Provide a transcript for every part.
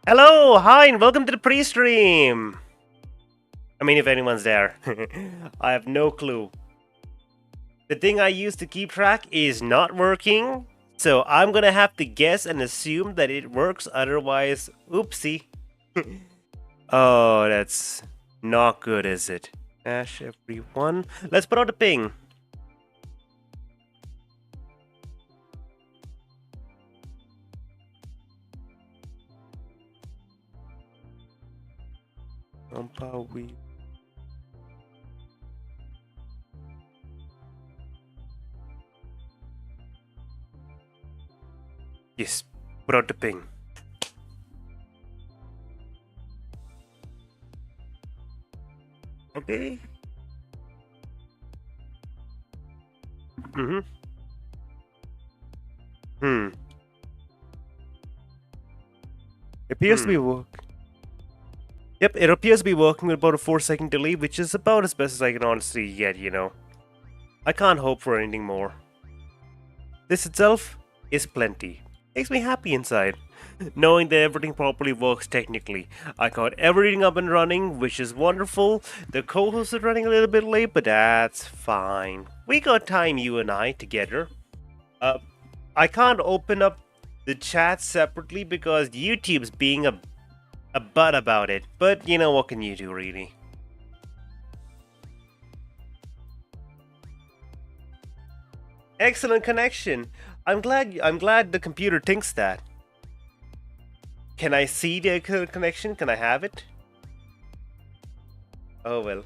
Hello, hi, and welcome to the pre-stream. I mean, if anyone's there. I have no clue. The thing I use to keep track is not working, so I'm gonna have to guess and assume that it works, otherwise, oopsie. Oh, that's not good, is it? Dash everyone. Let's put out a ping. We. Yes, put out the ping. Okay. Hmm. Appears to be working. Yep, it appears to be working with about a 4-second delay, which is about as best as I can honestly get, you know. I can't hope for anything more. This itself is plenty. Makes me happy inside, knowing that everything properly works technically. I got everything up and running, which is wonderful. The co-host is running a little bit late, but that's fine. We got time, you and I, together. I can't open up the chat separately because YouTube's being a butt about it. But you know, what can you do, really? Excellent connection. I'm glad the computer thinks that. Can I see the connection? Can I have it? Oh well.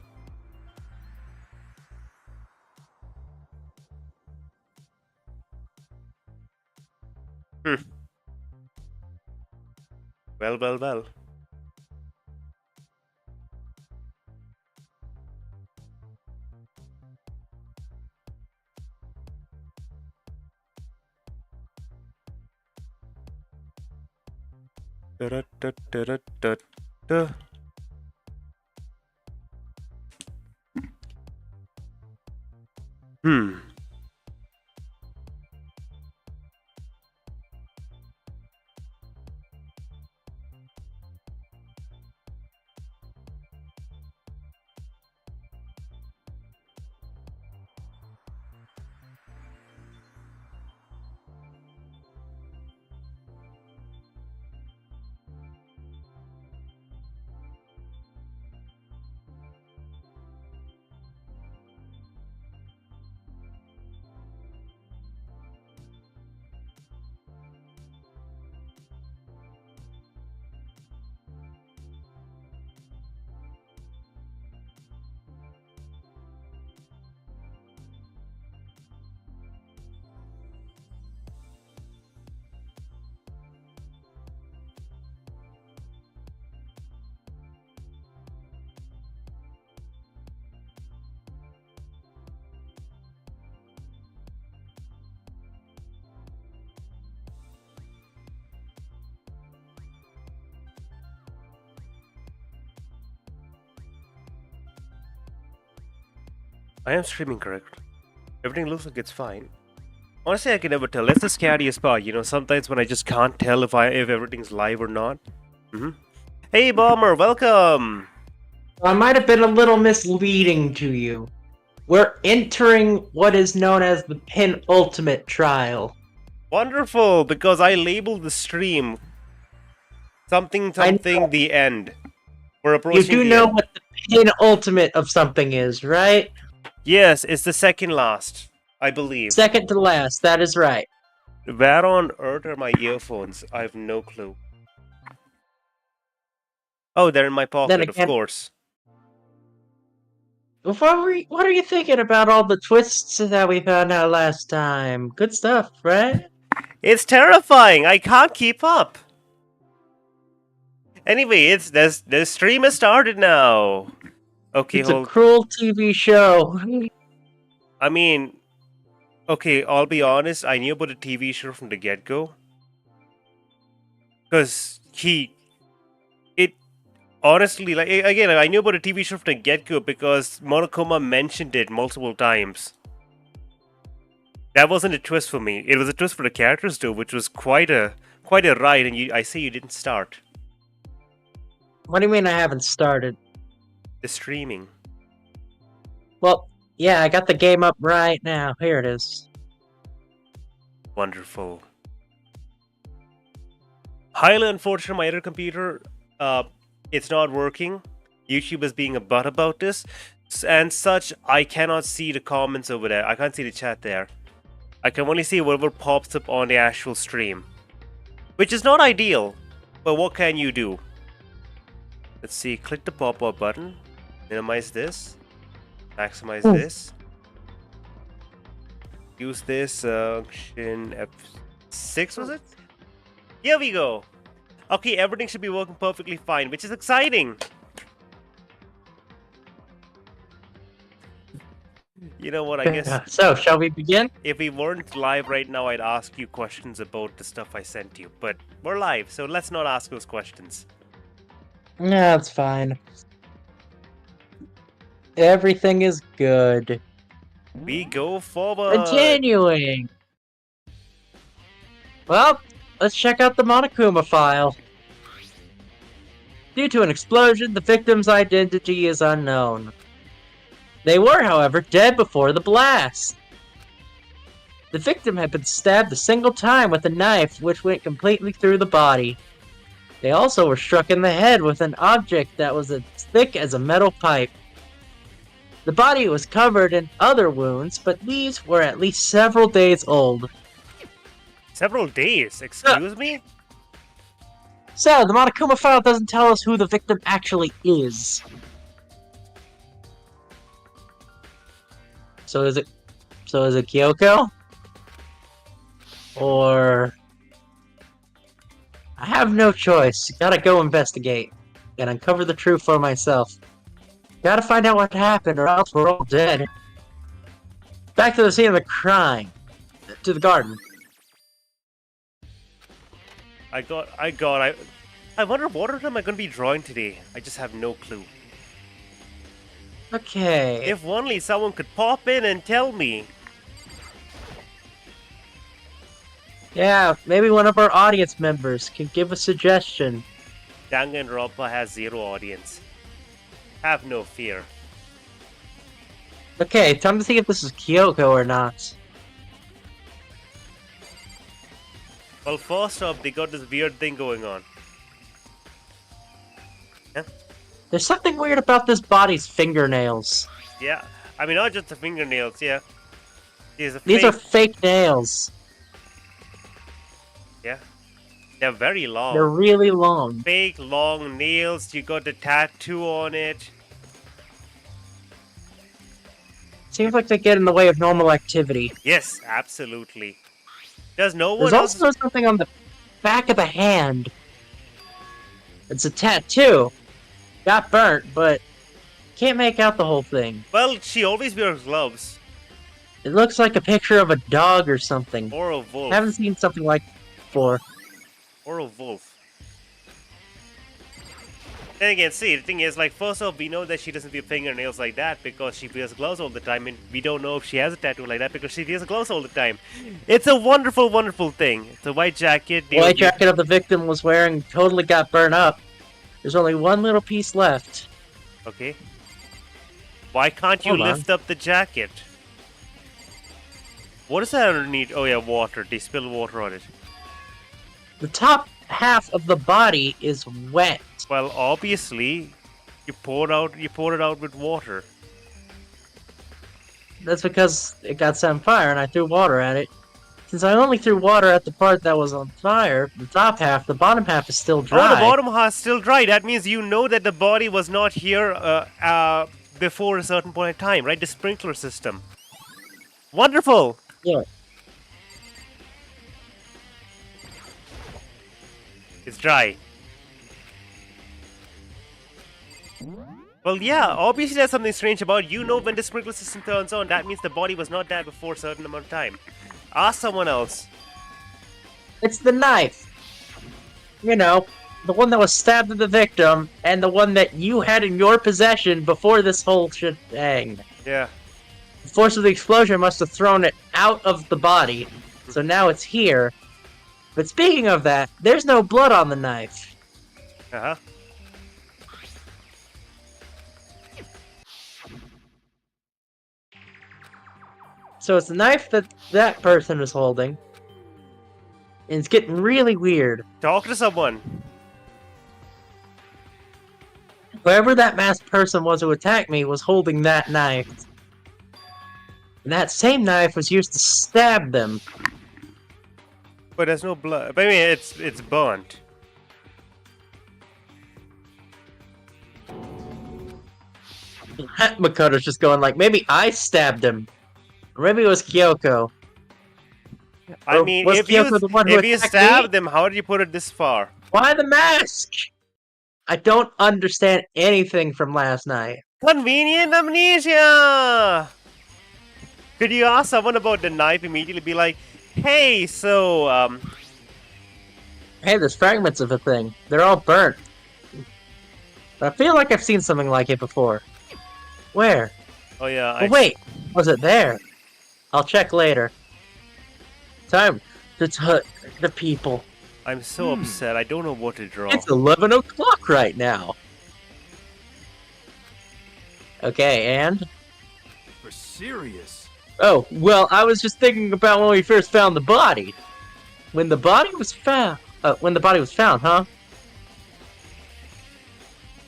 Well. Da-da-da-da-da-da. I am streaming correctly. Everything looks like it's fine. Honestly, I can never tell. That's the scariest part. You know, sometimes when I just can't tell if everything's live or not. Hey, Bomber, welcome. I might have been a little misleading to you. We're entering what is known as the penultimate trial. Wonderful, because I labeled the stream something the end. We're approaching You do know what the penultimate of something is, right? Yes, it's the second last, I believe. Second to last, that is right. Where on earth are my earphones? I have no clue. Oh, they're in my pocket, of course. What are you thinking about all the twists that we found out last time? Good stuff, right? It's terrifying. I can't keep up. Anyway, the stream has started now. Okay, it's a cruel TV show. I mean, okay, I'll be honest. I knew about the TV show from the get-go. Because honestly, like, again, I knew about the TV show from the get-go because Monokuma mentioned it multiple times. That wasn't a twist for me. It was a twist for the characters, though, which was quite a ride. And I say you didn't start. What do you mean I haven't started? The streaming. Well, yeah, I got the game up right now. Here it is. Wonderful. Highly unfortunate, my other computer, it's not working. YouTube is being a butt about this. And such, I cannot see the comments over there. I can't see the chat there. I can only see whatever pops up on the actual stream. Which is not ideal. But what can you do? Let's see, click the pop-up button. Minimize this. Maximize this. Use this function F6, was it? Here we go. Okay, everything should be working perfectly fine, which is exciting. You know what, I guess So, shall we begin? if we weren't live right now, I'd ask you questions about the stuff I sent you. But we're live, so let's not ask those questions. Yeah, that's fine. Everything is good. We go forward. Continuing. Well, let's check out the Monokuma file. Due to an explosion, the victim's identity is unknown. They were, however, dead before the blast. The victim had been stabbed a single time with a knife, which went completely through the body. They also were struck in the head with an object that was as thick as a metal pipe. The body was covered in other wounds, but these were at least several days old. Several days? Excuse me? So, the Monokuma file doesn't tell us who the victim actually is. So is it Kyoko? Or... I have no choice. Gotta go investigate. And uncover the truth for myself. Gotta find out what happened or else we're all dead. Back to the scene of the crime. To the garden. I wonder what of them I'm gonna be drawing today. I just have no clue. Okay. If only someone could pop in and tell me. Yeah, maybe one of our audience members can give a suggestion. Danganronpa has zero audience. Have no fear. Okay, time to see if this is Kyoko or not. Well, first off, they got this weird thing going on. There's something weird about this body's fingernails. Yeah, I mean, not just the fingernails, yeah. These are fake nails. Yeah. They're very long. They're really long. Fake long nails, you got the tattoo on it. Seems like they get in the way of normal activity. Yes, absolutely. Does no one There's else... also something on the back of the hand. It's a tattoo. Got burnt, but can't make out the whole thing. Well, she always wears gloves. It looks like a picture of a dog or something. Or a wolf. I haven't seen something like before. Or a wolf. Then again, see, the thing is, like, first off, we know that she doesn't wear fingernails like that because she wears gloves all the time, and we don't know if she has a tattoo like that because she wears gloves all the time. It's a wonderful, wonderful thing. It's a white jacket. The white jacket of the victim was wearing totally got burnt up. There's only one little piece left. Okay. Why can't you lift up the jacket? What is that underneath? Oh yeah, water. They spilled water on it. The top half of the body is wet. Well, obviously, you poured it out with water. That's because it got set on fire and I threw water at it. Since I only threw water at the part that was on fire, the top half, the bottom half is still dry. Oh, the bottom half is still dry. That means you know that the body was not here before a certain point in time, right? The sprinkler system. Wonderful! Yeah. It's dry. Well, yeah, obviously there's something strange about it. You know when the sprinkler system turns on, that means the body was not dead before a certain amount of time. Ask someone else. It's the knife. You know, the one that was stabbed at the victim, and the one that you had in your possession before this whole shebang. Yeah. The force of the explosion must have thrown it out of the body, so now it's here. But speaking of that, there's no blood on the knife. Uh-huh. So it's the knife that that person was holding. And it's getting really weird. Talk to someone. Whoever that masked person was who attacked me was holding that knife. And that same knife was used to stab them. But there's no blood. But I mean, it's burnt. Makoto's just going like, maybe I stabbed him. Or maybe it was Kyoko. I Or mean, was if you Kyoko the one who attacked stabbed me? them, how did you put it this far? Why the mask? I don't understand anything from last night. Convenient amnesia! Could you ask someone about the knife immediately? Be like, hey, so, Hey, there's fragments of a thing. They're all burnt. I feel like I've seen something like it before. Where? oh yeah, Oh, wait! Was it there? I'll check later. Time to touch the people. I'm so upset. I don't know what to draw. It's 11 o'clock right now. Okay, and? For serious. Oh, well, I was just thinking about when we first found the body. When the body was found, huh?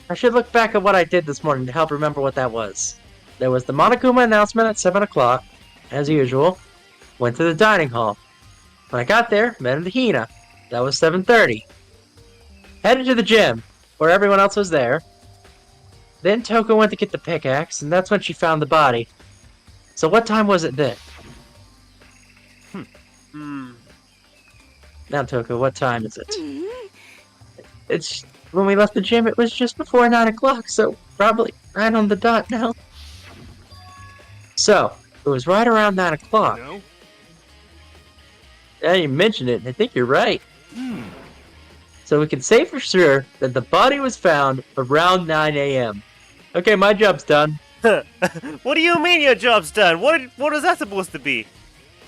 I should look back at what I did this morning to help remember what that was. There was the Monokuma announcement at 7 o'clock, as usual. Went to the dining hall. When I got there, met Hina. That was 7:30. Headed to the gym, where everyone else was there. Then Toko went to get the pickaxe, and that's when she found the body. So what time was it then? Now, Toko, what time is it? It's... When we left the gym, it was just before 9 o'clock, so probably right on the dot now. So, it was right around 9 o'clock. No? Yeah, you mentioned it, and I think you're right. So we can say for sure that the body was found around 9 a.m. Okay, my job's done. What do you mean your job's done? What is that supposed to be?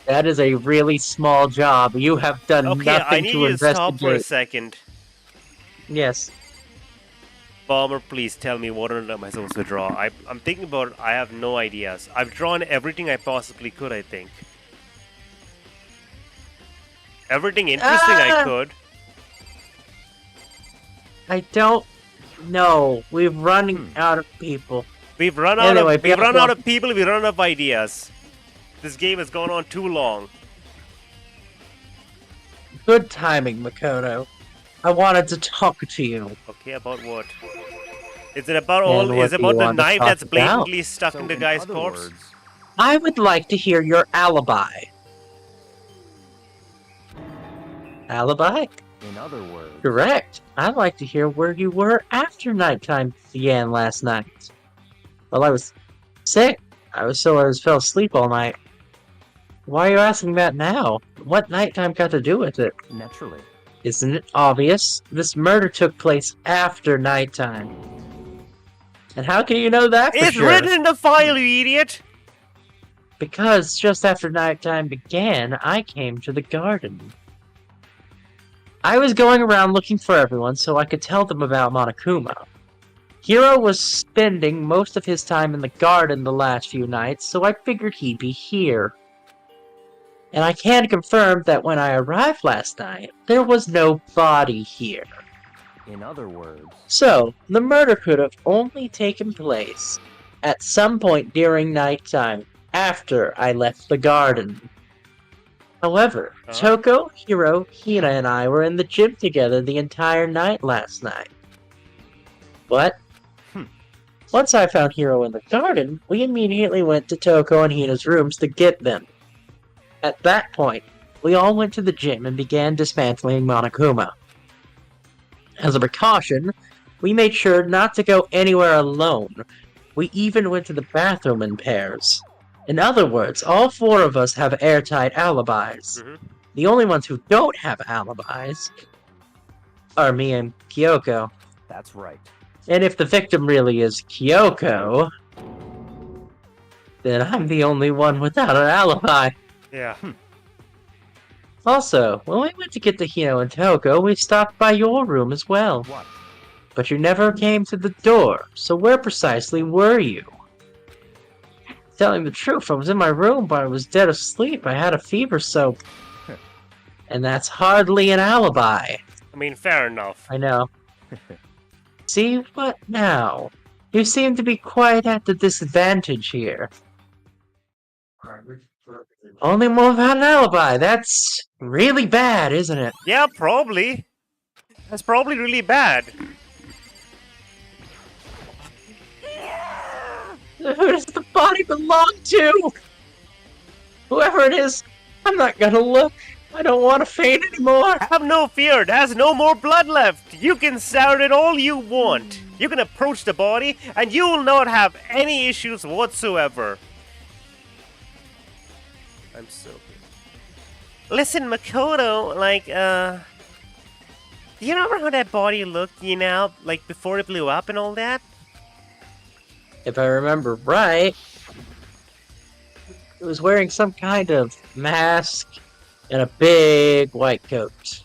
That is a really small job. You have done Okay, I nothing need to you to stop for a investigate. second. Yes. Bomber, please tell me what am I supposed to draw. I'm thinking about it. I have no ideas. I've drawn everything I possibly could, I think. Everything interesting I could. I don't know. We're running out of people. We've run out Anyway, of we've run Bianca- out of people, we've run out of ideas. This game has gone on too long. Good timing, Makoto. I wanted to talk to you. Okay, about what? Is it about And all what is it do you about the want to knife talk that's blatantly about? stuck in the guy's other corpse? words, I would like to hear your alibi. Alibi? in other words, Correct. I'd like to hear where you were after nighttime began last night. Well, I was sick. I fell asleep all night. Why are you asking that now? What nighttime got to do with it? naturally. Isn't it obvious? This murder took place after nighttime. And how can you know that for It's sure? written in the file, you idiot! Because just after nighttime began, I came to the garden. I was going around looking for everyone so I could tell them about Monokuma. Hiro was spending most of his time in the garden the last few nights, so I figured he'd be here. And I can confirm that when I arrived last night, there was no body here. In other words, So, the murder could have only taken place at some point during nighttime, after I left the garden. However, Toko, Hiro, Hina, and I were in the gym together the entire night last night. But, once I found Hiro in the garden, we immediately went to Toko and Hina's rooms to get them. At that point, we all went to the gym and began dismantling Monokuma. As a precaution, we made sure not to go anywhere alone. We even went to the bathroom in pairs. In other words, all four of us have airtight alibis. The only ones who don't have alibis are me and Kyoko. that's right. And if the victim really is Kyoko, then I'm the only one without an alibi. Yeah. Also, when we went to get the Hino and Toko, we stopped by your room as well. What? But you never came to the door, so where precisely were you? Telling the truth, I was in my room, but I was dead asleep. I had a fever, so... And that's hardly an alibi. I mean, fair enough. I know. See, what now? You seem to be quite at the disadvantage here. Only more about an alibi. That's really bad, isn't it? Yeah, probably. That's probably really bad. Who does the body belong to? Whoever it is, I'm not gonna look. I don't want to faint anymore. Have no fear, there's no more blood left. You can stare at it all you want. You can approach the body, and you will not have any issues whatsoever. I'm so good. Listen, Makoto, like, do you remember how that body looked, you know, like before it blew up and all that? If I remember right, it was wearing some kind of mask and a big white coat.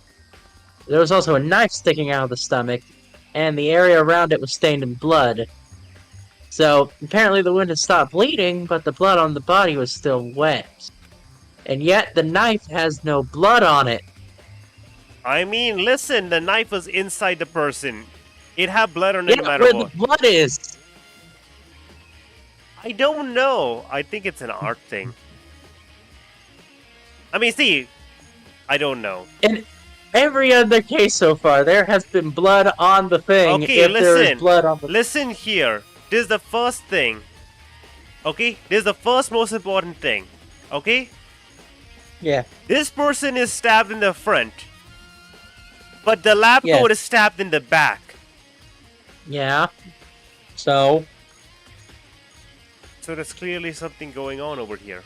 There was also a knife sticking out of the stomach, and the area around it was stained in blood. So, apparently the wound had stopped bleeding, but the blood on the body was still wet. And yet, the knife has no blood on it. I mean, listen, the knife was inside the person. It had blood on it no matter where what. the blood is! I don't know. I think it's an art thing. I mean, see, I don't know. In every other case so far, there has been blood on the thing. Okay, if there is listen. blood on the Listen here. This is the first thing. Okay? This is the first most important thing. Okay? Yeah. This person is stabbed in the front. But the lab Yes. coat is stabbed in the back. Yeah. So, So there's clearly something going on over here.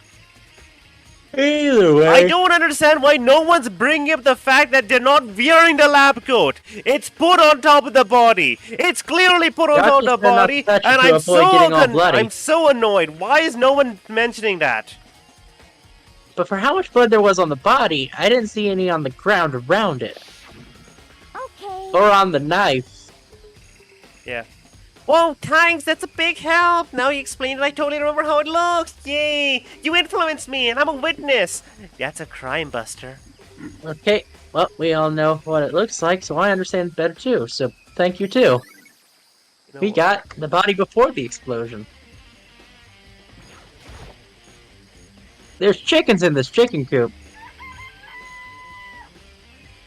either way. I don't understand why no one's bringing up the fact that they're not wearing the lab coat. It's put on top of the body. It's clearly put on Josh top of the is enough body, touch and to I'm avoid getting all bloody. I'm so annoyed. Why is no one mentioning that? But for how much blood there was on the body, I didn't see any on the ground around it. Okay. Or on the knife. Yeah. Whoa, thanks, that's a big help. Now you explained it, I totally remember how it looks. Yay! You influenced me, and I'm a witness. That's a crime buster. Okay, well, we all know what it looks like, so I understand better too. So, thank you too. You know We what? got the body before the explosion. There's chickens in this chicken coop.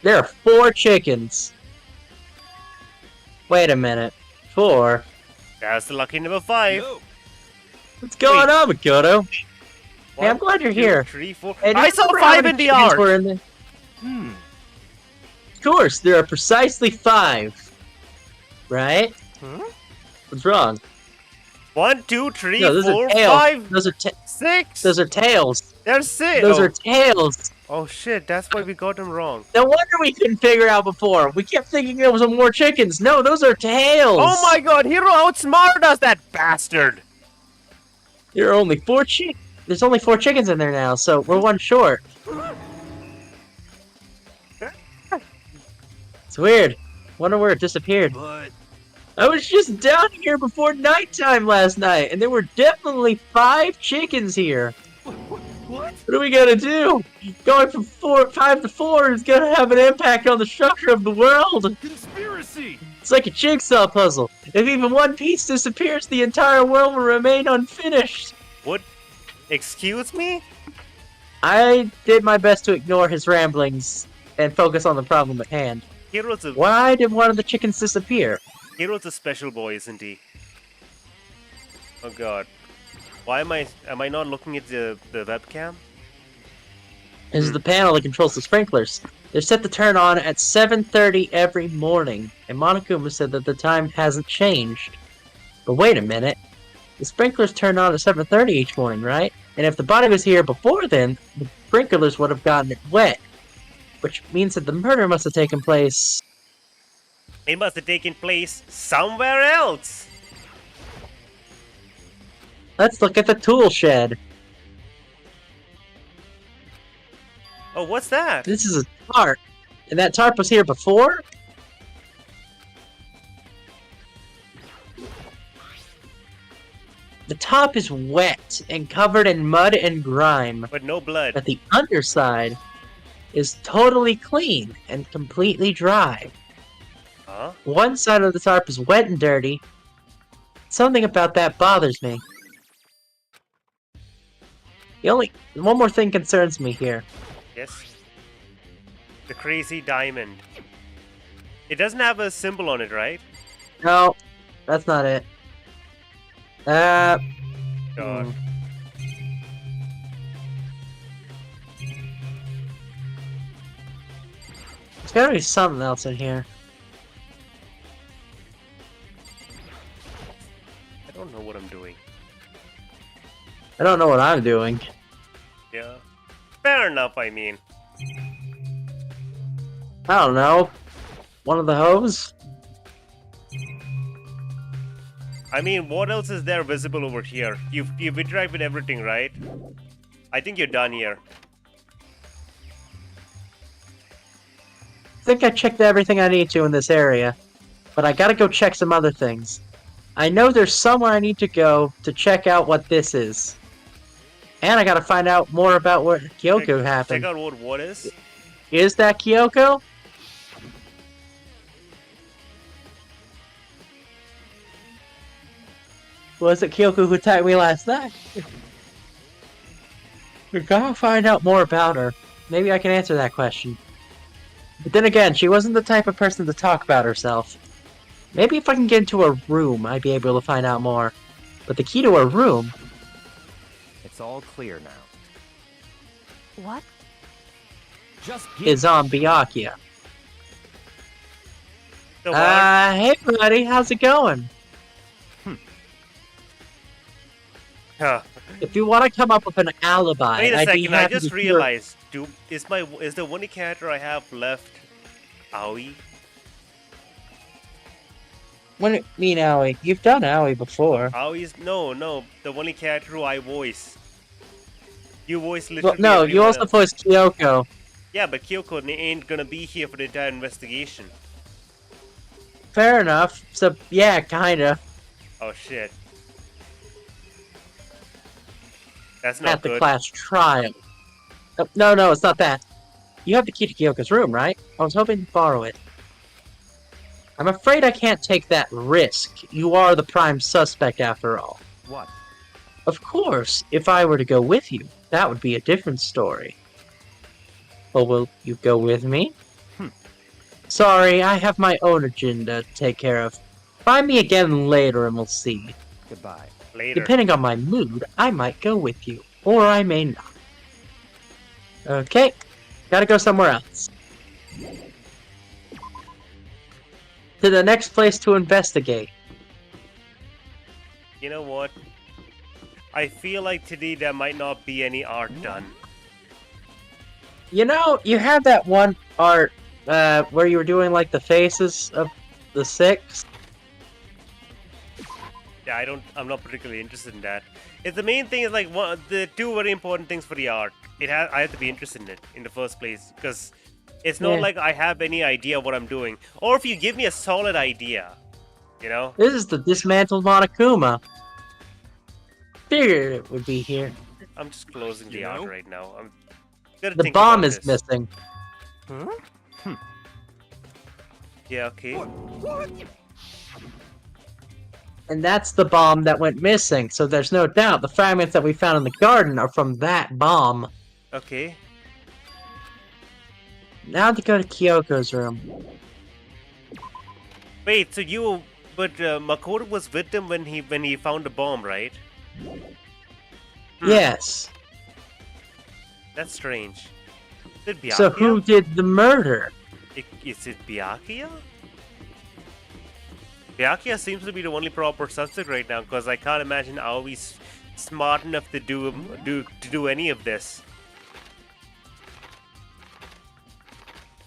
There are 4 chickens. Wait a minute. 4? That's the lucky number 5. What's going Wait. on, Makoto? Hey, I'm glad you're 2, here. 3, 4. Hey, do I you saw remember how 5 many in the chickens art. were in the- Of course, there are precisely 5. Right? Hmm? What's wrong? 1, 2, 3, No, those 4, are tails. 5, Those are 6. those are tails. There's 6. Those oh. are tails. Oh shit, that's why we got them wrong. No wonder we couldn't figure out before. We kept thinking there was more chickens. No, those are tails. Oh my god, Hero outsmarted us, that bastard! There are only 4 There's only 4 chickens in there now, so we're 1 short. It's weird. Wonder where it disappeared. But I was just down here before nighttime last night, and there were definitely 5 chickens here. what? What are we gonna do? Going from 5 to 4 is gonna have an impact on the structure of the world. Conspiracy! It's like a jigsaw puzzle. If even one piece disappears, the entire world will remain unfinished. What? Excuse me? I did my best to ignore his ramblings and focus on the problem at hand. Hero's a Why did one of the chickens disappear? Hero's a special boy, isn't he? Oh god. Why am I not looking at the webcam? This is the panel that controls the sprinklers. They're set to turn on at 7:30 every morning, and Monokuma said that the time hasn't changed. But wait a minute. The sprinklers turn on at 7:30 each morning, right? And if the body was here before then, the sprinklers would have gotten it wet. Which means that the murder must have taken place... It must have taken place somewhere else. Let's look at the tool shed. Oh, what's that? This is a tarp. And that tarp was here before? The top is wet and covered in mud and grime, But no blood. but the underside is totally clean and completely dry. Huh? One side of the tarp is wet and dirty. Something about that bothers me. One more thing concerns me here. Yes. The crazy diamond. It doesn't have a symbol on it, right? No, that's not it. God. Hmm. There's gotta be something else in here. I don't know what I'm doing. I don't know what I'm doing. Yeah. Fair enough, I mean. I don't know. One of the hose? I mean, what else is there visible over here? You've interacted everything, right? I think you're done here. I think I checked everything I need to in this area, but I gotta go check some other things. I know there's somewhere I need to go to check out what this is. And I gotta find out more about what Kyoko happened. Check out what is. Is that Kyoko? Was it Kyoko who attacked me last night? We gotta find out more about her. Maybe I can answer that question. But then again, she wasn't the type of person to talk about herself. Maybe if I can get into her room, I'd be able to find out more. But the key to her room... It's all clear now. What? Just get is on Byakuya. The what? Hey buddy, how's it going? Huh. If you want to come up with an alibi, Wait a I'd be second, I happy just to hear- realized. Is the only character I have left Aoi? What do you mean, Aoi? You've done Aoi before. Aoi's no, the only character who I voice. You voice Well, literally no, you everyone also else. voiced Kyoko. Yeah, but Kyoko ain't gonna be here for the entire investigation. Fair enough. So, yeah, kinda. Oh shit. That's not At the good. class trial. Oh, no, it's not that. You have the key to Kyoko's room, right? I was hoping to borrow it. I'm afraid I can't take that risk. You are the prime suspect after all. what? Of course, if I were to go with you, that would be a different story. Well, will you go with me? Sorry, I have my own agenda to take care of. Find me again later and we'll see. Goodbye. Later. Depending on my mood, I might go with you, or I may not. Okay, gotta go somewhere else. To the next place to investigate. You know what? I feel like today there might not be any art done. You know, you had that one art where you were doing like the faces of the six. Yeah, I'm not particularly interested in that. It's the main thing is like the two very important things for the art. I have to be interested in it in the first place because it's not Yeah. like I have any idea what I'm doing. Or if you give me a solid idea, you know. This is the dismantled Monokuma. Figured it would be here. I'm just closing the You art know? right now. I'm gonna The think bomb about is this. missing. Yeah, okay. What? And that's the bomb that went missing, so there's no doubt the fragments that we found in the garden are from that bomb. Okay. Now to go to Kyoko's room. Wait, so Makoto was with him when he found the bomb, right? Yes. That's strange. Is it Byakuya? So who did the murder? Is it Byakuya? Byakuya seems to be the only proper suspect right now because I can't imagine Aoi's smart enough to do any of this.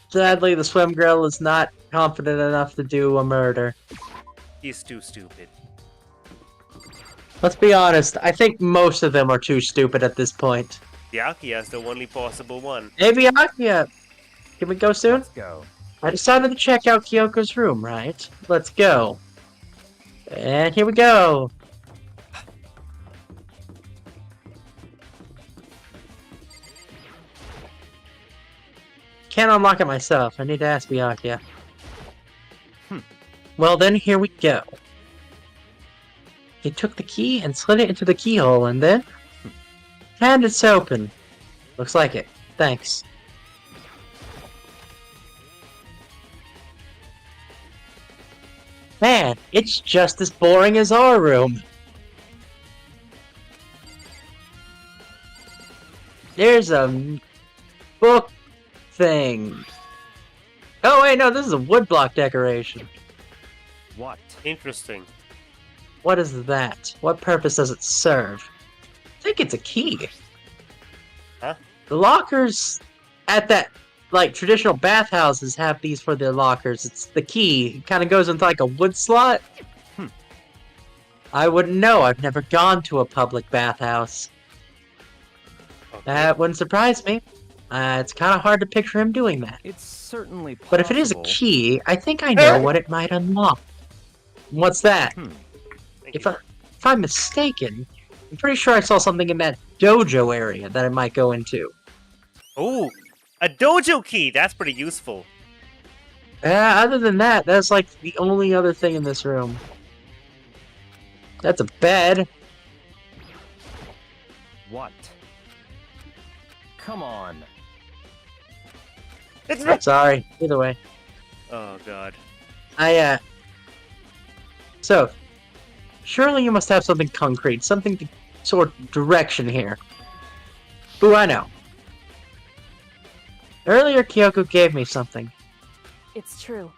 Sadly, the swim girl is not confident enough to do a murder. He's too stupid. Let's be honest, I think most of them are too stupid at this point. Byakuya is the only possible one. Hey, Byakuya! Can we go soon? Let's go. I decided to check out Kyoko's room, right? Let's go. And here we go. can't unlock it myself. I need to ask Byakuya. Well then, here we go. He took the key and slid it into the keyhole, and then... and it's open. Looks like it. Thanks. Man, it's just as boring as our room. There's a book thing. Oh wait, no, this is a woodblock decoration. What? Interesting. What is that? What purpose does it serve? I think it's a key. Huh? The lockers at that, like, traditional bathhouses have these for their lockers. It's the key. It kind of goes into, like, a wood slot. I wouldn't know. I've never gone to a public bathhouse. Okay. That wouldn't surprise me. It's kind of hard to picture him doing that. It's certainly possible. But if it is a key, I think I know what it might unlock. What's that? Thank If you. I'm mistaken, I'm pretty sure I saw something in that dojo area that I might go into. Oh, a dojo key. That's pretty useful. Other than that, that's like the only other thing in this room. That's a bed. What? Come on. It's Sorry. Either way. Oh god. So, surely you must have something concrete, something to sort of direction here. Ooh, I know. Earlier, Kyoko gave me something. It's true.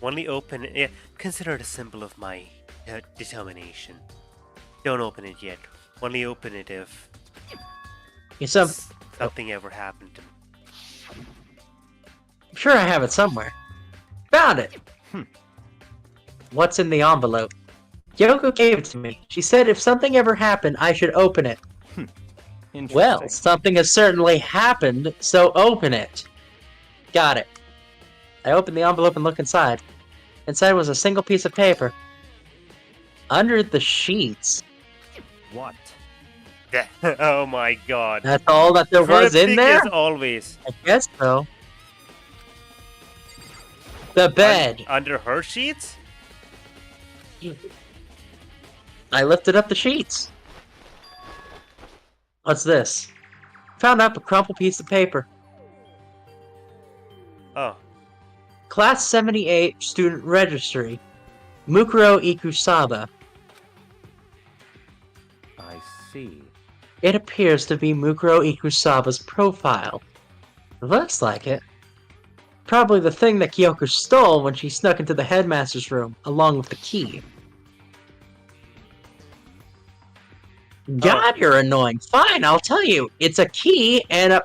Only open it. Yeah, consider it a symbol of my determination. Don't open it yet. Only open it if something ever happened to me. I'm sure I have it somewhere. Found it! What's in the envelope? Kyoko gave it to me. She said if something ever happened, I should open it. Well, something has certainly happened, so open it. Got it. I opened the envelope and looked inside. Inside was a single piece of paper. Under the sheets. What? Oh my god. That's all that there was in Cryptic there? as always. I guess so. The bed. Under her sheets? I lifted up the sheets. What's this? Found up a crumpled piece of paper. Oh. Class 78 student registry. Mukuro Ikusaba. I see. It appears to be Mukuro Ikusaba's profile. Looks like it. Probably the thing that Kyoko stole when she snuck into the headmaster's room, along with the key. God, you're annoying. Fine, I'll tell you. It's a key, and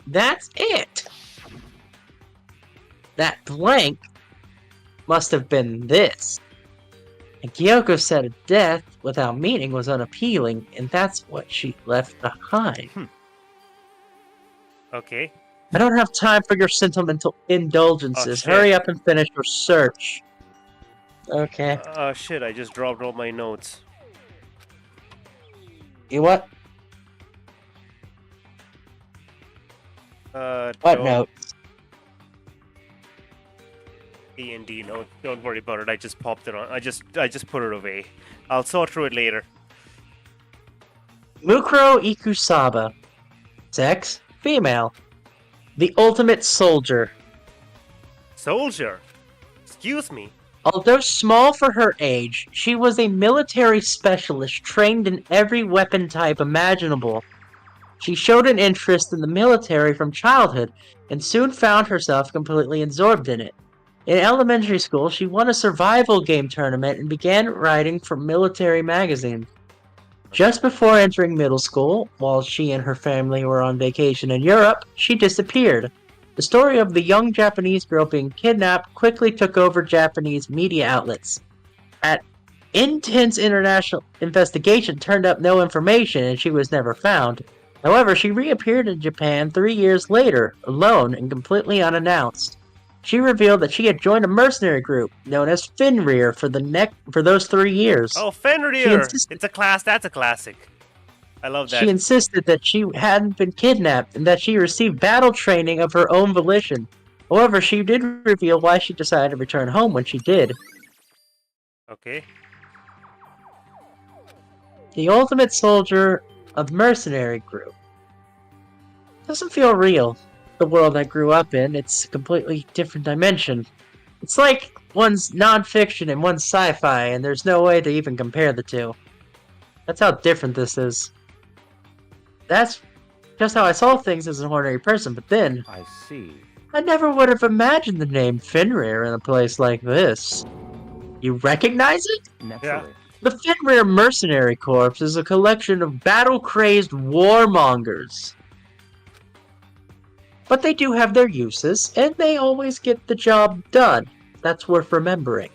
that's it. That blank must have been this. And Kyoko said a death without meaning was unappealing, and that's what she left behind. Okay. I don't have time for your sentimental indulgences. Oh, Hurry shit. up and finish your search. Okay. Oh shit, I just dropped all my notes. You what? What note? D&D note. Don't worry about it. I just popped it on. I just put it away. I'll sort through it later. Mukuro Ikusaba. Sex? Female. The ultimate soldier. Soldier? Excuse me. Although small for her age, she was a military specialist trained in every weapon type imaginable. She showed an interest in the military from childhood and soon found herself completely absorbed in it. In elementary school, she won a survival game tournament and began writing for military magazines. Just before entering middle school, while she and her family were on vacation in Europe, she disappeared. The story of the young Japanese girl being kidnapped quickly took over Japanese media outlets. An intense international investigation turned up no information and she was never found. However, she reappeared in Japan 3 years later, alone and completely unannounced. She revealed that she had joined a mercenary group known as Fenrir for those 3 years. Oh, Fenrir! She insisted- It's a class. That's a classic. I love She that. insisted that she hadn't been kidnapped and that she received battle training of her own volition. However, she did reveal why she decided to return home when she did. Okay. The ultimate soldier of mercenary group. Doesn't feel real. The world I grew up in, it's a completely different dimension. It's like one's non-fiction and one's sci-fi, and there's no way to even compare the two. That's how different this is. That's just how I saw things as an ordinary person, but then, I see. I never would have imagined the name Fenrir in a place like this. You recognize it? Naturally. The Fenrir Mercenary Corps is a collection of battle-crazed warmongers. But they do have their uses, and they always get the job done. That's worth remembering.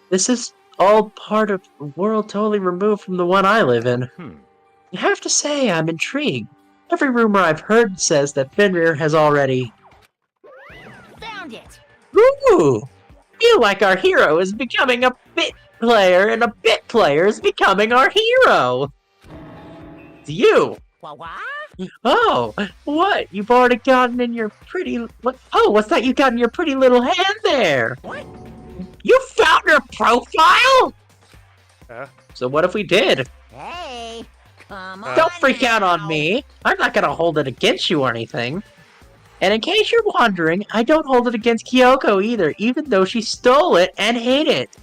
This is all part of a world totally removed from the one I live in. I have to say, I'm intrigued. Every rumor I've heard says that Fenrir has already... Found it. Ooh! Feel like our hero is becoming a bit player, and a bit player is becoming our hero! It's you! What? Oh, what? You've already gotten in your pretty... What? Oh, what's that you got in your pretty little hand there? What? You found her profile? Huh? So what if we did? Hey, come on. Don't freak out on now. me. I'm not gonna hold it against you or anything. And in case you're wondering, I don't hold it against Kyoko either, even though she stole it and hid it.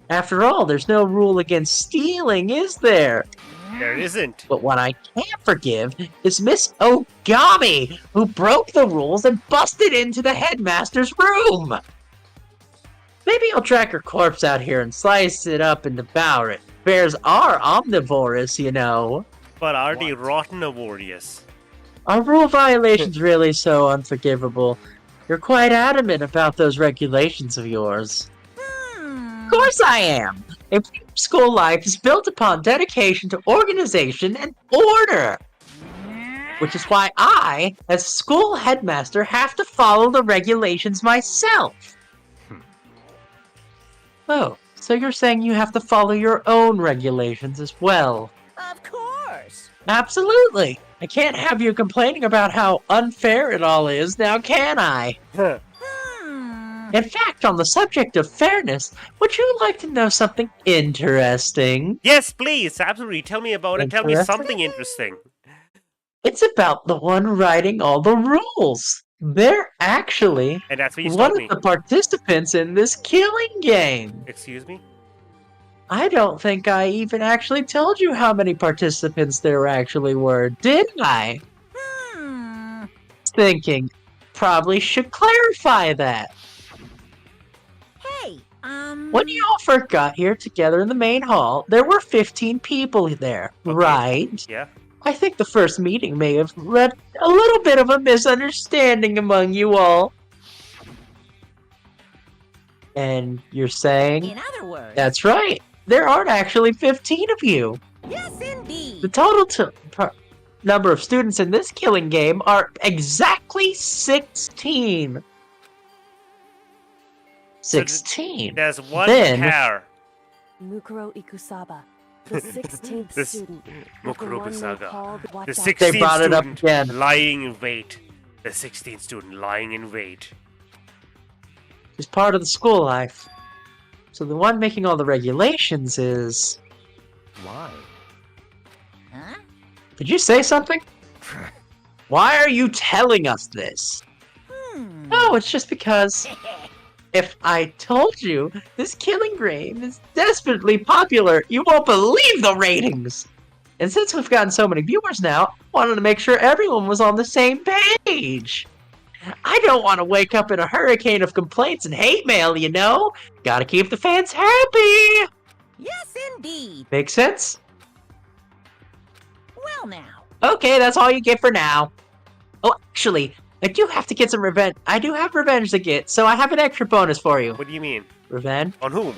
After all, there's no rule against stealing, is there? There isn't. But what I can't forgive is Miss Ogami, who broke the rules and busted into the headmaster's room. Maybe I'll track her corpse out here and slice it up and devour it. Bears are omnivorous, you know. But are they rotten or warriors? Are rule violations really so unforgivable? You're quite adamant about those regulations of yours. Of course I am! A school life is built upon dedication to organization and order! Which is why I, as school headmaster, have to follow the regulations myself! Oh, so you're saying you have to follow your own regulations as well? Of course. Absolutely! I can't have you complaining about how unfair it all is, now can I? In fact, on the subject of fairness, would you like to know something interesting? Yes, please. Absolutely. Tell me about it. Tell me Interesting? something interesting. It's about the one writing all the rules. They're actually And that's what you one told of me. the participants in this killing game. Excuse me? I don't think I even actually told you how many participants there actually were, did I? Thinking, probably should clarify that. Hey, When you all first got here together in the main hall, there were 15 people there, Okay. right? Yeah? I think the first meeting may have led a little bit of a misunderstanding among you all. And you're saying? in other words. That's right. There aren't actually 15 of you. Yes, indeed. The total number of students in this killing game are exactly 16. 16. There's one Then- pair. Mukuro Ikusaba, the 16th This- student. Mukuro the one they Kusaga. called The Watch Out. 16th They brought it up student again. lying in wait. The 16th student lying in wait. Is part of the school life. So the one making all the regulations is... Why? Huh? Did you say something? Why are you telling us this? No, it's just because if I told you this killing game is desperately popular, you won't believe the ratings! And since we've gotten so many viewers now, I wanted to make sure everyone was on the same page! I don't want to wake up in a hurricane of complaints and hate mail, you know? Gotta keep the fans happy! Yes, indeed. Make sense? Well, now. Okay, that's all you get for now. Oh, actually, I do have to get some revenge. I do have revenge to get, so I have an extra bonus for you. What do you mean? Revenge? On whom?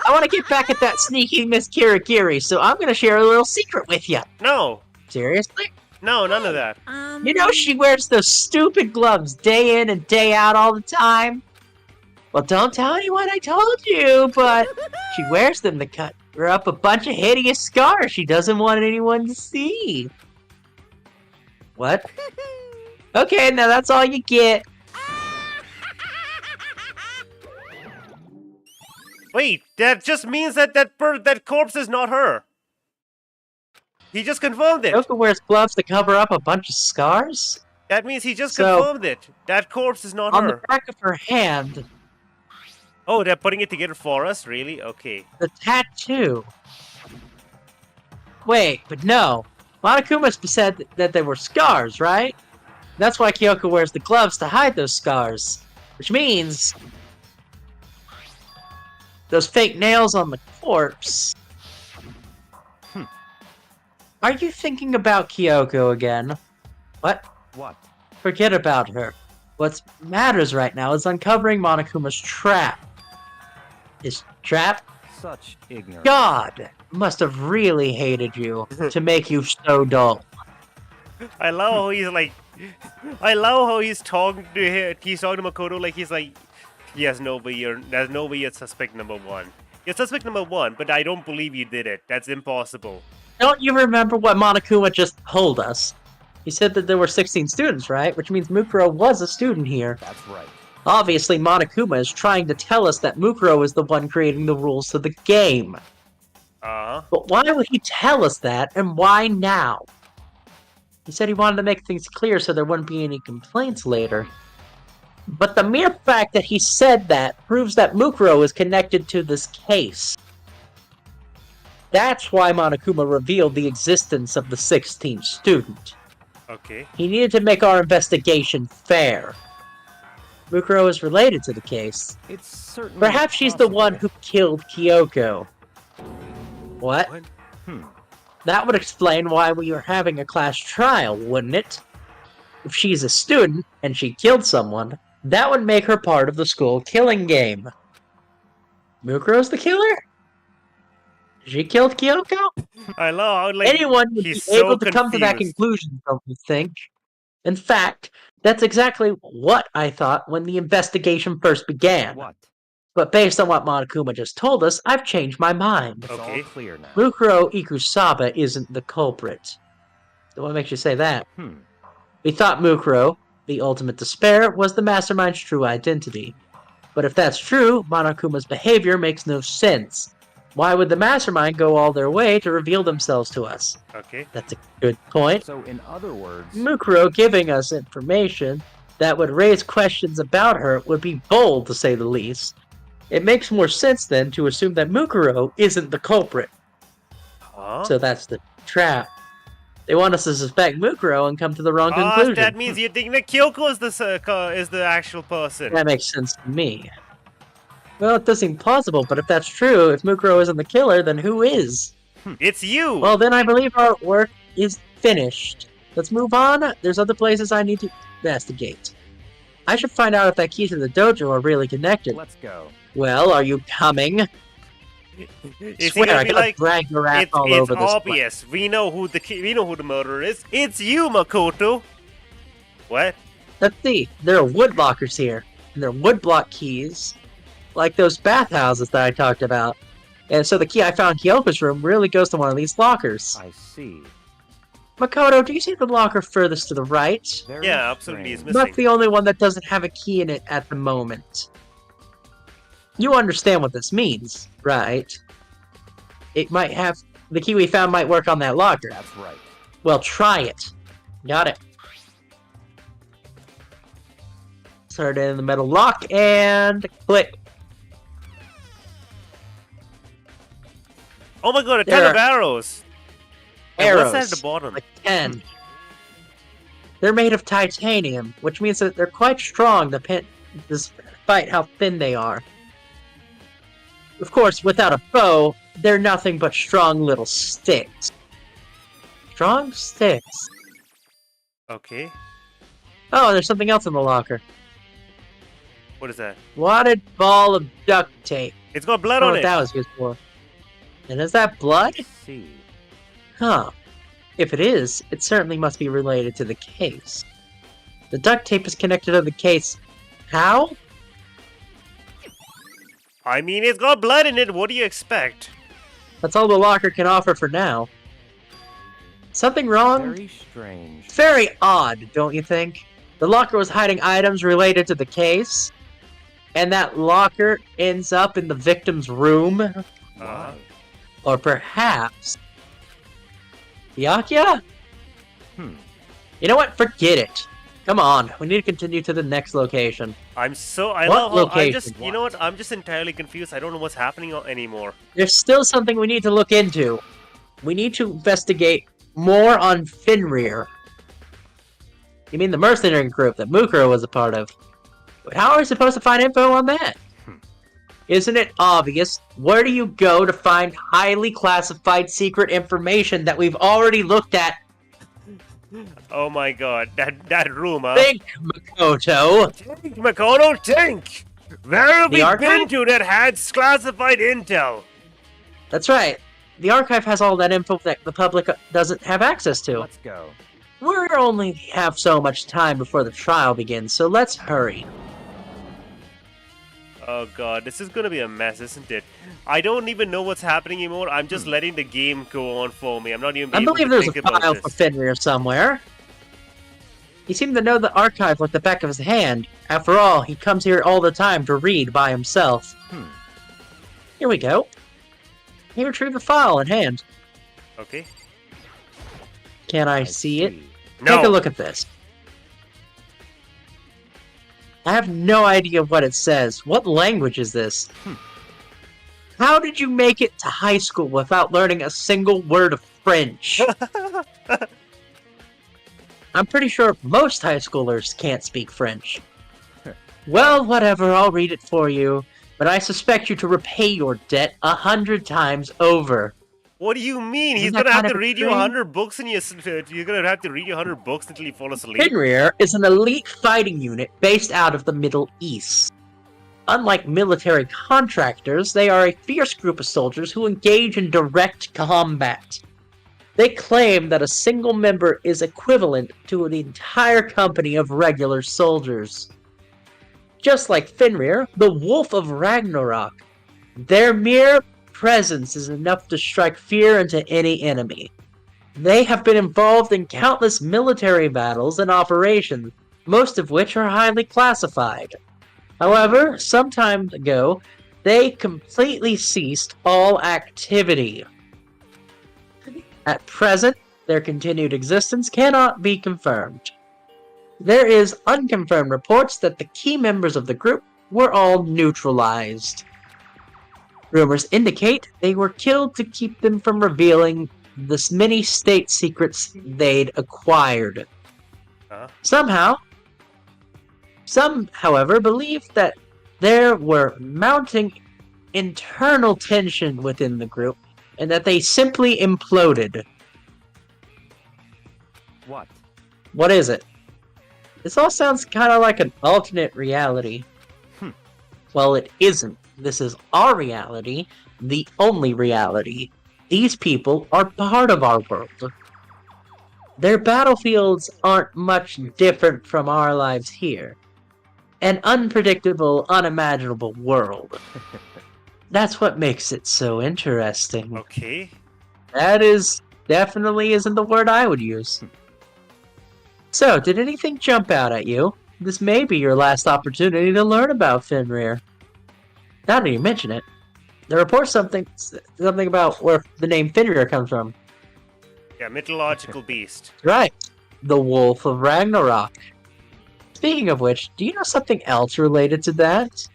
I want to get back at that sneaky Miss Kirigiri, so I'm gonna share a little secret with you. No. Seriously? No, none of that. You know she wears those stupid gloves day in and day out all the time? Well, don't tell anyone I told you, but she wears them to cut Cover up a bunch of hideous scars she doesn't want anyone to see. What? Okay, now that's all you get. Wait, that just means that corpse is not her. He just confirmed it. Kyoko wears gloves to cover up a bunch of scars? That means he just So- confirmed it. That corpse is not On her. the back of her hand, Oh, they're putting it together for us? Really? Okay. the tattoo. Wait, but no. Monokuma said that they were scars, right? That's why Kyoko wears the gloves to hide those scars. Which means... those fake nails on the corpse... Are you thinking about Kyoko again? What? What? Forget about her. What matters right now is uncovering Monokuma's trap. His trap? Such ignorance. God must have really hated you to make you so dull. I love how he's like... I love how he's talking to him. He's talking to Makoto like he's like... Yes, no, but there's no way you're suspect number one. You're suspect number one, but I don't believe you did it. That's impossible. Don't you remember what Monokuma just told us? He said that there were 16 students, right? Which means Mukuro was a student here. That's right. Obviously, Monokuma is trying to tell us that Mukuro is the one creating the rules to the game. Uh-huh. But why would he tell us that, and why now? He said he wanted to make things clear so there wouldn't be any complaints later. But the mere fact that he said that proves that Mukuro is connected to this case. That's why Monokuma revealed the existence of the 16th student. Okay. He needed to make our investigation fair. Mukuro is related to the case. It's certainly Perhaps she's the one possible. who killed Kyoko. What? What? That would explain why we are having a class trial, wouldn't it? If she's a student and she killed someone, that would make her part of the school killing game. Mukuro's the killer? She killed Kyoko? I love how, like, Anyone would be he's so able to come to that confused. conclusion, don't you think? In fact, that's exactly what I thought when the investigation first began. What? But based on what Monokuma just told us, I've changed my mind. It's Okay. all clear now. Mukuro Ikusaba isn't the culprit. So what makes you say that? We thought Mukuro, the ultimate despair, was the mastermind's true identity. But if that's true, Monokuma's behavior makes no sense. Why would the mastermind go all their way to reveal themselves to us? Okay. That's a good point. So, in other words, Mukuro giving us information that would raise questions about her would be bold, to say the least. It makes more sense, then, to assume that Mukuro isn't the culprit. Huh? So that's the trap. They want us to suspect Mukuro and come to the wrong conclusion. That means you think that Kyoko is the actual person. That makes sense to me. Well, it does seem plausible, but if that's true, if Mukuro isn't the killer, then who is? It's you! Well, then I believe our work is finished. Let's move on. There's other places I need to investigate. I should find out if that key to the dojo are really connected. let's go. Well, are you coming? Is he Swear, gonna I be gotta like, drag your ass it's all over this place. obvious. We know who the murderer is. It's you, Makoto. What? Let's see. There are wood lockers here, and there are wood block keys, like those bathhouses that I talked about. And so the key I found in Kyoko's room really goes to one of these lockers. I see. Makoto, do you see the locker furthest to the right? Very Yeah, absolutely, it's strange. missing. That's the only one that doesn't have a key in it at the moment. You understand what this means, right? It might have... The key we found might work on that locker. That's right. Well, try it. Got it. Start in the metal lock and click. Oh my god, a There ton of are arrows. And Arrows. what's that at the bottom? Like 10. They're made of titanium, which means that they're quite strong despite how thin they are. Of course, without a bow, they're nothing but strong little sticks. Strong sticks. Okay. Oh, there's something else in the locker. What is that? Wadded ball of duct tape. It's got blood I don't know on what it. that was used for. And is that blood? I see. Huh. If it is, it certainly must be related to the case. The duct tape is connected to the case. How? I mean, it's got blood in it. What do you expect? That's all the locker can offer for now. Something wrong? Very strange. Very odd, don't you think? The locker was hiding items related to the case, and that locker ends up in the victim's room? Uh, Or perhaps... Byakuya? You know what? Forget it. Come on, we need to continue to the next location. I What love how location? you know what? I'm just entirely confused. I don't know what's happening anymore. There's still something we need to look into. We need to investigate more on Fenrir. You mean the mercenary group that Mukuro was a part of? But how are we supposed to find info on that? Isn't it obvious? Where do you go to find highly classified secret information that we've already looked at? Oh my god, that room, huh? Think, Makoto! Think, Makoto, think! Where have The we archive? been to that had classified intel? That's right. The archive has all that info that the public doesn't have access to. Let's go. We only have so much time before the trial begins, so let's hurry. Oh god, this is gonna be a mess, isn't it? I don't even know what's happening anymore. I'm just letting the game go on for me. I'm not even I able believe to there's think a about file this. for Fenrir somewhere. He seemed to know the archive like the back of his hand. After all, he comes here all the time to read by himself. Here we go. He retrieved the file in hand. Okay. Can I see it? No. Take a look at this. I have no idea what it says. What language is this? How did you make it to high school without learning a single word of French? I'm pretty sure most high schoolers can't speak French. Well, whatever, I'll read it for you. But I suspect you to repay your debt 100 times over. What do you mean? He's Isn't that gonna have kind to of read you extreme? 100 books and you're gonna have to read you 100 books until you fall asleep? Fenrir is an elite fighting unit based out of the Middle East. Unlike military contractors, they are a fierce group of soldiers who engage in direct combat. They claim that a single member is equivalent to an entire company of regular soldiers. Just like Fenrir, the Wolf of Ragnarok, their mere presence is enough to strike fear into any enemy. They have been involved in countless military battles and operations, most of which are highly classified. However, some time ago, they completely ceased all activity. At present, their continued existence cannot be confirmed. There is unconfirmed reports that the key members of the group were all neutralized. Rumors indicate they were killed to keep them from revealing the many state secrets they'd acquired. Huh? Some, however, believe that there were mounting internal tension within the group, and that they simply imploded. What? What is it? This all sounds kind of like an alternate reality. Well, it isn't. This is our reality, the only reality. These people are part of our world. Their battlefields aren't much different from our lives here. An unpredictable, unimaginable world. That's what makes it so interesting. Okay. That definitely isn't the word I would use. So, did anything jump out at you? This may be your last opportunity to learn about Fenrir. Now that you mention it, there reports something about where the name Fenrir comes from. Yeah, mythological beast. Right, the Wolf of Ragnarok. Speaking of which, do you know something else related to that?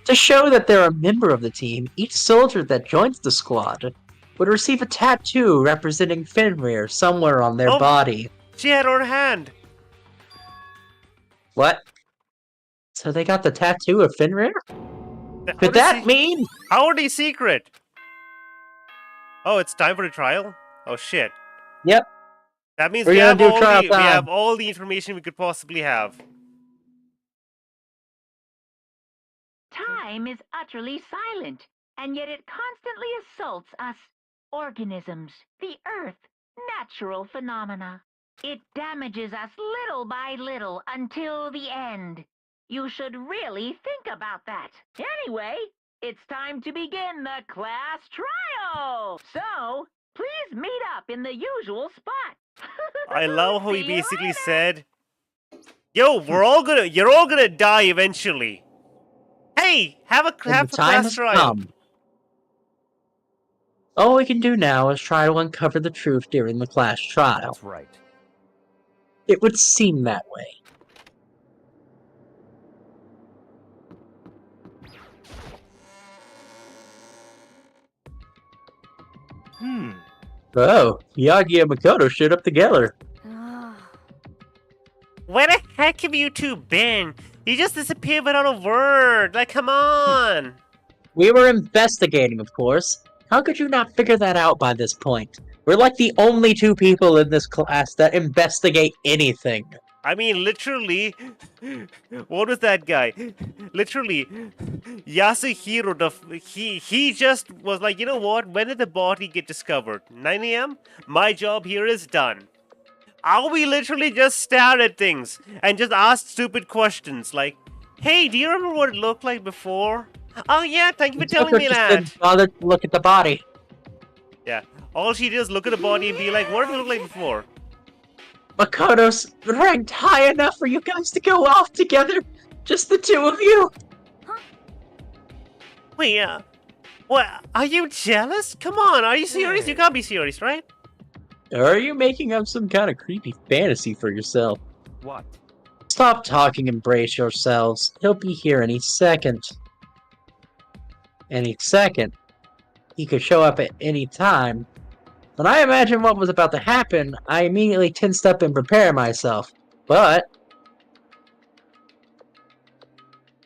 To show that they're a member of the team, each soldier that joins the squad would receive a tattoo representing Fenrir somewhere on their Oh. body. She had her hand. What? So they got the tattoo of Fenrir? Could that mean? How are they secret? Oh, it's time for the trial? Oh shit. Yep. That means We're we gonna have, do all trial we time. have all the information we could possibly have. Time is utterly silent, and yet it constantly assaults us, organisms, the earth, natural phenomena. It damages us little by little until the end. You should really think about that. Anyway, it's time to begin the class trial. So, please meet up in the usual spot. I love how he See you basically later. said, "Yo, you're all gonna die eventually. Hey, have a And the time class has trial." come. All we can do now is try to uncover the truth during the class trial. That's right. It would seem that way. Oh, Miyagi and Makoto showed up together. Ah, Where the heck have you two been? You just disappeared without a word. Like, come on. We were investigating, of course. How could you not figure that out by this point? We're like the only two people in this class that investigate anything. I mean, literally, what was that guy? Literally, Yasuhiro, he just was like, you know what? When did the body get discovered? 9 a.m.? My job here is done. We literally just stare at things and just ask stupid questions like, hey, do you remember what it looked like before? Oh yeah, thank you for telling Makoto me just that. didn't bother to look at the body. Yeah, all she did is look at the body and be like, what did it look like before? Makoto's ranked high enough for you guys to go off together. Just the two of you. Wait, what? Are you jealous? Come on, are you serious? You can't be serious, right? Or are you making up some kind of creepy fantasy for yourself? What? Stop talking and brace yourselves. He'll be here any second. Any second. He could show up at any time. When I imagined what was about to happen, I immediately tensed up and prepared myself. But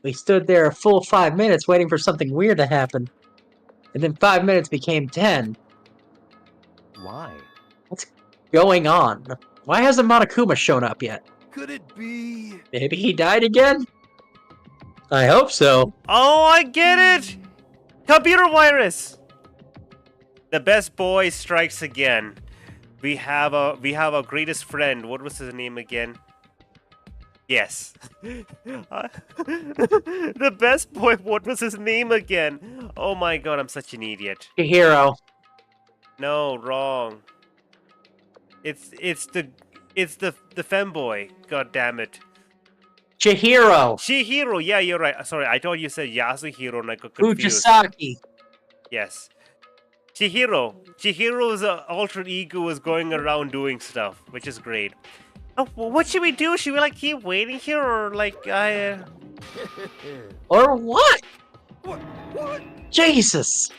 we stood there a full 5 minutes waiting for something weird to happen. And then 5 minutes became 10. Why? What's going on? Why hasn't Monokuma shown up yet? Could it be? Maybe he died again? I hope so. Oh, I get it! Computer virus! The best boy strikes again. We have our greatest friend. What was his name again? Yes. The best boy, what was his name again? Oh my god, I'm such an idiot. Chihiro. No, wrong. It's the femboy. God damn it. Chihiro. Chihiro, yeah, you're right. Sorry, I thought you said Yasuhiro and I got confused. Fujisaki. Yes. Chihiro's alter ego was going around doing stuff, which is great. Oh, what should we do? Should we like keep waiting here, or like Or what? What? Jesus.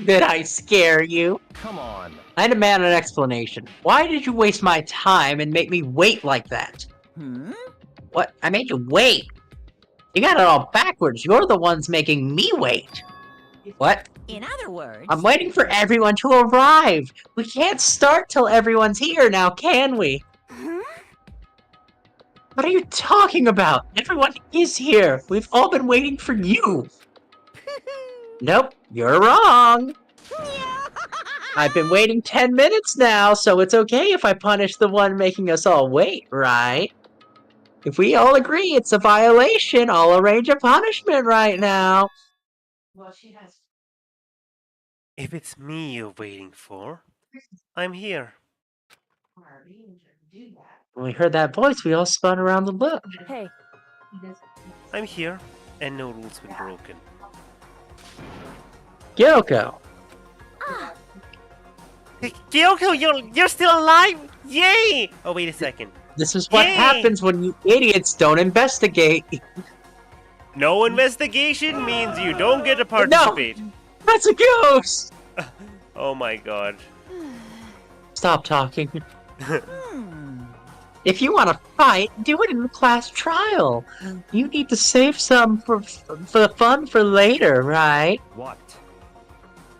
Did I scare you? Come on. I demand an explanation. Why did you waste my time and make me wait like that? What? I made you wait? You got it all backwards. You're the ones making me wait. What? In other words, I'm waiting for everyone to arrive. We can't start till everyone's here now, can we? What are you talking about? Everyone is here. We've all been waiting for you. Nope, you're wrong. I've been waiting 10 minutes now, so it's okay if I punish the one making us all wait, right? If we all agree it's a violation, I'll arrange a punishment right now. Well, she has. if it's me you're waiting for, I'm here. When we heard that voice, we all spun around to look. hey, I'm here, and no rules been broken. Gyoko. Hey, Kyoko, you're still alive! Yay! Oh, wait a second. This is what Yay! happens when you idiots don't investigate. No investigation means you don't get to participate. That's a ghost! Oh my god. Stop talking. If you want to fight, do it in the class trial. You need to save some for fun for later, right? What?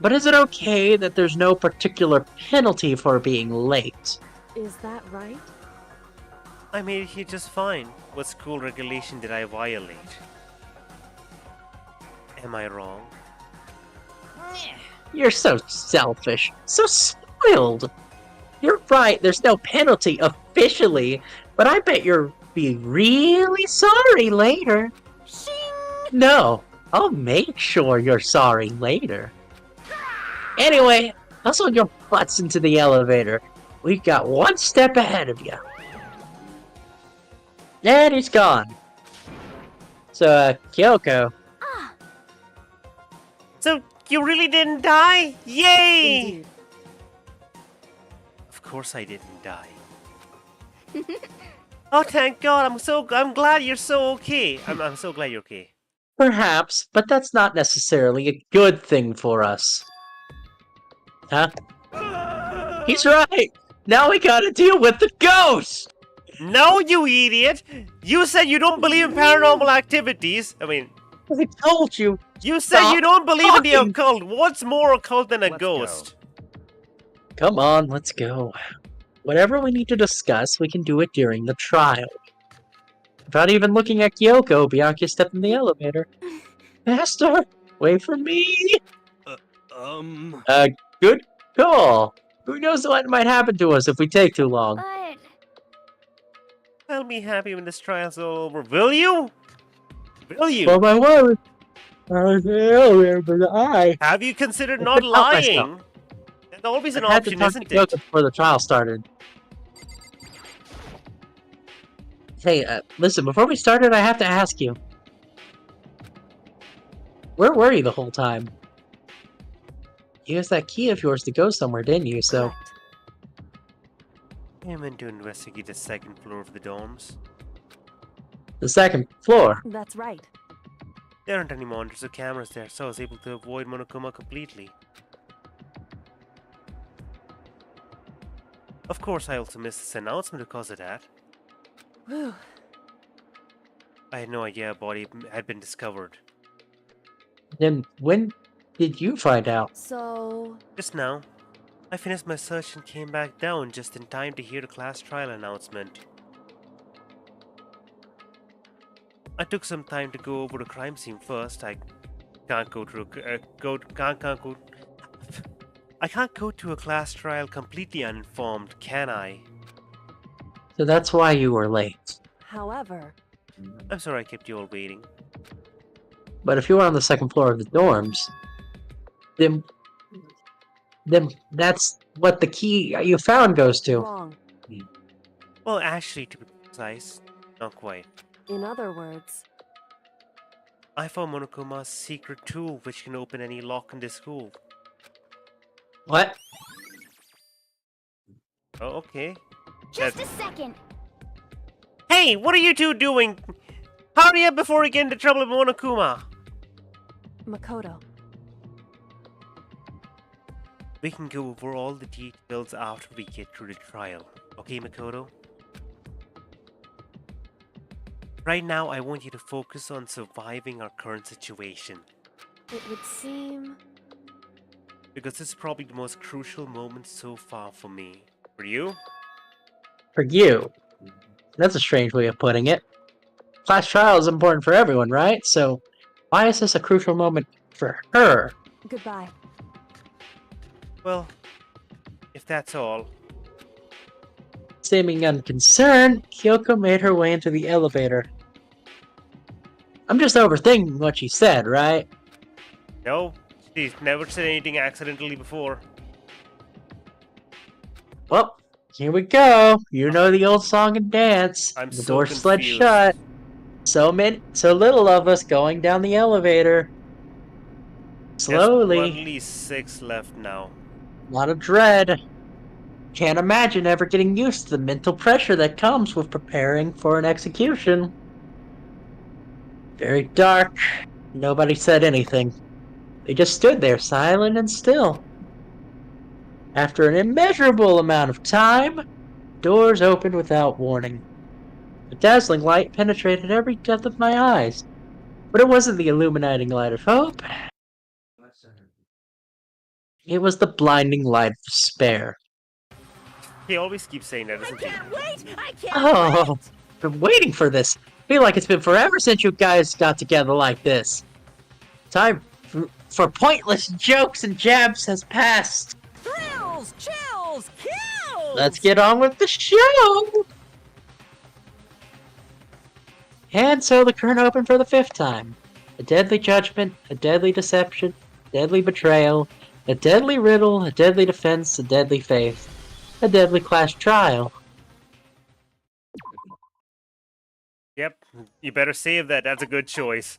But is it okay that there's no particular penalty for being late? is that right? I made it here just fine. What school regulation did I violate? Am I wrong? You're so selfish, so spoiled. You're right, there's no penalty officially, but I bet you'll be really sorry later. Shing! No, I'll make sure you're sorry later. Anyway, hustle your butts into the elevator. We've got one step ahead of you. And he's gone. So, Kyoko, So, you really didn't die? Yay! Indeed. Of course I didn't die. Oh, thank God! I'm glad you're so okay. I'm so glad you're okay. perhaps, but that's not necessarily a good thing for us. Huh? He's right! Now we gotta deal with the ghost! No, you idiot! You said you don't believe in paranormal activities. I mean, I told you! you said Stop you don't believe in the talking. occult. What's more occult than a Let's ghost? Come on, let's go. Whatever we need to discuss, we can do it during the trial. Without even looking at Kyoko, Bianca stepped in the elevator. Master, wait for me! Good call. Who knows what might happen to us if we take too long? But I'll be happy when this trial's all over. Will you? Will you? Well, my word. I was in the elevator, but I Have you considered I not couldn't help myself. lying? That's always an had to option, talk to isn't Kyoko it? before the trial started. Hey, listen, before we started, I have to ask you. Where were you the whole time? You used that key of yours to go somewhere, didn't you? So, correct. I meant to investigate the second floor of the dorms. the second floor. That's right. There aren't any monitors or cameras there, so I was able to avoid Monokuma completely. Of course, I also missed this announcement because of that. Whew. I had no idea a body had been discovered. Then when did you find out? So, Just now, I finished my search and came back down just in time to hear the class trial announcement. I took some time to go over the crime scene first. I can't go to I can't go to a class trial completely uninformed, can I? So that's why you were late. however, I'm sorry I kept you all waiting. But if you were on the second floor of the dorms, then that's what the key you found goes to. wrong. Well, actually, to be precise, not quite. In other words, I found Monokuma's secret tool which can open any lock in this school. What? Oh, okay. Just a second. Hey, what are you two doing? Hurry up before we get into trouble with Monokuma! Makoto, We can go over all the details after we get through the trial. Okay, Makoto? Right now, I want you to focus on surviving our current situation. it would seem... Because this is probably the most crucial moment so far for me. For you? For you. That's a strange way of putting it. Class trial is important for everyone, right? So why is this a crucial moment for her? Goodbye. Well, if that's all. Seeming unconcerned, Kyoko made her way into the elevator. I'm just overthinking what she said, right? No, she's never said anything accidentally before. Well, here we go. You know the old song and dance. I'm the so door slid confused. shut. So little of us going down the elevator. There's Slowly. only 6 left now. A lot of dread. Can't imagine ever getting used to the mental pressure that comes with preparing for an execution. Very dark. Nobody said anything. They just stood there, silent and still. After an immeasurable amount of time, doors opened without warning. A dazzling light penetrated every depth of my eyes. But it wasn't the illuminating light of hope. It was the blinding light of despair. He always keeps saying that, I doesn't he? can't wait! I can't Oh, wait! been waiting for this. Feel like it's been forever since you guys got together like this. Time for pointless jokes and jabs has passed. Thrills, chills, kills! Let's get on with the show! And so the curtain opened for the 5th time. a deadly judgment, a deadly deception, deadly betrayal, a deadly riddle, a deadly defense, a deadly faith, a deadly class trial. Yep, you better save that. That's a good choice.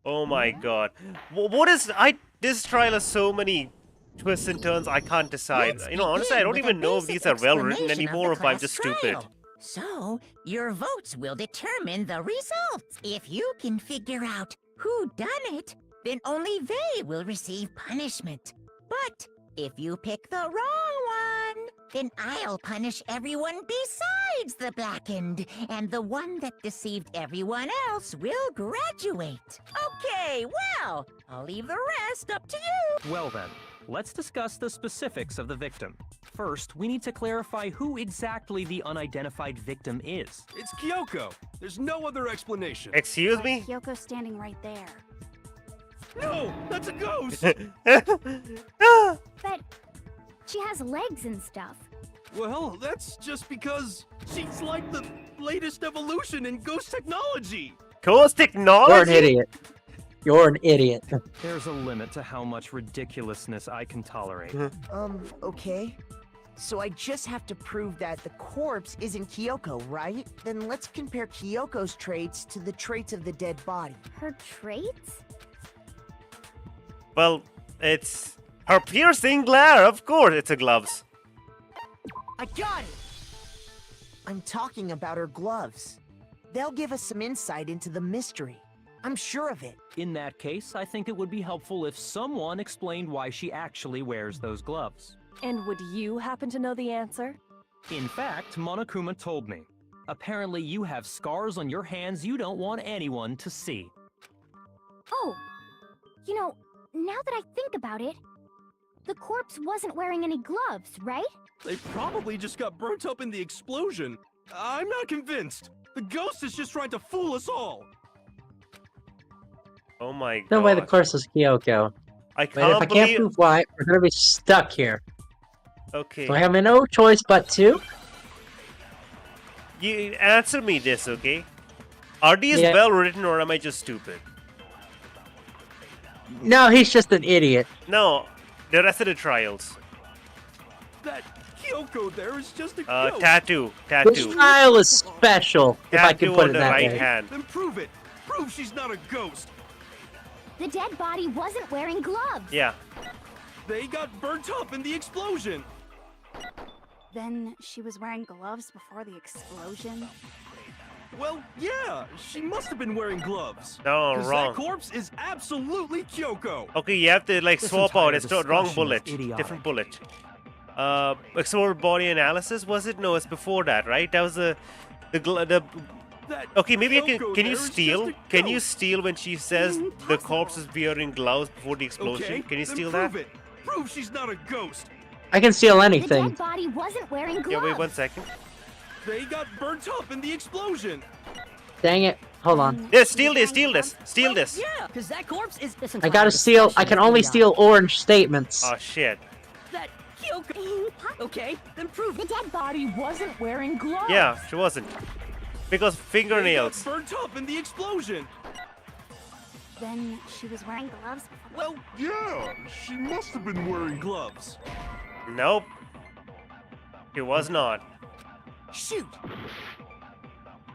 Oh my god. What is... This trial has so many twists and turns, I can't decide. Let's You know, honestly, I begin don't with a even know if basic these are well written explanation of anymore, the or if I'm class just stupid. trial. So, your votes will determine the results. If you can figure out who done it, then only they will receive punishment. But if you pick the wrong one, then I'll punish everyone besides the blackened, and the one that deceived everyone else will graduate. Okay, well, I'll leave the rest up to you. Well then, let's discuss the specifics of the victim. First, we need to clarify who exactly the unidentified victim is. It's Kyoko. There's no other explanation. Excuse me? Kyoko's standing right there. No, that's a ghost. But she has legs and stuff. Well, that's just because she's like the latest evolution in ghost technology. Ghost You're an technology? idiot. You're an idiot. There's a limit to how much ridiculousness I can tolerate. Okay. So I just have to prove that the corpse isn't Kyoko, right? Then let's compare Kyoko's traits to the traits of the dead body. Her traits? Well, it's her piercing glare, of course. It's her gloves. I got it! I'm talking about her gloves. They'll give us some insight into the mystery. I'm sure of it. In that case, I think it would be helpful if someone explained why she actually wears those gloves. And would you happen to know the answer? In fact, Monokuma told me. Apparently you have scars on your hands you don't want anyone to see. Oh, you know, now that I think about it, the corpse wasn't wearing any gloves, right? They probably just got burnt up in the explosion. I'm not convinced. The ghost is just trying to fool us all. Oh my god. No way the corpse is Kyoko. I But if can't I can't believe... prove why, we're gonna be stuck here. Okay. So I have no choice but to. You answer me this, okay? Are these Yeah. well written, or am I just stupid? No, he's just an idiot. No, the rest of the trials. That Kyoko there is just a ghost. Tattoo. This trial is special, if I Tattoo can put on it the that right way. hand. Then prove it. Prove she's not a ghost. The dead body wasn't wearing gloves. Yeah. They got burnt up in the explosion. Then she was wearing gloves before the explosion? Well, yeah, she must have been wearing gloves. No, 'Cause wrong. That corpse is absolutely Kyoko. Okay, you have to like This swap out. entire It's the wrong discussion is bullet. idiotic. Different bullet. Explored body analysis, was it? No, it's before that, right? That was the That Okay, maybe I Kyoko can you there is steal? just a Can you ghost. steal when she says the corpse is wearing gloves before the explosion? Okay, Can you then steal prove that? it. Prove she's not a ghost. I can steal The anything. dead body wasn't wearing gloves. Yeah, wait 1 second. They got burnt up in the explosion. Dang it. Hold on. Yeah, steal this, steal this, steal this. Yeah, because that corpse is this I entire gotta steal. I discussion can is only idiotic. steal orange statements. Oh shit. That Kyoko. Okay, then prove The it. dead body wasn't wearing gloves. Yeah, she wasn't. Because They got fingernails. burnt up in the explosion. Then she was wearing gloves before... Well, yeah, she must have been wearing gloves. Nope. She was not. Shoot!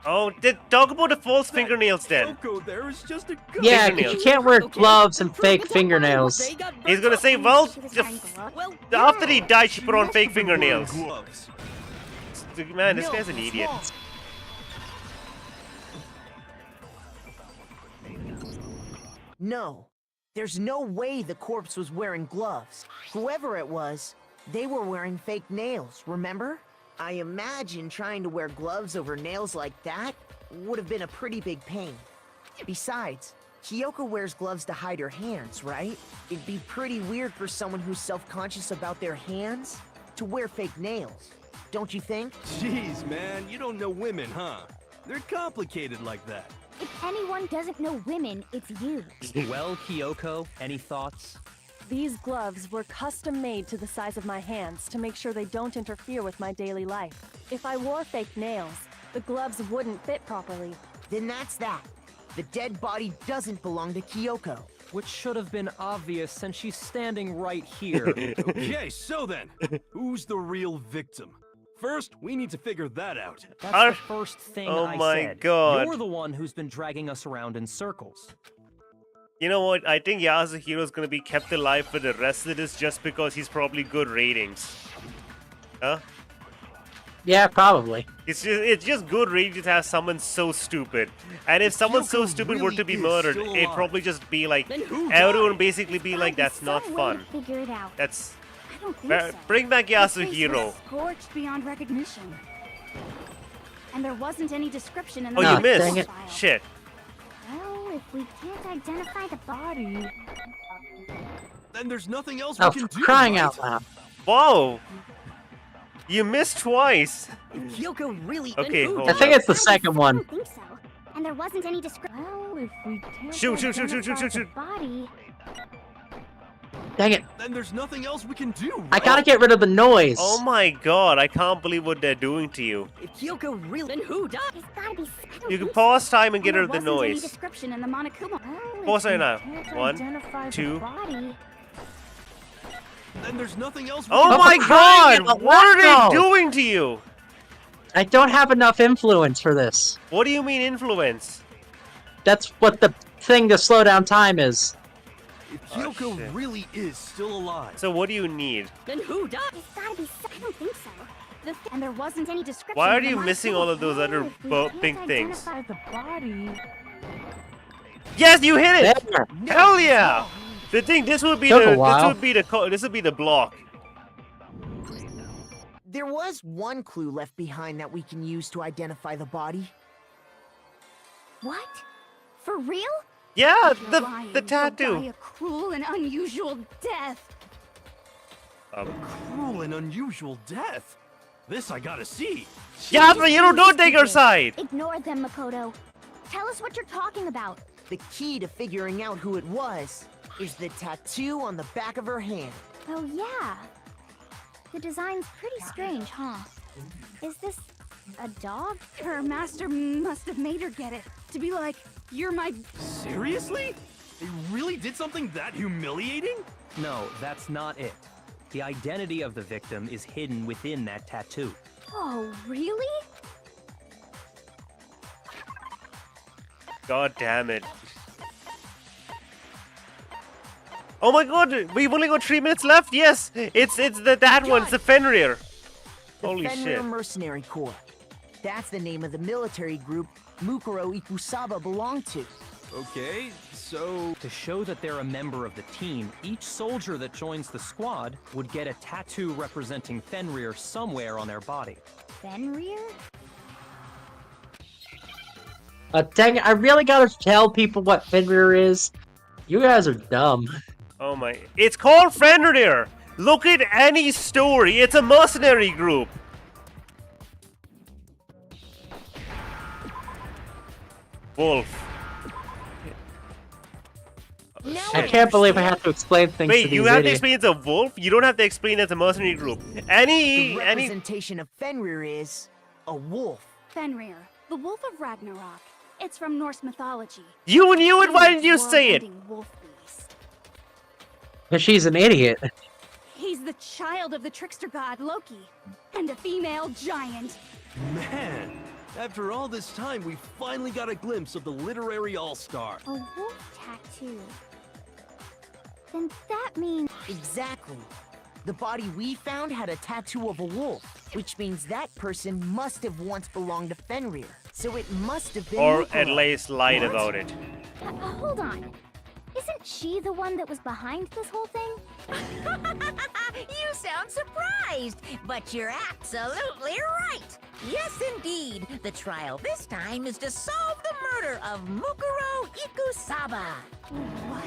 Oh, talk about the false fingernails then. Kyoko there is just a ghost. Yeah, 'cause fingernails. you can't wear Okay, gloves and prove fake it. fingernails. They got burnt He's gonna up. say, well, She was the wearing gloves? Well, after he died, she put on must fake have been wearing fingernails. gloves. Man, this No, guy's an it's idiot. wrong. No, there's no way the corpse was wearing gloves. Whoever it was, they were wearing fake nails, remember? I imagine trying to wear gloves over nails like that would have been a pretty big pain. Besides, Kyoko wears gloves to hide her hands, right? It'd be pretty weird for someone who's self-conscious about their hands to wear fake nails, don't you think? Jeez, man, you don't know women, huh? They're complicated like that. If anyone doesn't know women, it's you. Well, Kyoko, any thoughts? These gloves were custom made to the size of my hands to make sure they don't interfere with my daily life. If I wore fake nails, the gloves wouldn't fit properly. Then that's that. The dead body doesn't belong to Kyoko. Which should have been obvious since she's standing right here. Okay, so then, who's the real victim? First, we need to figure that out. That's the first thing Oh I my said. God. You're the one who's been dragging us around in circles. You know what? I think Yasuhiro's gonna be kept alive for the rest of this just because he's probably good ratings. Huh? Yeah, probably. It's just good ratings to have someone so stupid. And if someone so Kyoko stupid were really to be is murdered, still it'd alive. probably just be like Then who everyone died? basically be like, Gotta be that's not some way fun. to figure it out. That's I don't think so. bring back His face Yasuhiro. was scorched beyond recognition. And there wasn't any description in the Oh, Ah, you missed. dang it. file. Shit. Well, if we can't identify the body, Then there's nothing else Oh, we can for do. crying right? out loud. Whoa. You missed twice. Kyoko really. Okay, hold I think up. it's the second I one. don't think so. And there wasn't any description. Well, if we can't Shoot. identify the body, Dang it. Then there's nothing else we can do. I right? gotta get rid of the noise. Oh my god, I can't believe what they're doing to you. If Kyoko really. Then who died? it's gotta be. I don't You can think pause time and so. get rid of the There wasn't any noise. description in the Monokuma. Well, Pause if right we now. can't 1, identify the 2. body, Then there's nothing else we Oh can my for crying god! out What are loud! they doing to you? I don't have enough influence for this. What do you mean influence? That's what the thing to slow down time is. If Oh, Kyoko shit. really is still alive, So what do you need? Then who died? it's gotta be. I don't think so. And there wasn't any description. Why are in the you missing Monokuma. all of those other Well, if we pink can't things? identify the body. Yes, you hit it! There. Hell yeah! The thing, this would be Took a the this while. would be the this would be the block. There was one clue left behind that we can use to identify the body. What? For real? Yeah, You're the lying. the You'll die tattoo. a cruel and unusual death. cruel and unusual death. This I gotta see. Yasuhiro, don't take her side. Ignore them, Makoto. Tell us what you're talking about. The key to figuring out who it was is the tattoo on the back of her hand. Oh, yeah. The design's pretty strange, huh? Is this a dog? Her master must have made her get it. To be like, you're my... Seriously? They really did something that humiliating? No, that's not it. The identity of the victim is hidden within that tattoo. Oh, really? God damn it. Oh my god, we've only got 3 minutes left. Yes, it's that one. It's the Fenrir. The Holy Fenrir shit. Mercenary Corps. That's the name of the military group Mukuro Ikusaba belonged to. Okay, so To show that they're a member of the team, each soldier that joins the squad would get a tattoo representing Fenrir somewhere on their body. Fenrir? Dang it, I really gotta tell people what Fenrir is. You guys are dumb. Oh my. It's called Fenrir. Look at any story. It's a mercenary group. Wolf. I can't believe I have to explain things to Wait, these you have to idiots. explain it's a wolf? You don't have to explain it's a mercenary group. The Any representation of Fenrir is a wolf. Fenrir, the Wolf of Ragnarok. It's from Norse mythology. You knew it, why didn't you He's a say it? world-ending wolf beast. But she's an idiot. He's the child of the trickster god Loki, and a female giant. man, after all this time, we finally got a glimpse of the literary all-star. A wolf tattoo. Then that means... Exactly. The body we found had a tattoo of a wolf, which means that person must have once belonged to Fenrir. So it must have been Or Mukuro. at least lied What? about it. hold on. Isn't she the one that was behind this whole thing? You sound surprised, but you're absolutely right. Yes, indeed. The trial this time is to solve the murder of Mukuro Ikusaba. What?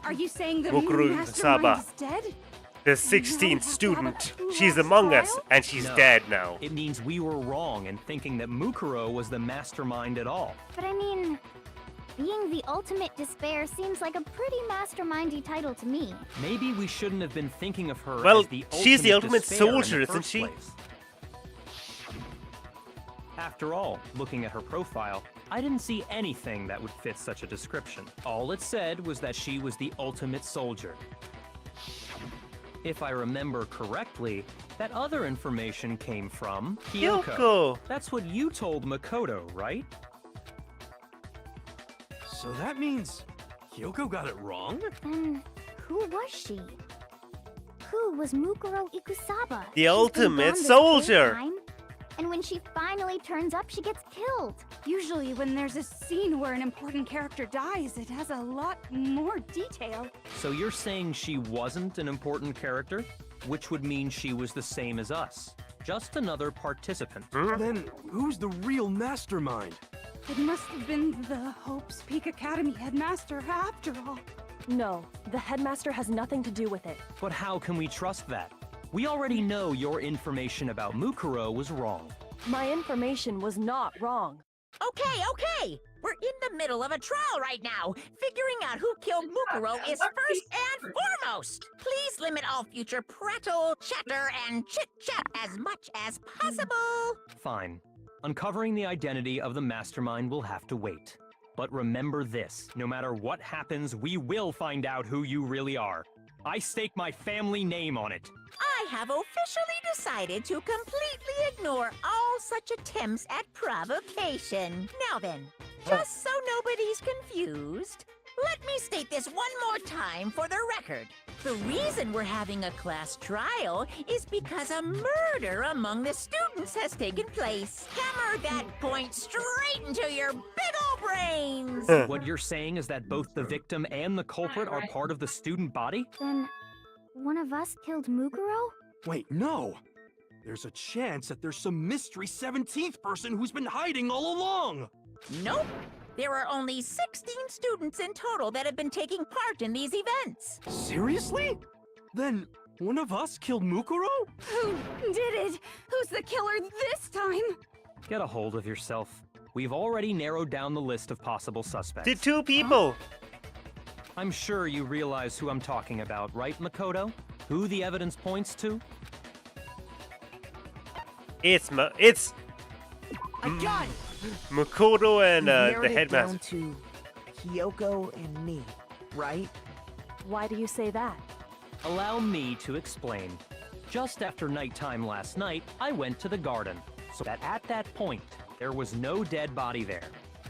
Are you saying the Mukuro mastermind Ikusaba. is dead? The 16th student. She's among us, and she's No. dead now. It means we were wrong in thinking that Mukuro was the mastermind at all. But I mean, being the ultimate despair seems like a pretty mastermindy title to me. Maybe we shouldn't have been thinking of her Well, as the she's the ultimate despair in the soldier, isn't first she? place. After all, looking at her profile, I didn't see anything that would fit such a description. All it said was that she was the ultimate soldier. If I remember correctly, that other information came from Kyoko! That's what you told Makoto, right? So that means Kyoko got it wrong? Then who was she? Who was Mukuro Ikusaba? The She's been ultimate gone this whole soldier. time, and when she finally turns up, she gets killed. Usually when there's a scene where an important character dies, it has a lot more detail. So you're saying she wasn't an important character? Which would mean she was the same as us. Just another participant. Then who's the real mastermind? It must have been the Hope's Peak Academy headmaster after all. No, the headmaster has nothing to do with it. But how can we trust that? We already know your information about Mukuro was wrong. My information was not wrong. Okay. We're in the middle of a trial right now. Figuring out who killed Mukuro is first and foremost. Please limit all future prattle, chatter, and chit-chat as much as possible. Fine. Uncovering the identity of the mastermind will have to wait. But remember this, no matter what happens, we will find out who you really are. I stake my family name on it. I have officially decided to completely ignore all such attempts at provocation. Now then, just so nobody's confused, let me state this one more time for the record. The reason we're having a class trial is because a murder among the students has taken place. Hammer that point straight into your big ol' brains! What you're saying is that both the victim and the culprit are part of the student body? Then one of us killed Mukuro? Wait, no! There's a chance that there's some mystery 17th person who's been hiding all along! Nope. There are only 16 students in total that have been taking part in these events. Seriously? Then one of us killed Mukuro? Who did it? Who's the killer this time? Get a hold of yourself. We've already narrowed down the list of possible suspects. The two people. I'm sure you realize who I'm talking about, right, Makoto? Who the evidence points to? It's I got it! Makoto and You've the narrowed it headmaster. down to Kyoko and me, right? Why do you say that? Allow me to explain. Just after nighttime last night, I went to the garden, so that at that point, there was no dead body there.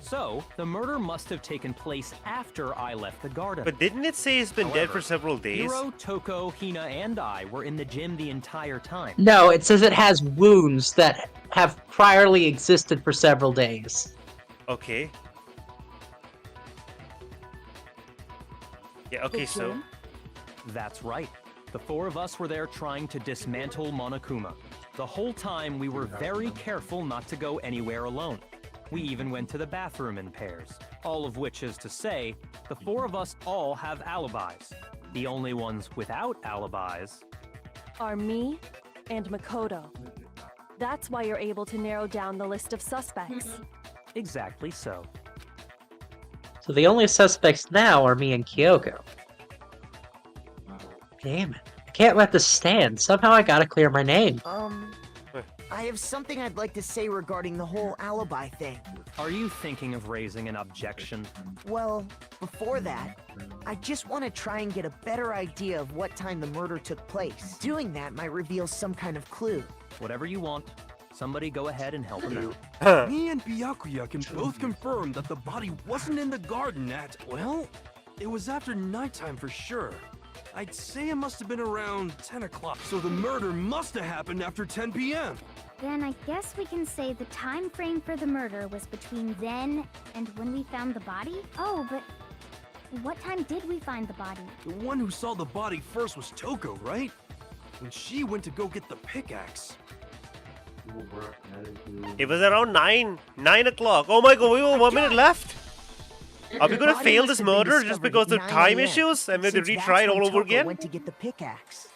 So, the murder must have taken place after I left the garden. But didn't it say he's been dead However, for several days? Hiro, Toko, Hina, and I were in the gym the entire time. No, it says it has wounds that have priorly existed for several days. Okay. Yeah, okay, so... That's right. The four of us were there trying to dismantle Monokuma. The whole time we were very careful not to go anywhere alone. We even went to the bathroom in pairs. All of which is to say, the four of us all have alibis. The only ones without alibis... Are me and Makoto. That's why you're able to narrow down the list of suspects. Exactly so. So the only suspects now are me and Kyoko. Damn it. I can't let this stand. Somehow I gotta clear my name. I have something I'd like to say regarding the whole alibi thing. Are you thinking of raising an objection? Well, before that, I just want to try and get a better idea of what time the murder took place. Doing that might reveal some kind of clue. Whatever you want. Somebody go ahead and help him out. Me and Byakuya can both confirm that the body wasn't in the garden at, well, it was after nighttime for sure. I'd say it must have been around 10 o'clock, so the murder must have happened after 10 p.m. Then I guess we can say the time frame for the murder was between then and when we found the body? Oh, but what time did we find the body? The one who saw the body first was Toko, right? When she went to go get the pickaxe. It was around 9 o'clock. Oh my god, we have 1 minute left. Are we gonna fail this murder just because of time issues and we have to retry it all over again? Went to get the pickaxe.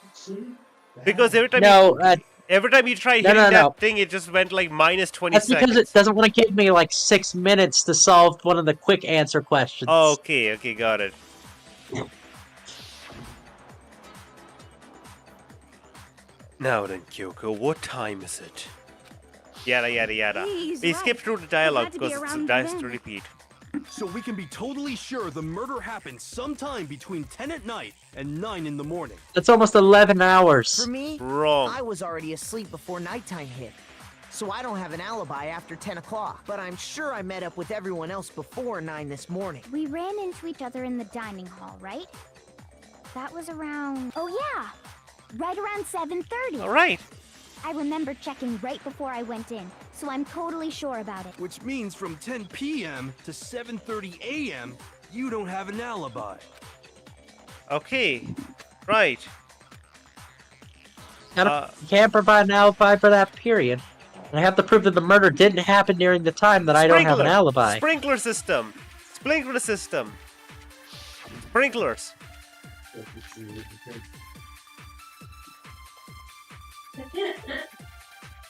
Because every time every time you try hitting that thing, it just went like minus 20 That's seconds. because it doesn't want to give me like 6 minutes to solve one of the quick answer questions. Oh, okay, got it. Now then, Kyoko, what time is it? Yada yada yada. He's We right. skipped through the It dialogue had to be because it's around nice then. to repeat. So we can be totally sure the murder happened sometime between 10 at night and 9 in the morning. That's almost 11 hours. For me, Wrong. I was already asleep before nighttime hit. So I don't have an alibi after 10 o'clock. But I'm sure I met up with everyone else before 9 this morning. We ran into each other in the dining hall, right? That was around... Oh yeah! Right around 7:30. All right. I remember checking right before I went in, so I'm totally sure about it. Which means from 10 p.m. to 7:30 a.m., you don't have an alibi. Okay. Right. You can't provide an alibi for that period. And I have to prove that the murder didn't happen during the time that I don't have an alibi. Sprinkler system. Sprinkler system. Sprinklers.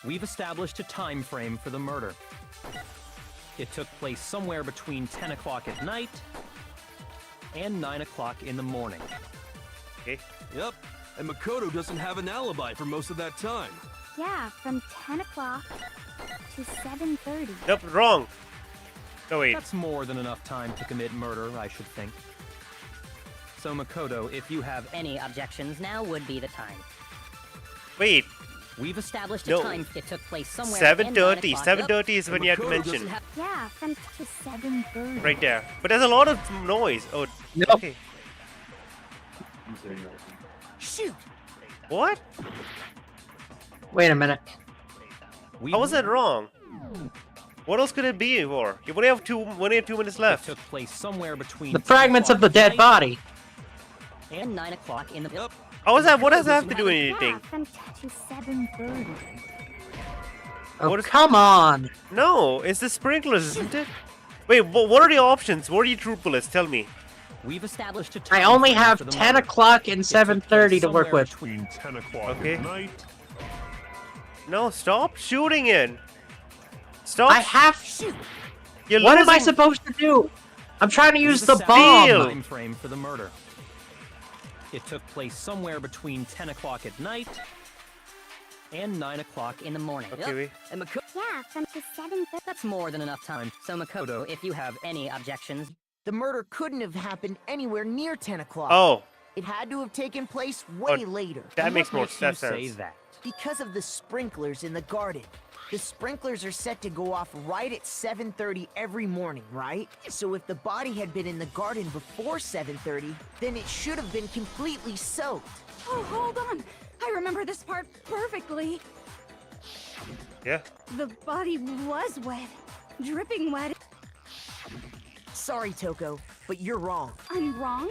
We've established a time frame for the murder. It took place somewhere between 10 o'clock at night and 9 o'clock in the morning. Okay. Yep, and Makoto doesn't have an alibi for most of that time. Yeah, from 10 o'clock to 7:30. Nope, wrong. No, wait. That's more than enough time to commit murder, I should think. So Makoto, if you have Any objections, now would be the time. Wait. We've established No. a time. It took place somewhere. 7:30. 7:30. 7:30 is when you have to Makoto mention. doesn't have- Yeah, from to 7:30. Right there. But there's a lot of noise. Oh, Nope. okay. Shoot! What? Wait a minute. How was that wrong? What else could it be for? You only have 2 minutes It left. took place somewhere between The fragments of the dead body. And 9 o'clock in the. Yep. How is that? What does that have to do with Yeah, anything? from to 7:30. Oh, What is- come on. No, it's the sprinklers, isn't it? Wait, what are the options? What are you true bullets? Tell me. We've established a time I only frame have for the 10 murder. o'clock and It took 7:30 to place work somewhere with. between 10 o'clock Okay. at night. No, stop shooting it. Stop. I have... You're What am I losing- supposed to do? I'm trying to use We've the established a Deal. bomb. time frame for the murder. It took place somewhere between 10 o'clock at night and 9 o'clock in the morning. Okay, wait. And Makoto. Yeah, from to 7:30. That's more than enough time. So Makoto, if you have any objections, The murder couldn't have happened anywhere near 10 o'clock. Oh, It had to have taken place way Oh, later. that makes more you sense. say that. Because of the sprinklers in the garden. The sprinklers are set to go off right at 7:30 every morning, right? So if the body had been in the garden before 7:30, then it should have been completely soaked. Oh, hold on. I remember this part perfectly. Yeah. The body was wet. Dripping wet. Sorry, Toko, but you're wrong. I'm wrong?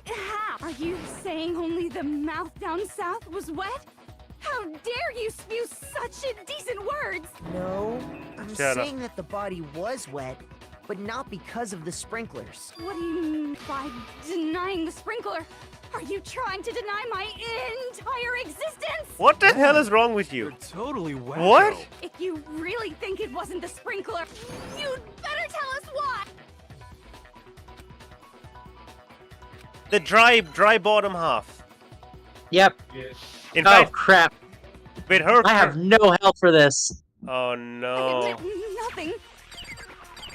How? Are you saying only the mouth down south was wet? How dare you spew such indecent words! No, I'm Shut up. saying that the body was wet, but not because of the sprinklers. What do you mean by denying the sprinkler? Are you trying to deny my entire existence? What the hell is wrong with You're you? totally wacko. What? If you really think it wasn't the sprinkler, you'd better tell us why! The dry bottom half. Yep. In Oh, fact, crap. with her. I have no help for this. Oh I no. admit nothing.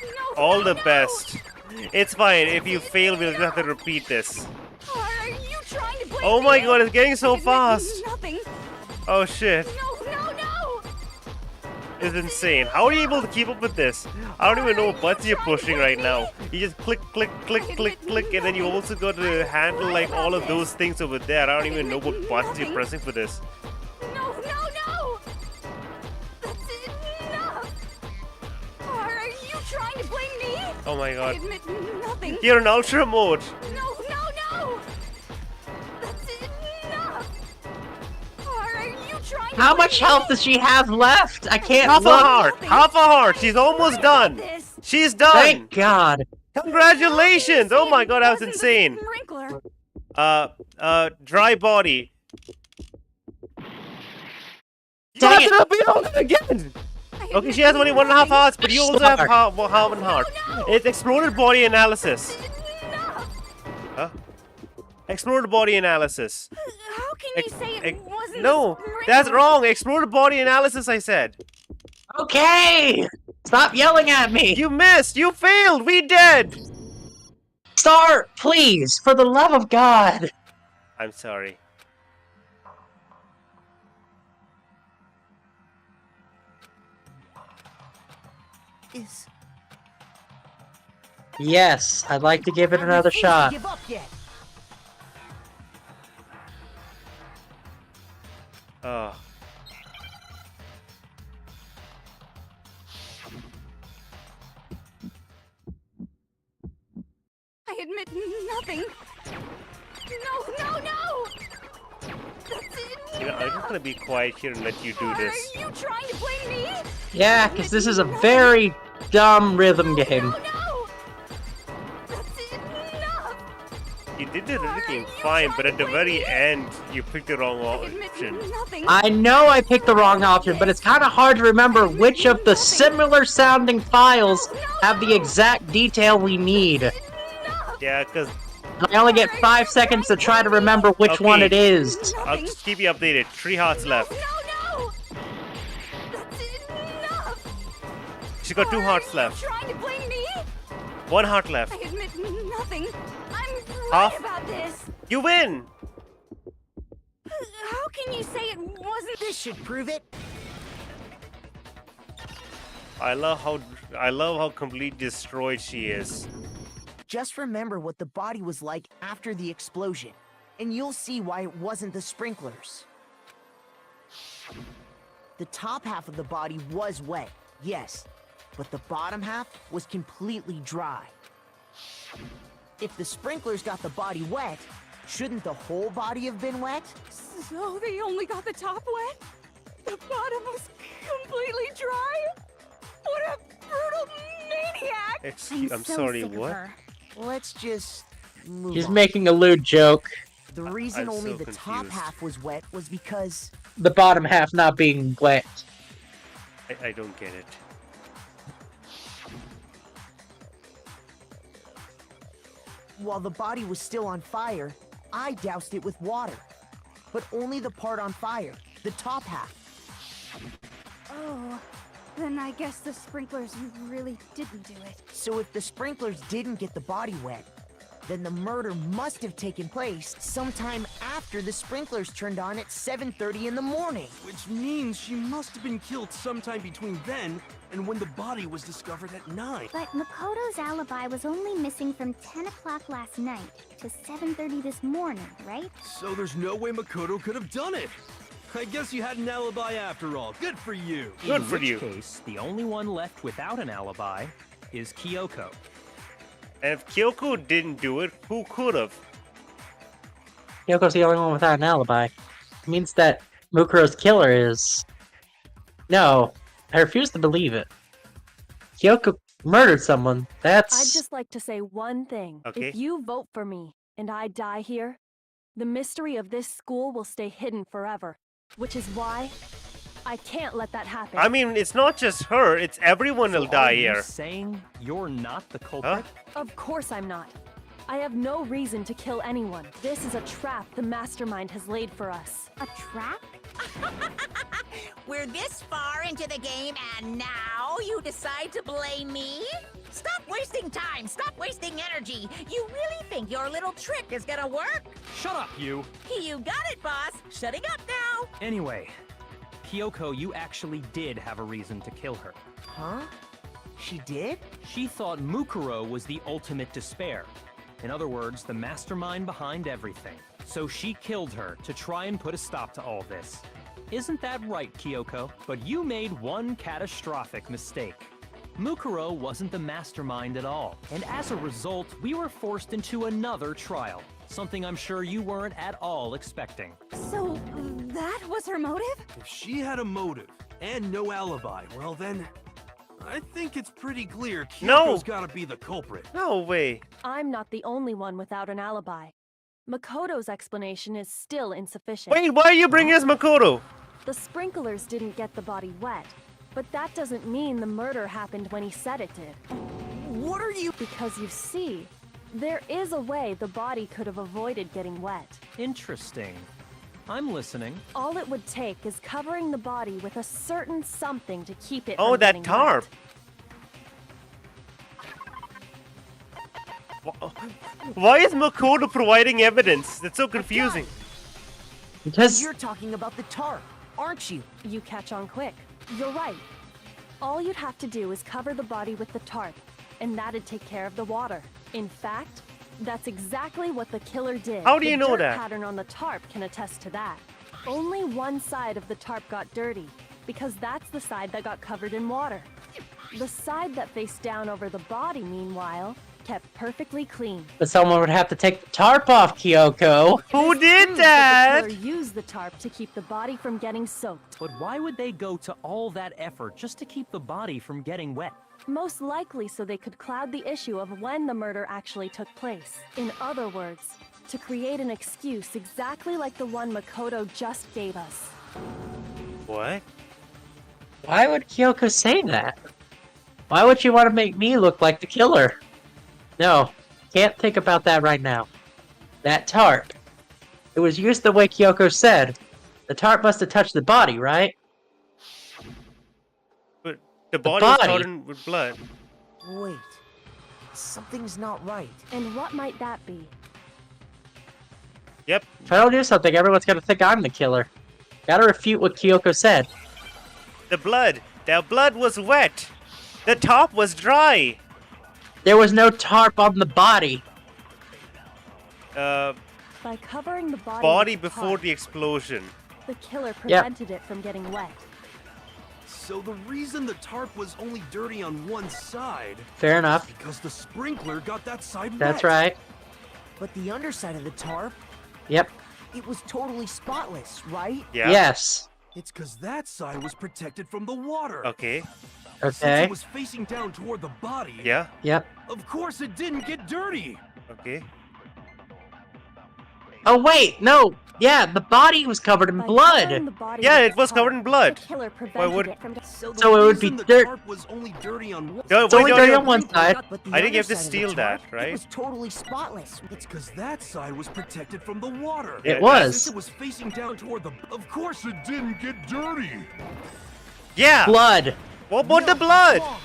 No, All no, the no! best. It's fine. If you fail, we'll just have to repeat this. Are you trying to blame Oh my me? god, it's getting so I admit fast. Nothing. Oh shit. No, no, no! It's insane. How are you able to keep up with this? I don't even know what buttons you're pushing right now. You just click, click, click, click, click, and then you also got to handle like all of those things over there. I don't even know what buttons you're pressing for this. No, no, no! That's enough! Are you trying to blame me? Oh my I god. admit nothing. You're in ultra mode. No, no, no! That's enough! Are you trying to How blame much health me? does she have left? I can't Half a look. heart. Half a heart. She's almost done. This. She's done. Thank God. Congratulations. Oh my god, that was Wasn't the insane. sprinkler. Dry body. Dang You it. have to be on it again. Okay, she has only 1.5 hearts, but you also have half an heart. It's exploded body analysis. Enough! Huh? Exploded body analysis. How can you say it wasn't No, the sprinkler? that's wrong. Exploded body analysis, I said. Okay! Stop yelling at me! You missed! You failed! We did! Start, please! For the love of God! I'm sorry. Is Yes, I'd like to give it I another refuse to shot. give up yet. Oh. I admit nothing. No! You know, I'm just gonna be quiet here and let you do this. Are you trying to blame me? Yeah, because this is a very dumb rhythm game. No! That's enough! You did the rhythm game fine, but at the very end, you picked the wrong option. Nothing. I know I picked the wrong option, but it's kind of hard to remember which of the similar sounding files have the exact detail we need. Yeah, because I only get 5 seconds to try to remember which Okay. one it is. I'll just keep you updated. 3 hearts left. No! That's enough! She got 2 hearts left. Trying to blame me? 1 heart left. I admit nothing. I'm right Half. about this. You win! How can you say it wasn't This should prove it. I love how completely destroyed she is. Just remember what the body was like after the explosion, and you'll see why it wasn't the sprinklers. The top half of the body was wet, yes, but the bottom half was completely dry. If the sprinklers got the body wet, shouldn't the whole body have been wet? So they only got the top wet? The bottom was completely dry? What a brutal maniac! I'm sorry, what? Let's just move He's on. making a lewd joke. The reason I'm only so the top confused. half was wet was because The bottom half not being wet. I don't get it. while the body was still on fire, I doused it with water. But only the part on fire, the top half. Oh, then I guess the sprinklers really didn't do it. So if the sprinklers didn't get the body wet, then the murder must have taken place sometime after the sprinklers turned on at 7:30 in the morning. Which means she must have been killed sometime between then and when the body was discovered at 9. But Makoto's alibi was only missing from 10 o'clock last night to 7:30 this morning, right? So there's no way Makoto could have done it. I guess you had an alibi after all. Good for you. Good for you. In which case, the only one left without an alibi is Kyoko. And if Kyoko didn't do it, who could have? Kyoko's the only one without an alibi. It means that Mukuro's killer is... No, I refuse to believe it. Kyoko murdered someone. That's... I'd just like to say one thing. Okay. If you vote for me and I die here, the mystery of this school will stay hidden forever. Which is why I can't let that happen. I mean, it's not just her, it's everyone will So die are you here. saying you're not the culprit? Of course I'm not. I have no reason to kill anyone. This is a trap the mastermind has laid for us. A trap? We're this far into the game and now you decide to blame me? Stop wasting time! Stop wasting energy! You really think your little trick is gonna work? Shut up, you! You got it, boss! Shutting up now! Anyway, Kyoko, you actually did have a reason to kill her. Huh? She did? She thought Mukuro was the ultimate despair. In other words, the mastermind behind everything. So she killed her to try and put a stop to all this. Isn't that right, Kyoko? But you made one catastrophic mistake. Mukuro wasn't the mastermind at all, and as a result, we were forced into another trial. Something I'm sure you weren't at all expecting. So, that was her motive? If she had a motive and no alibi, well then, I think it's pretty clear Kyoko's gotta be the culprit. No way. I'm not the only one without an alibi. Makoto's explanation is still insufficient. Wait, why are you bringing us Makoto? The sprinklers didn't get the body wet, but that doesn't mean the murder happened when he said it did. What are you... Because you see, there is a way the body could have avoided getting wet. Interesting. I'm listening. All it would take is covering the body with a certain something to keep it Oh, from that getting tarp. Why is Makoto providing evidence? That's so confusing. Because You're talking about the tarp, aren't you? wet. You catch on quick. You're right. All you'd have to do is cover the body with the tarp, and that'd take care of the water. In fact, that's exactly what the killer did. How do you The know dirt that? pattern on the tarp can attest to that. Only one side of the tarp got dirty, because that's the side that got covered in water. The side that faced down over the body, meanwhile, kept perfectly clean. but someone would have to take the tarp off, Kyoko. Who This did proves that? The killer used the tarp to keep the body from getting soaked. But why would they go to all that effort just to keep the body from getting wet? Most likely so they could cloud the issue of when the murder actually took place. In other words, to create an excuse exactly like the one Makoto just gave us. What? Why would Kyoko say that? Why would she want to make me look like the killer? No, can't think about that right now. That tarp. It was used the way Kyoko said. The tarp must have touched the body, right? But the body was body. covered with blood. Wait, something's not right. And what might that be? Yep. If I don't do something, everyone's gonna think I'm the killer. Gotta refute what Kyoko said. The blood. The blood was wet. The top was dry. There was no tarp on the body. By covering the body, Body with the before tarp, the explosion. the killer prevented it from getting wet. So the reason the tarp was only dirty on one side, Fair enough. because the sprinkler got that side That's wet. right. But the underside of the tarp, Yep. it was totally spotless, right? Yeah. Yes. It's because that side was protected from the water. Okay. Since Okay. it was facing down toward the body, Yeah. Yep. of course it didn't get dirty. Okay. Oh wait, no. Yeah, the body was covered in By blood. covering the body Yeah, with it the was covered in tarp, blood. The killer Why prevented would- it from. So, the So it would be reason the dirt- tarp was only dirty on one No, It's only wait, dirty no, on one side. But the I think you have to underside of the steal that, tarp, right? It was totally spotless. It's because that side was protected from the water. Yeah, It Since was. it was facing down toward the... Of course it didn't get dirty. Yeah. Blood. What about the No, blood? wrong.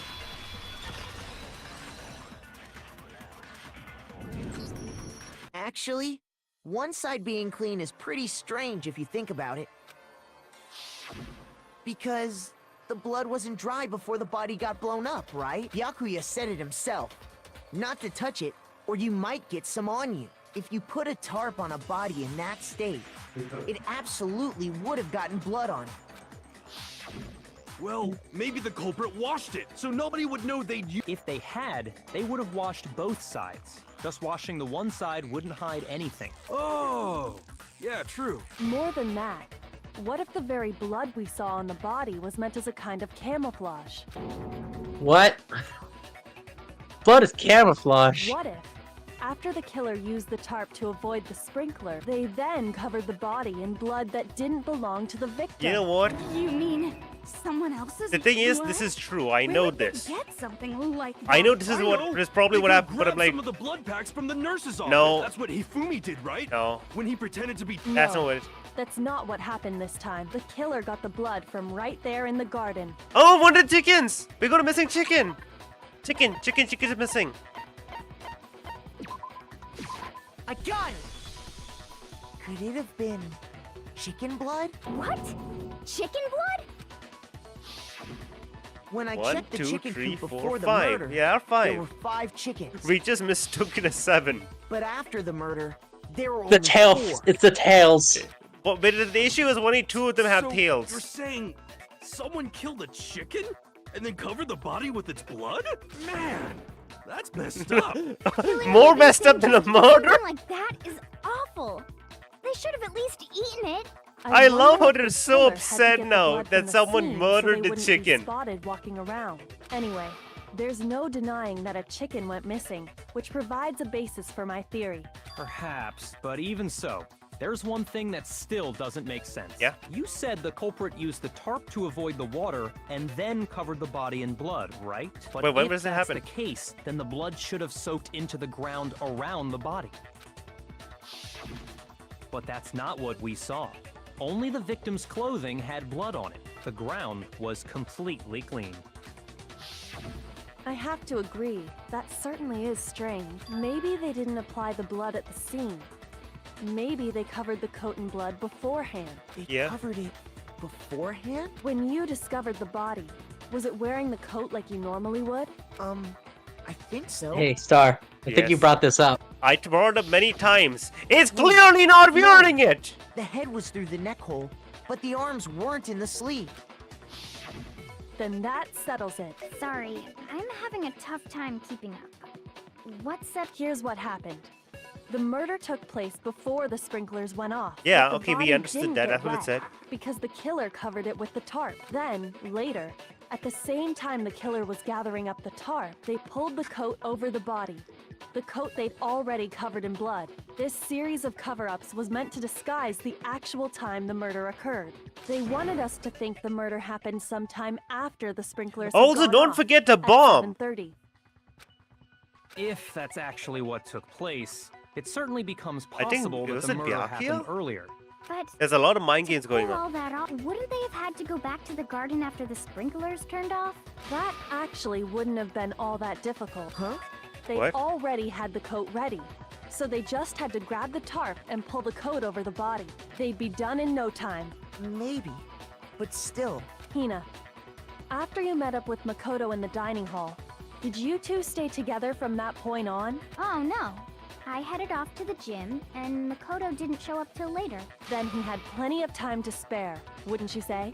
Actually, one side being clean is pretty strange if you think about it. Because the blood wasn't dry before the body got blown up, right? Byakuya said it himself. Not to touch it, or you might get some on you. If you put a tarp on a body in that state, it absolutely would have gotten blood on it. Well, maybe the culprit washed it, so nobody would know they'd use... If they had, they would have washed both sides. Just washing the one side wouldn't hide anything. Oh, yeah, true. More than that, what if the very blood we saw on the body was meant as a kind of camouflage? What? Blood is camouflage. What if, after the killer used the tarp to avoid the sprinkler, they then covered the body in blood that didn't belong to the victim? You know what? You mean someone else's The thing is, blood? this is true. I Where know would they this. Get something like that? I know this is I what know. this is probably They what could've happened, but I'm grabbed like, some of the blood packs from the nurse's office. No. That's what Hifumi did, right? no, When he pretended to be... that's No. not what. That's not what happened this time. The killer got the blood from right there in the garden. Oh, one of the chickens. We got a missing chicken. Chicken is missing. I got it! Could it have been chicken blood? What? Chicken blood? When I 1, checked the 2, chicken 3, coop 4, before the 5. murder, Yeah, there were 5. 5 chickens. We just mistook it as 7. But after the murder, there were The only tails. 4. It's the tails. But the issue is only 2 of them have So, tails. You're saying someone killed a chicken and then covered the body with its blood? Man, that's messed up. Killing More baby messed up than a things murder? something like that is awful. They should have at least eaten it. I love wonder how if they're the so killer had to upset get the now blood that from the someone scene murdered so the they wouldn't chicken. Be spotted walking around. Anyway, there's no denying that a chicken went missing, which provides a basis for my theory. Perhaps, but even so, there's one thing that still doesn't make sense. Yeah? You said the culprit used the tarp to avoid the water and then covered the body in blood, right? But Wait, when if does that that's happen? the case, then the blood should have soaked into the ground around the body. But that's not what we saw. Only the victim's clothing had blood on it. The ground was completely clean. I have to agree, that certainly is strange. Maybe they didn't apply the blood at the scene. Maybe they covered the coat in blood beforehand. They covered it beforehand? When you discovered the body, was it wearing the coat like you normally would? I think so. Hey, Star. I think you Yes. brought this up. I brought it up many times. It's clearly not wearing it! The head was through the neck hole, but the arms weren't in the sleeve. Then that settles it. Sorry, I'm having a tough time keeping up. What's up? Here's what happened. The murder took place before the sprinklers went off. Yeah, but the okay, we body understood didn't that. get That's what it wet said. Because the killer covered it with the tarp. Then, later, at the same time the killer was gathering up the tarp, they pulled the coat over the body. The coat they'd already covered in blood. This series of cover-ups was meant to disguise the actual time the murder occurred. They wanted us to think the murder happened sometime after the sprinklers had Also, gone don't off forget the at bomb. 7:30. If that's actually what took place, it certainly becomes I think- possible that was the it murder Byakuya? happened earlier. But There's a lot of mind to games going pull on. all that off, wouldn't they have had to go back to the garden after the sprinklers turned off? That actually wouldn't have been all that difficult. Huh? They What? already had the coat ready, so they just had to grab the tarp and pull the coat over the body. They'd be done in no time. Maybe. But still. Hina, after you met up with Makoto in the dining hall, did you two stay together from that point on? Oh no. I headed off to the gym, and Makoto didn't show up till later. Then he had plenty of time to spare, wouldn't you say?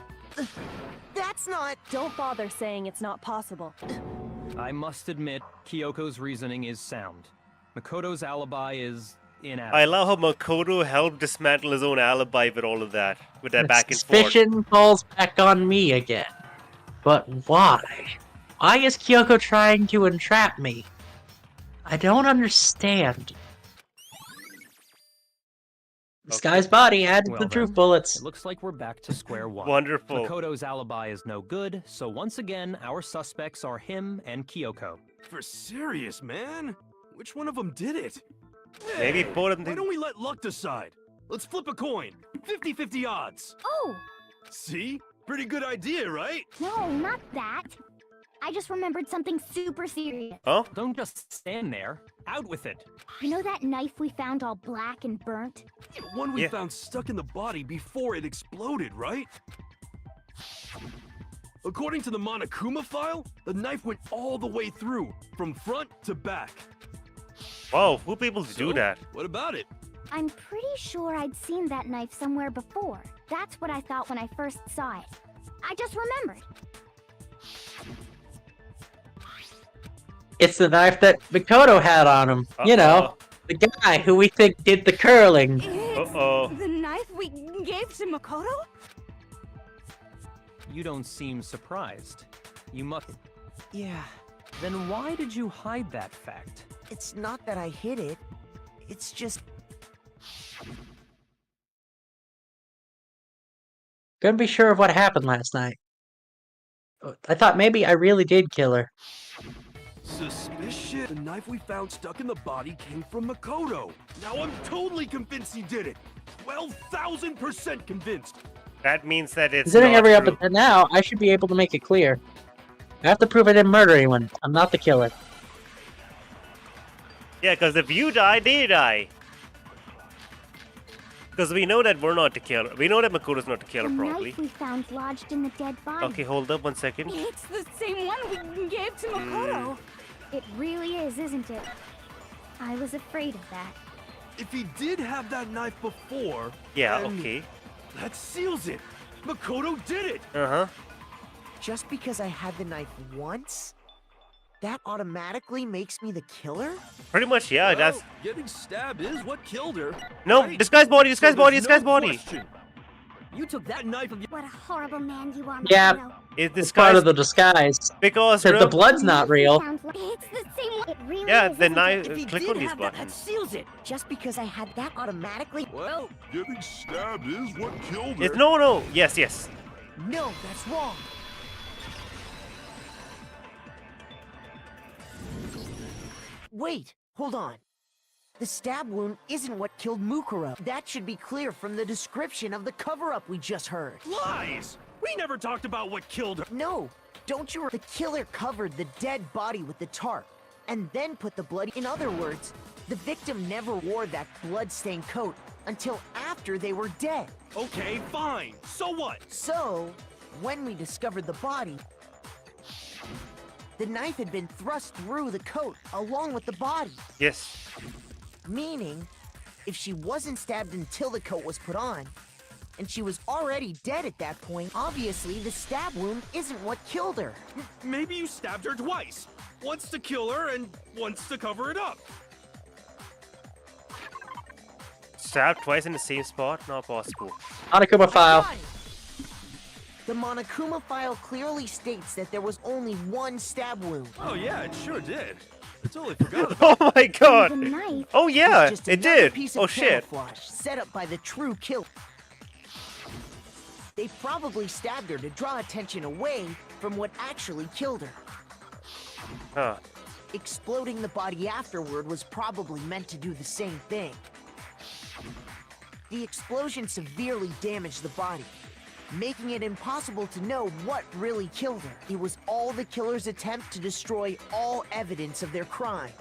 That's not... Don't bother saying it's not possible. I must admit, Kyoko's reasoning is sound. Makoto's alibi is inadequate. I love how Makoto helped dismantle his own alibi with all of that. With that back and forth. Suspicion falls back on me again. But why? Why is Kyoko trying to entrap me? I don't understand. This Okay. guy's body added Well the truth then, bullets. It looks like we're back to square one. Wonderful. Makoto's alibi is no good, so once again, our suspects are him and Kyoko. For serious, man? Which one of them did it? Maybe Hey, both of them Why did- don't we let luck decide? Let's flip a coin. 50-50 odds. Oh! See? Pretty good idea, right? No, not that. I just remembered something super serious. Huh? Don't just stand there. Out with it. You know that knife we found all black and burnt? The one we Yeah. found stuck in the body before it exploded, right? According to the Monokuma file, the knife went all the way through, from front to back. Wow, who people to do So, that? What about it? I'm pretty sure I'd seen that knife somewhere before. That's what I thought when I first saw it. I just remembered. It's the knife that Makoto had on him. You know, the guy who we think did the curling. Uh-oh. The knife we gave to Makoto? You don't seem surprised. You must. Yeah. Then why did you hide that fact? It's not that I hid it. It's just... Couldn't be sure of what happened last night. I thought maybe I really did kill her. Suspicious. The knife we found stuck in the body came from Makoto. Now I'm totally convinced he did it. 12,000% convinced. That means that it's Considering not every up true. until now, I should be able to make it clear. I have to prove I didn't murder anyone. I'm not the killer. Yeah, because if you die, they die. Because we know that we're not the killer. We know that Makoto's not the killer, The probably. knife we found lodged in the dead body. Okay, hold up 1 second. It's the same one we gave to Makoto. It really is, isn't it? I was afraid of that. If he did have that knife before, Yeah, then okay. that seals it. Makoto did it. Uh-huh. Just because I had the knife once, that automatically makes me the killer? Pretty much, yeah, Well, that's... getting stabbed is what killed her. No, right? disguise body, So disguise body, there's disguise no body. question. You took that knife of What a horrible man you are, Yeah. Makoto. It's It's part disguise of the disguise. because... That the real- blood's not real. It's the same one. It really Yeah, is, the isn't knife... it? If he click did on these have that, that buttons. seals it. Just because I had that automatically... Well, Getting stabbed is what killed her. It's, no, no. Yes, yes. No, that's wrong. Wait, hold on. The stab wound isn't what killed Mukuro. That should be clear from the description of the cover-up we just heard. Lies! We never talked about what killed her. No, don't you? The killer covered the dead body with the tarp, and then put the blood. In other words, the victim never wore that blood-stained coat until after they were dead. Okay, fine. So what? So, when we discovered the body, the knife had been thrust through the coat along with the body. Yes. Meaning, if she wasn't stabbed until the coat was put on, and she was already dead at that point, obviously the stab wound isn't what killed her. Maybe you stabbed her twice. Once to kill her and once to cover it up. Stabbed twice in the same spot? Not possible. Monokuma file. Got it. The Monokuma file clearly states that there was only one stab wound. Oh yeah, it sure did. I totally forgot about Oh my god! The knife. Oh yeah, It's just it another did! piece of Oh shit. camouflage set up by the true killer. They probably stabbed her to draw attention away from what actually killed her. Huh. Exploding the body afterward was probably meant to do the same thing. The explosion severely damaged the body, making it impossible to know what really killed her. It was all the killer's attempt to destroy all evidence of their crime.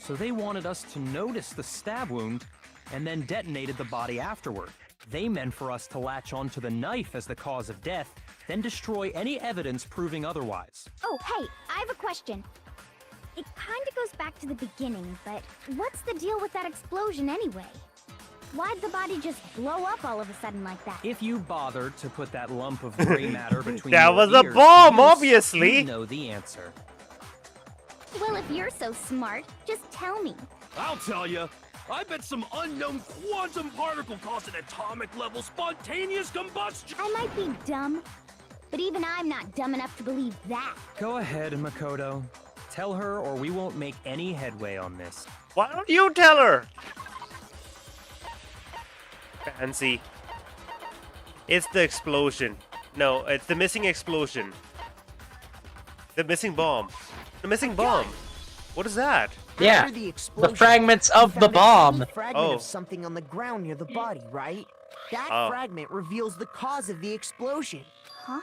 So they wanted us to notice the stab wound and then detonated the body afterward. They meant for us to latch onto the knife as the cause of death, then destroy any evidence proving otherwise. Oh, hey, I have a question. It kind of goes back to the beginning, but what's the deal with that explosion anyway? Why'd the body just blow up all of a sudden like that? If you bothered to put that lump of gray matter between That your was a ears, bomb, you'll obviously. know the answer. Well, if you're so smart, just tell me. I'll tell you. I bet some unknown quantum particle caused an atomic level spontaneous combustion. I might be dumb, but even I'm not dumb enough to believe that. Go ahead, Makoto. Tell her or we won't make any headway on this. Why don't you tell her? Fancy. It's the explosion. No, it's the missing explosion. The missing bomb. The missing bomb. What is that? Yeah, After the the explosion, fragments we of the found a bomb. tiny fragment Oh. of something on the ground near the body, right? That Oh. fragment reveals the cause of the explosion. Huh?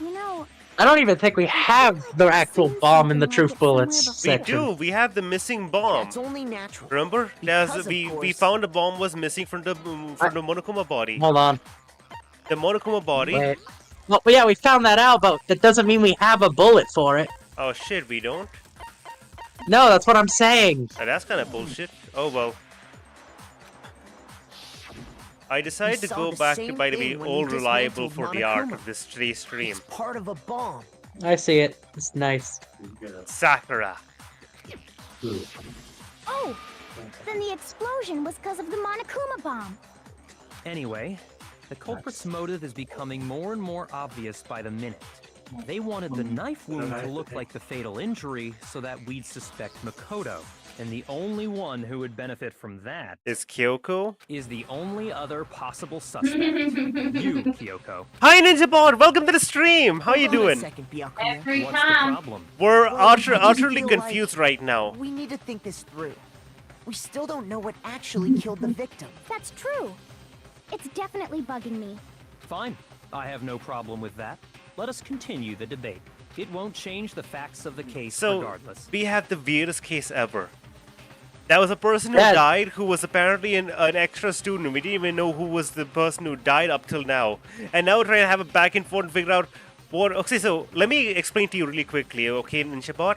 You know, I don't even think we have the actual bomb in the truth bullets We section. do. We have the missing bomb. That's only natural. Remember? Because, There's, of we course- found a bomb was missing from the Monokuma body. Hold on. The Monokuma body. Wait. Well, yeah, we found that out, but that doesn't mean we have a bullet for it. Oh shit, we don't. No, that's what I'm saying. Oh, that's kind of bullshit. Oh well. I decided to saw go the back to same by the way thing when all you reliable dismantled for the art Monokuma. of this today's stream. It's part of a bomb. I see it. It's nice. Sakura. oh, then the explosion was because of the Monokuma bomb. Anyway, the culprit's motive is becoming more and more obvious by the minute. They wanted the knife wound to look like the fatal injury so that we'd suspect Makoto. And the only one who would benefit from that Is Kyoko? is the only other possible suspect. You, Kyoko. Hi NinjaBot, welcome to the stream. How you Hold on a doing? second, Byakuya. What's the problem? We're Well, I just utterly feel confused right now. We need to think this through. We still don't know what actually killed the victim. That's true. It's definitely bugging me. Fine. I have no problem with that. Let us continue the debate. It won't change the facts of the case So regardless. we have the weirdest case ever. That was a person who Yeah. died who was apparently an extra student. We didn't even know who was the person who died up till now. And now we're trying to have a back and forth and figure out what. Okay, so let me explain to you really quickly, okay, NinjaBot?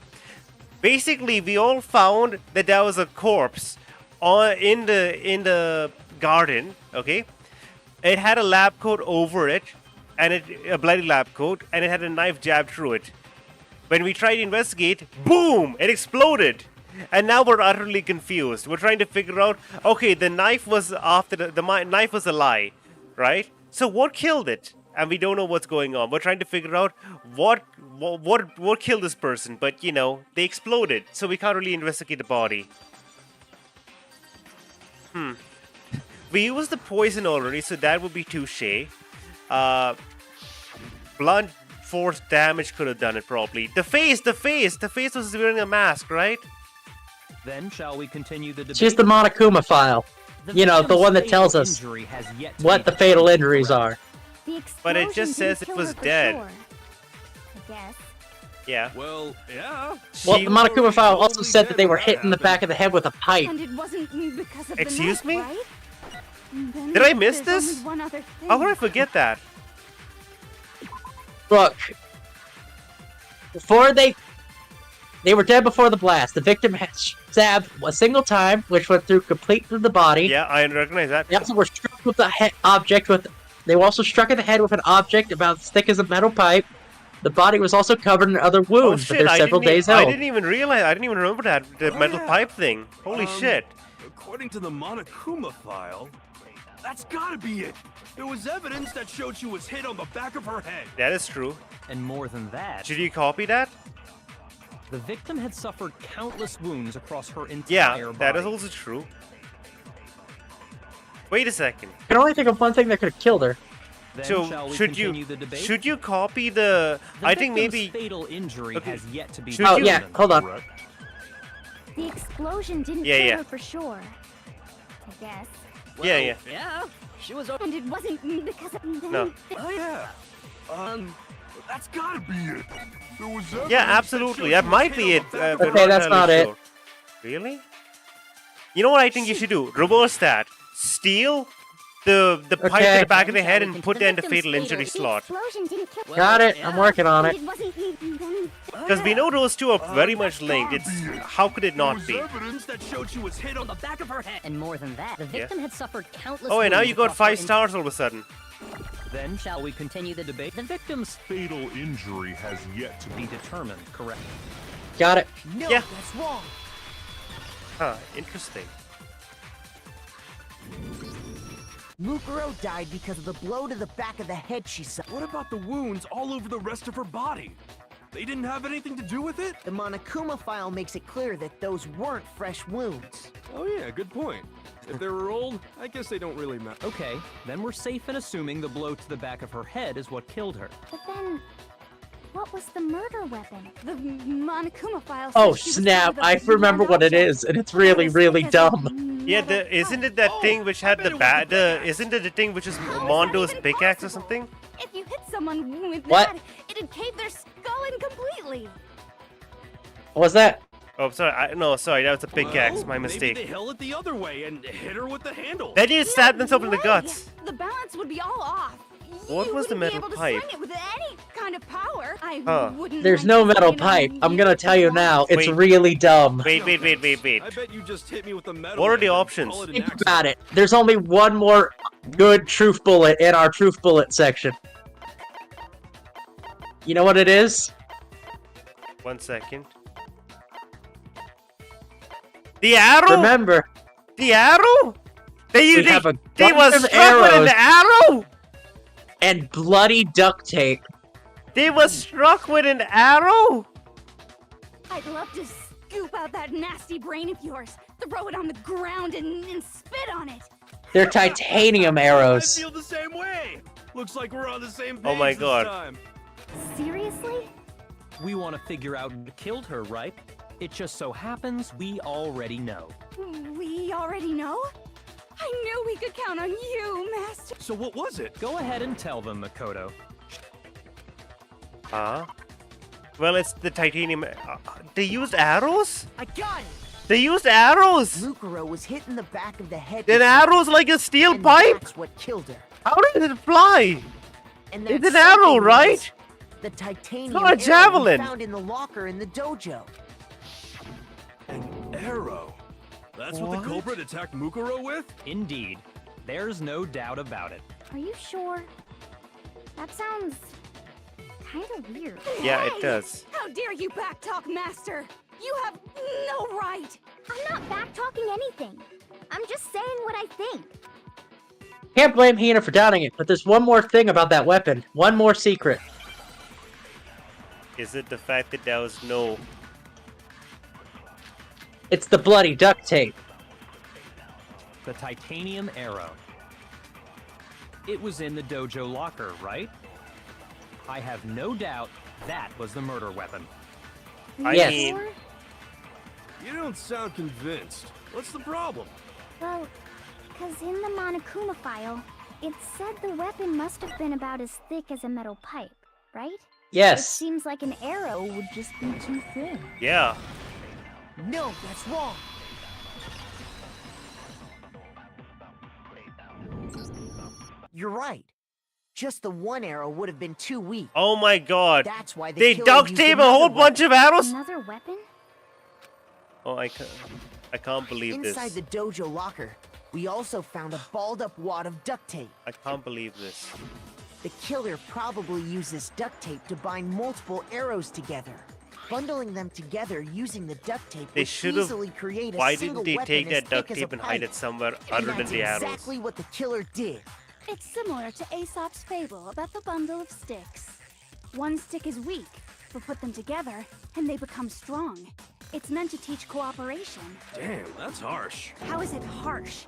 Basically, we all found that there was a corpse in the garden, okay? It had a lab coat over it, and a bloody lab coat, and it had a knife jabbed through it. When we tried to investigate, boom! It exploded. And now we're utterly confused. We're trying to figure out, okay, the knife was after the knife was a lie, right? So what killed it? And we don't know what's going on. We're trying to figure out what killed this person, but you know, they exploded, so we can't really investigate the body. We used the poison already, so that would be touche. Blunt force damage could have done it probably. The face was wearing a mask, right? Then shall we continue the debate? She's the Monokuma file. You know, the one that tells us what the fatal injuries are. But it just says it was dead. I guess. Yeah. Well, yeah. Well, the Monokuma file also said that they were hit in the back of the head with a pipe. And it wasn't because of Excuse the me? knife, right? And then Did I miss there's this? only one other thing. How could I forget that? Look, before they were dead before the blast. The victim had stabbed a single time, which went completely through the body. Yeah, I recognize that. They also were struck with a object with. They were also struck in the head with an object about as thick as a metal pipe. The body was also covered in other Oh wounds, shit! but they're several days I old. didn't even realize. I didn't even remember that the metal pipe thing. Holy shit! According to the Monokuma file, that's gotta be it. There was evidence that showed she was hit on the back of her head. That is true. And more than that, Should you copy that? the victim had suffered countless wounds across her entire Yeah, body. that is also true. Wait a second. I can only think of one thing that could have killed her. Then So shall we should continue you the debate? should you copy the? The I think victim's maybe. fatal injury Okay. has yet to be Should Oh you- yeah, hold on. The explosion didn't Yeah, kill yeah. her for sure. I guess. Yeah, yeah. Yeah, she was. And it wasn't because of No. Oh yeah. That's gotta be it. There was evidence Yeah, that absolutely. showed That she was might hit be on it. the back of but her Okay, I'm that's entirely not it. sure. Really? You know what I think you should do? Reverse that. Steal the pipe Okay. to the back of the head and put that in the fatal injury The slot. explosion didn't kill Got it. I'm working on And it. it wasn't then. Because we know those two are very much linked. It's how could it There not was be? evidence that showed she was hit on the back of her head. And more than that, the victim had suffered countless Oh, and now wounds you got across her 5 stars all of a sudden. Then shall we continue the debate? The victim's Fatal injury has yet to be determined, correct? Got it. No, Yeah. that's wrong. Huh? Interesting. Mukuro died because of the blow to the back of the head she suffered. What about the wounds all over the rest of her body? They didn't have anything to do with it? The Monokuma file makes it clear that those weren't fresh wounds. Oh yeah, good point. If they were old, I guess they don't really matter. Okay, then we're safe in assuming the blow to the back of her head is what killed her. But then, what was the murder weapon? The Monokuma file. Oh says she was snap! killed with I remember one what it object. is, and it's really, really dumb. Yeah, isn't it that thing which had the bat? Isn't it the thing which is How is that Mondo's even pickaxe or possible? something? If you hit someone with What? that, it'd cave their skull in completely. What was that? Oh, sorry. No, sorry. That was a pickaxe. Well, My Maybe mistake. they held it the other way and hit her with the handle. Then you stabbed themselves in the way. guts. The balance would be all off. What You was the wouldn't be metal able to pipe? swing it with any kind of power. I Huh. wouldn't. There's like no to metal swing it pipe. on I'm you gonna if tell you you want. now. It's Wait. really dumb. Wait. I bet you just hit me with the metal. What are the and options? call it an Think accident. about it. There's only one more good truth bullet in our truth bullet section. You know what it is? 1 second. The arrow. Remember, The arrow. They have a they bunch was of struck with an arrows. arrow. and bloody duct tape. They was struck with an arrow. I'd love to scoop out that nasty brain of yours, throw it on the ground, and spit on it. They're titanium I arrows. feel the same way. Looks like we're on the same page Oh my this God. time. Seriously? We want to figure out who killed her, right? It just so happens we already know. We already know? I knew we could count on you, Master. So what was it? Go ahead and tell them, Makoto. Huh? Well, it's the titanium. They used arrows. I got it! They used arrows. Mukuro was hit in the back of the head. Then with something, arrows like a steel and pipe. That's what killed her. How did it fly? And It's that an arrow, something was right? The titanium not a arrow we javelin. found in the locker in the dojo. An arrow. That's what What? the culprit attacked Mukuro with? Indeed. There's no doubt about it. Are you sure? That sounds kind of weird. Yeah, it Hey! does. How dare you backtalk, Master? You have no right. I'm not backtalking anything. I'm just saying what I think. Can't blame Hina for doubting it, but there's one more thing about that weapon. One more secret. Is it the fact that there was no? It's the bloody duct tape. The titanium arrow. It was in the dojo locker, right? I have no doubt that was the murder weapon. I Yes. mean, You don't sound convinced. What's the problem? Well, because in the Monokuma file, it said the weapon must have been about as thick as a metal pipe, right? It Yes. seems like an arrow would just be too thin. Yeah. No, that's wrong. You're right. Just the one arrow would have been too weak. Oh my god. That's why the They killer duct used tape a another whole bunch weapon. of arrows? Another weapon? Oh, I can't believe this. Inside the dojo locker, we also found a balled-up wad of duct tape. I can't believe this. The killer probably used this duct tape to bind multiple arrows together. Bundling them together using the duct tape They would should have. easily create a Why single didn't they take weapon as that duct thick as a tape and hide pipe. it somewhere And other than that's the arrows? exactly what the killer did. It's similar to Aesop's fable about the bundle of sticks. One stick is weak, but put them together, and they become strong. It's meant to teach cooperation. Damn, that's harsh. How is it harsh?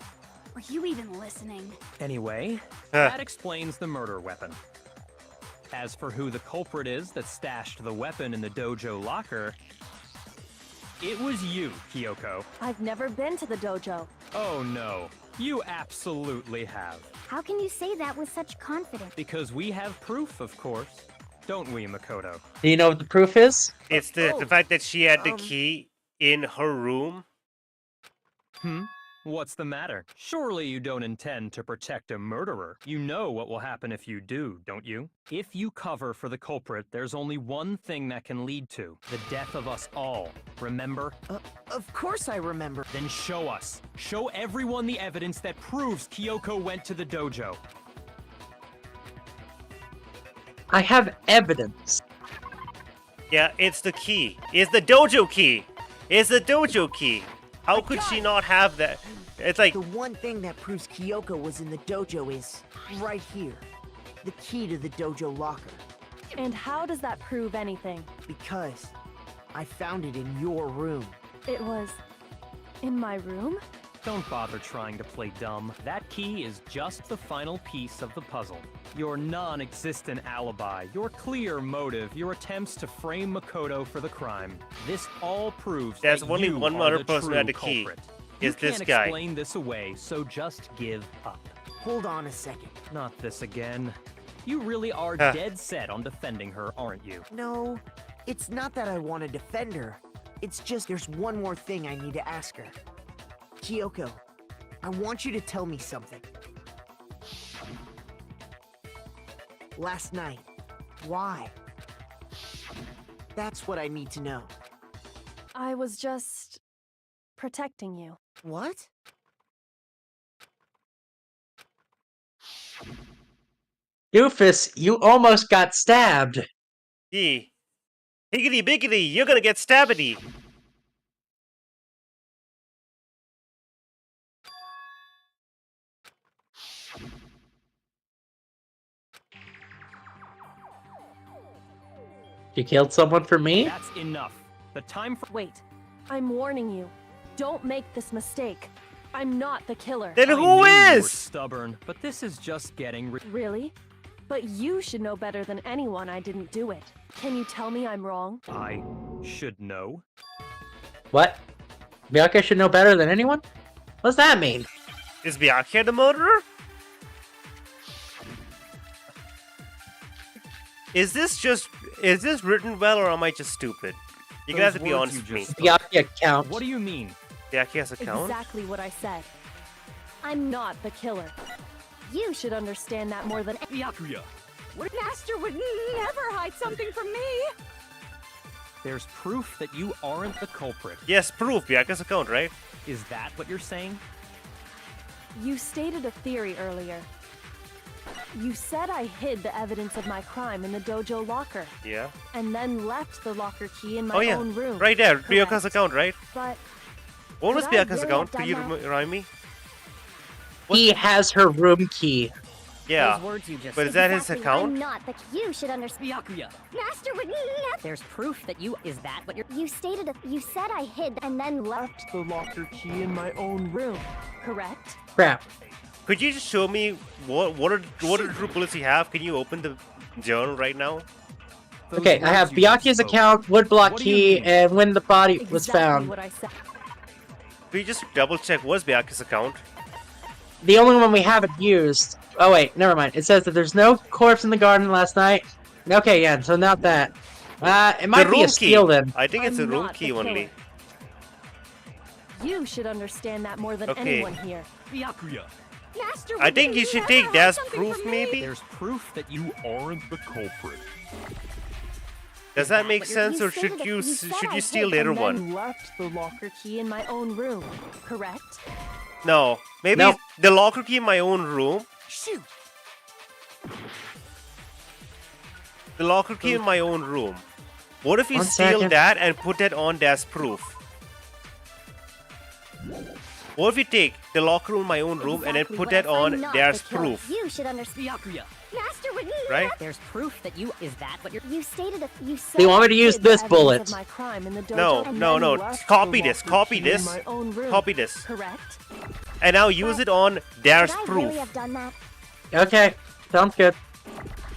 Are you even listening? Anyway, Huh. that explains the murder weapon. As for who the culprit is that stashed the weapon in the dojo locker, it was you, Kyoko. I've never been to the dojo. Oh no, you absolutely have. How can you say that with such confidence? Because we have proof, of course. Don't we, Makoto? Do you know what the proof is? It's the fact that she had the key in her room. What's the matter? Surely you don't intend to protect a murderer. You know what will happen if you do, don't you? If you cover for the culprit, there's only one thing that can lead to the death of us all. Remember? Of course I remember. Then show us. Show everyone the evidence that proves Kyoko went to the dojo. I have evidence. Yeah, it's the key. It's the dojo key. It's the dojo key. How could she not have that? It's like The one thing that proves Kyoko was in the dojo is right here. The key to the dojo locker. And how does that prove anything? Because I found it in your room. It was in my room? Don't bother trying to play dumb. That key is just the final piece of the puzzle. Your non-existent alibi, your clear motive, your attempts to frame Makoto for the crime. This all proves There's that only you one are other the person who true had the key. culprit. Is You this can't guy. explain this away, so just give up. Hold on a second. Not this again. You really are Huh. dead set on defending her, aren't you? No, it's not that I want to defend her. It's just there's one more thing I need to ask her. Kyoko, I want you to tell me something. Last night, why? That's what I need to know. I was just protecting you. What? Doofus, you almost got stabbed. Higgity biggity, you're gonna get stabbity. You killed someone for me? That's enough. The time for— Wait, I'm warning you. Don't make this mistake. I'm not the killer. Then I who knew you were is? stubborn, but this is just getting Really? But you should know better than anyone I didn't do it. Can you tell me I'm wrong? I should know. What? Byakuya should know better than anyone? What does that mean? Is Byakuya the murderer? Is this written well or am I just stupid? You're gonna have to be Those honest words with me. you just Byakuya count. What do you mean? Byakuya has a count? Exactly what I said. I'm not the killer. You should understand that more than Byakuya. Master would never hide something from me. There's proof that you aren't the culprit. Yes, proof. Byakuya's a count, right? Is that what you're saying? You stated a theory earlier. You said I hid the evidence of my crime in the dojo locker, Yeah. and then left the locker key in my Oh yeah, own room. right there. Byakuya's Correct. account, right? But What was Could I Byakuya's really account? have Could you done that? remind me? He has her room key. Yeah. Those words you just But is that his Exactly, account? I'm not the. You should understand. Byakuya. Master would never. There's proof that you— Is that what you're— You stated a. You said I hid and then left. the locker key in my own room. Correct? Crap. Could you just show me what are the true bullets you have? Can you open the journal right now? Those Okay, I have words you just Byakuya's spoke. account, woodblock What do you key, mean? and when the body was Exactly found. what I said. We just double check what's Byakuya's account. The only one we haven't used. Oh wait, never mind. It says that there's no corpse in the garden last night. Okay, yeah, so not that. It might be room a steal key. then. I think it's I'm a room not key the only. killer. You should understand that more than Okay. anyone here. Byakuya. Master, I think you should take that proof, maybe? There's proof that you Aren't the culprit. Does that make what you're- sense, you or stated should that you said should I you steal did, later And then one? left the locker key in my own room, correct? No, maybe No. the locker key in my own room. Shoot! The locker key in my own room. What if we One steal second. that and put that on as proof? What if we take the locker room in my own room and then Exactly put what that if I'm on not as the killer? proof? You should understand. Byakuya. Master would Right? There's proof that you is that what you're You stated you said. Do you want me to use Hid the this evidence bullet? of my crime in the dojo No, and no, then no. left Copy the this, locker copy key in this, my own room, copy this. correct? And now use it on there's Could I proof. really have done that? Okay, sounds good.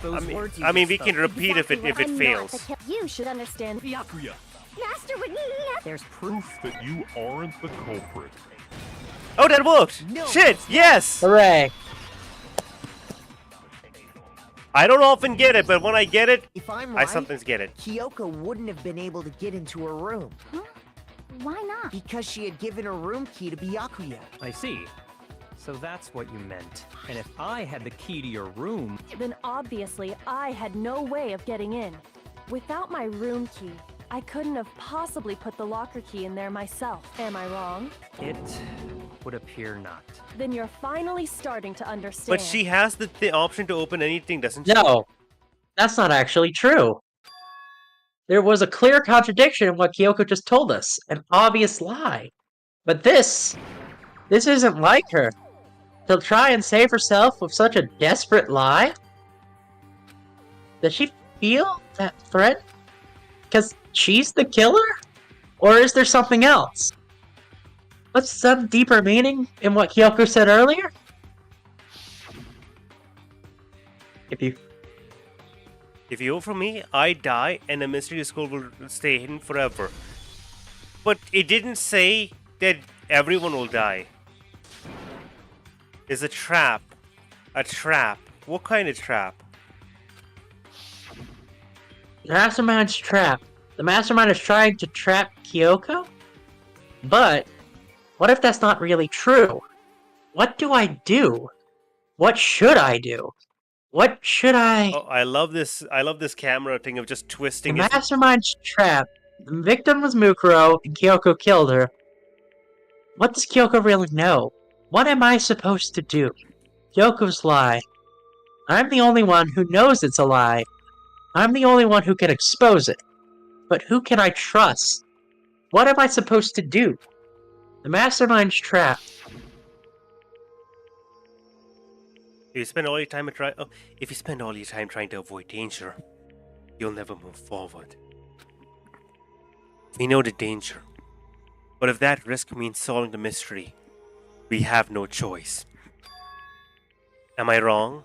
those I words you mean, just we can spoke. repeat if it Exactly what I'm not the fails. kill- You should understand. Byakuya. Master would There's Proof that you aren't the culprit. Oh, that worked! No. Shit, yes! Hooray. I don't often get it, but when I get it, If I'm I right, sometimes get it. Kyoko wouldn't have been able to get into her room Why not? because she had given her room key to Byakuya. I see. So that's what you meant. And if I had the key to your room, Then obviously I had no way of getting in. Without my room key, I couldn't have possibly put the locker key in there myself. Am I wrong? it would appear not. Then you're finally starting to understand. But she has the option to open anything, doesn't she? No, that's not actually true. There was a clear contradiction in what Kyoko just told us. An obvious lie. But this isn't like her. To try and save herself with such a desperate lie? Does she feel that threat? Because she's the killer? Or is there something else? What's some deeper meaning in what Kyoko said earlier? If you vote for me, I die, and the mystery school will stay hidden forever. But it didn't say that everyone will die. It's a trap. A trap. What kind of trap? The mastermind's trap. The mastermind is trying to trap Kyoko? But, what if that's not really true? What do I do? What should I do? What should I... Oh, I love this camera thing of just The twisting his... mastermind's trap. The victim was Mukuro, and Kyoko killed her. What does Kyoko really know? What am I supposed to do? Kyoko's lie. I'm the only one who knows it's a lie. I'm the only one who can expose it. But who can I trust? What am I supposed to do? The mastermind's trap. If you spend all your time trying to avoid danger, you'll never move forward. We know the danger, but if that risk means solving the mystery, we have no choice. Am I wrong?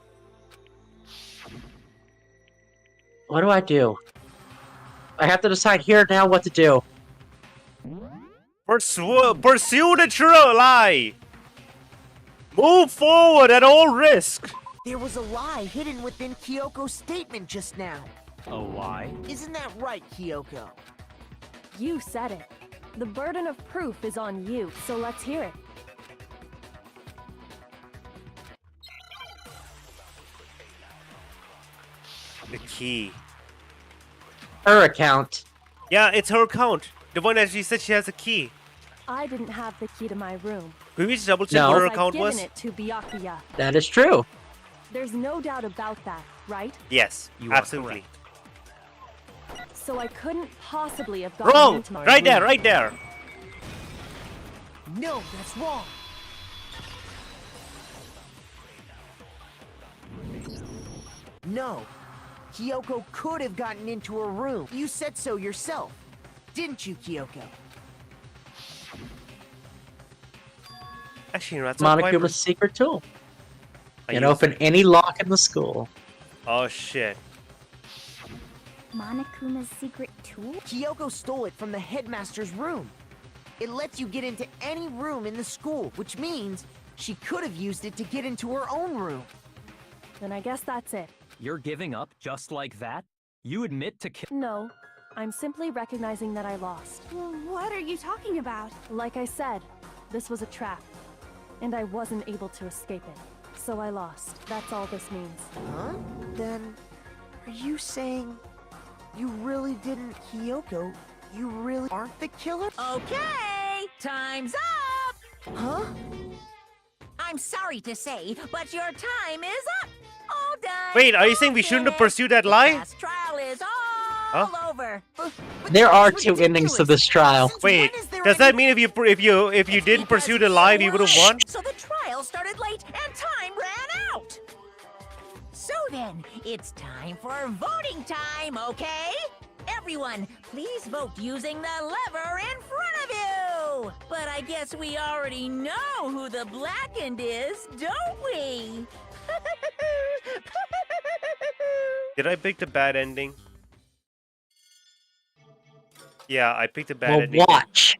What do I do? I have to decide here now what to do. Pursue the true lie! Move forward at all risk! There was a lie hidden within Kyoko's statement just now. A lie? Isn't that right, Kyoko? You said it. The burden of proof is on you, so let's hear it. The key. Her account. Yeah, it's her account. The one that she said she has a key. I didn't have the key to my room. Could we just double check No. what her I've account given was? it to Byakuya. That is true. There's no doubt about that, right? Yes, You are absolutely. So I couldn't possibly have gotten Wrong! into my Right room. there, right there! No, that's wrong. No. Kyoko could have gotten into her room. You said so yourself. Didn't you, Kyoko? Actually, you know, that's not quite... Monokuma's secret tool. I Can use- open any lock in the school. Oh shit. Monokuma's secret tool? Kyoko stole it from the headmaster's room. It lets you get into any room in the school, which means she could have used it to get into her own room. Then I guess that's it. You're giving up just like that? You admit to No, I'm simply recognizing that I lost. Well, what are you talking about? Like I said, this was a trap, and I wasn't able to escape it. So I lost. That's all this means. Huh? Then, are you saying you really didn't, Kyoko? You really aren't the killer? Okay, time's up! Huh? I'm sorry to say, but your time is up. All done. Wait, are you saying we shouldn't have pursued that lie? Last trial is all over. There are two endings to this trial. Wait, does that mean if you didn't pursue the lie, we would have won? So the trial started late and time ran out. So then, it's time for voting time, okay? Everyone, please vote using the lever in front of you! But I guess we already know who the blackened is, don't we? Did I pick the bad ending? Yeah, I picked a bad We'll ending. watch.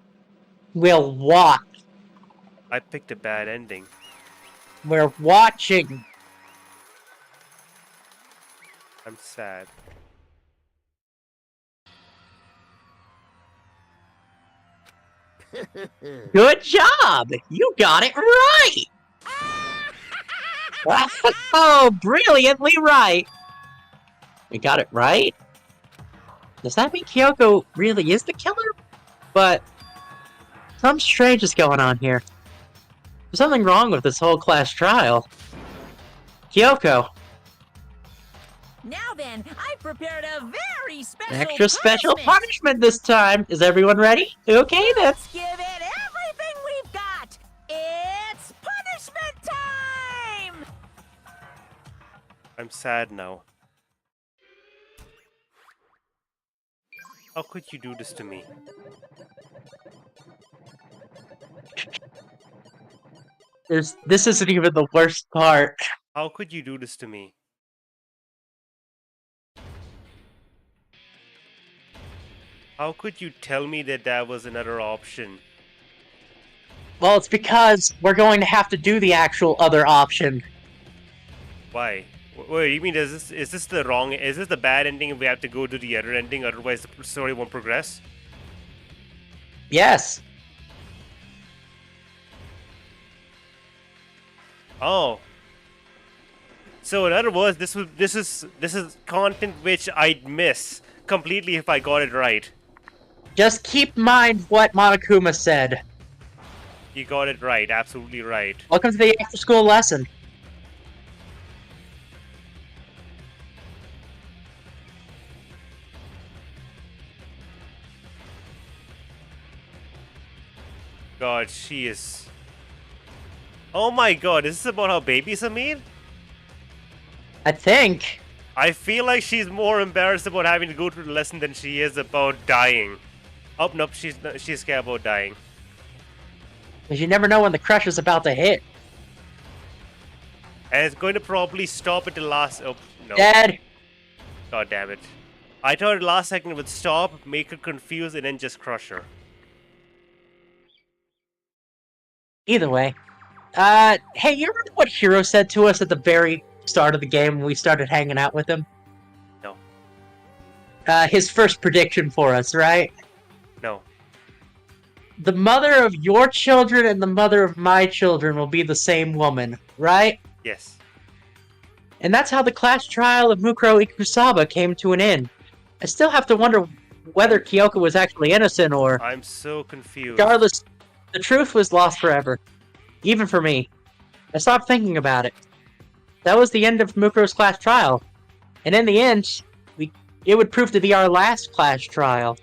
We'll watch. I picked a bad ending. We're watching. I'm sad. Good job! You got it right! Oh, brilliantly right! We got it right? Does that mean Kyoko really is the killer? But something strange is going on here. There's something wrong with this whole class trial. Kyoko, Now then, I've prepared a very special extra special punishment. punishment this time. Is everyone ready? Okay then. Let's give it everything we've got. It's punishment time! I'm sad now. How could you do this to me? This isn't even the worst part. How could you do this to me? How could you tell me that that was another option? Well, it's because we're going to have to do the actual other option. Why? Wait, you mean is this the bad ending and we have to go to the other ending, otherwise the story won't progress? Yes. Oh. So in other words, this is content which I'd miss completely if I got it right. Just keep in mind what Monokuma said. You got it right, absolutely right. Welcome to the after-school lesson. God, she is... Oh my god, is this about how babies are made? I think. I feel like she's more embarrassed about having to go through the lesson than she is about dying. Oh, nope, she's scared about dying. Because you never know when the crush is about to hit. And it's going to probably stop at the last... Oh, no. Dad! God damn it. I thought the last second it would stop, make her confused, and then just crush her. Either way. Hey, you remember what Hiro said to us at the very start of the game when we started hanging out with him? No. His first prediction for us, right? No. The mother of your children and the mother of my children will be the same woman, right? Yes. And that's how the class trial of Mukuro Ikusaba came to an end. I still have to wonder whether Kyoko was actually innocent or... I'm so confused. Regardless, the truth was lost forever. Even for me. I stopped thinking about it. That was the end of Mukuro's class trial. And in the end, it would prove to be our last class trial.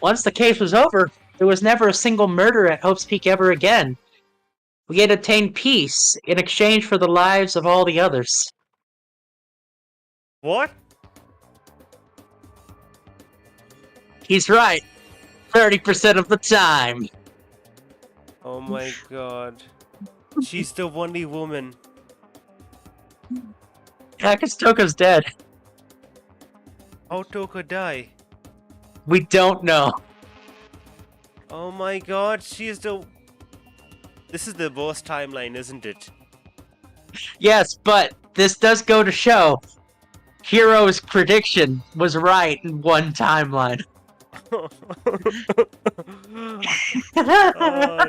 Once the case was over, there was never a single murder at Hope's Peak ever again. We had obtained peace in exchange for the lives of all the others. What? He's right. 30% of the time. Oh my god. She's the only woman. Yeah, 'cause Toko's dead. How'd Toka die? We don't know. Oh my god, she is the... This is the worst timeline, isn't it? Yes, but this does go to show Hero's prediction was right in one timeline. Oh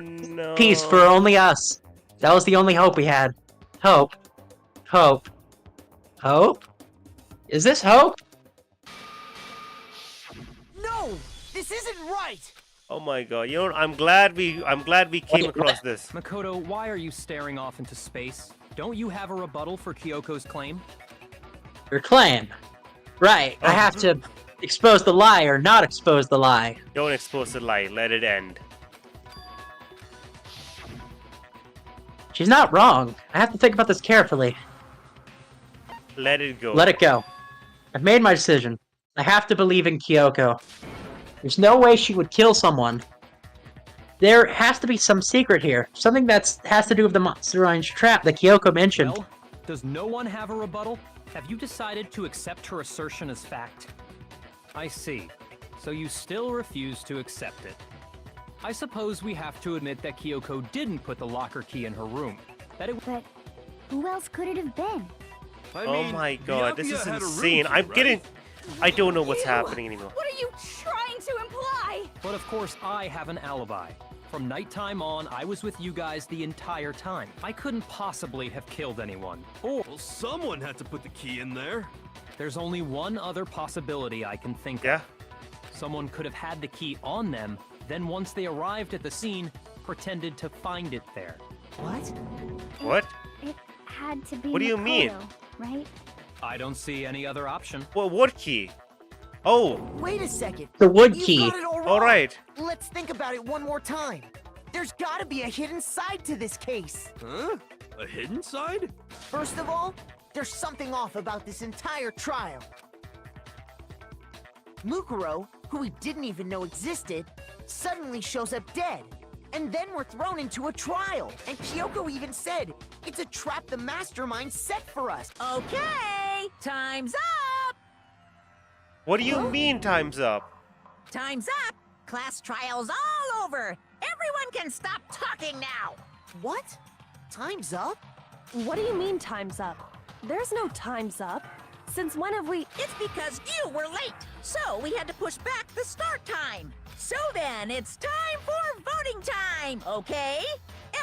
no. Peace for only us. That was the only hope we had. Hope. Hope. Hope? Is this hope? No! This isn't right! Oh my god, you know what? I'm glad we came across this. Makoto, why are you staring off into space? Don't you have a rebuttal for Kyoko's claim? Your claim. Right. I have to expose the lie or not expose the lie. Don't expose the lie, let it end. She's not wrong. I have to think about this carefully. Let it go. Let it go. I've made my decision. I have to believe in Kyoko. There's no way she would kill someone. There has to be some secret here. Something that has to do with the Monster Range trap that Kyoko mentioned. Well, does no one have a rebuttal? Have you decided to accept her assertion as fact? I see. So you still refuse to accept it. I suppose we have to admit that Kyoko didn't put the locker key in her room. That it... But who else could it have been? Oh my god, this is insane. I'm getting... I don't know what's happening anymore. What are you trying to imply? But of course, I have an alibi. From nighttime on, I was with you guys the entire time. I couldn't possibly have killed anyone. Or Well, someone had to put the key in there. there's only one other possibility I can think Yeah? of. Someone could have had the key on them, then once they arrived at the scene, pretended to find it there. What? What? It had to be What do you mean? Makoto, right? I don't see any other option. Well, what key? Oh, Wait a second. The wood You key. got it all wrong. alright. Let's think about it one more time. There's gotta be a hidden side to this case. Huh? A hidden side? First of all, there's something off about this entire trial. Mukuro, who we didn't even know existed, suddenly shows up dead. And then we're thrown into a trial. And Kyoko even said, it's a trap the mastermind set for us. Okay, time's up! What do you mean time's up? Time's up! Class trial's all over! Everyone can stop talking now! What? Time's up? What do you mean time's up? There's no time's up. Since when have we... It's because you were late, so we had to push back the start time. So then, it's time for voting time, okay?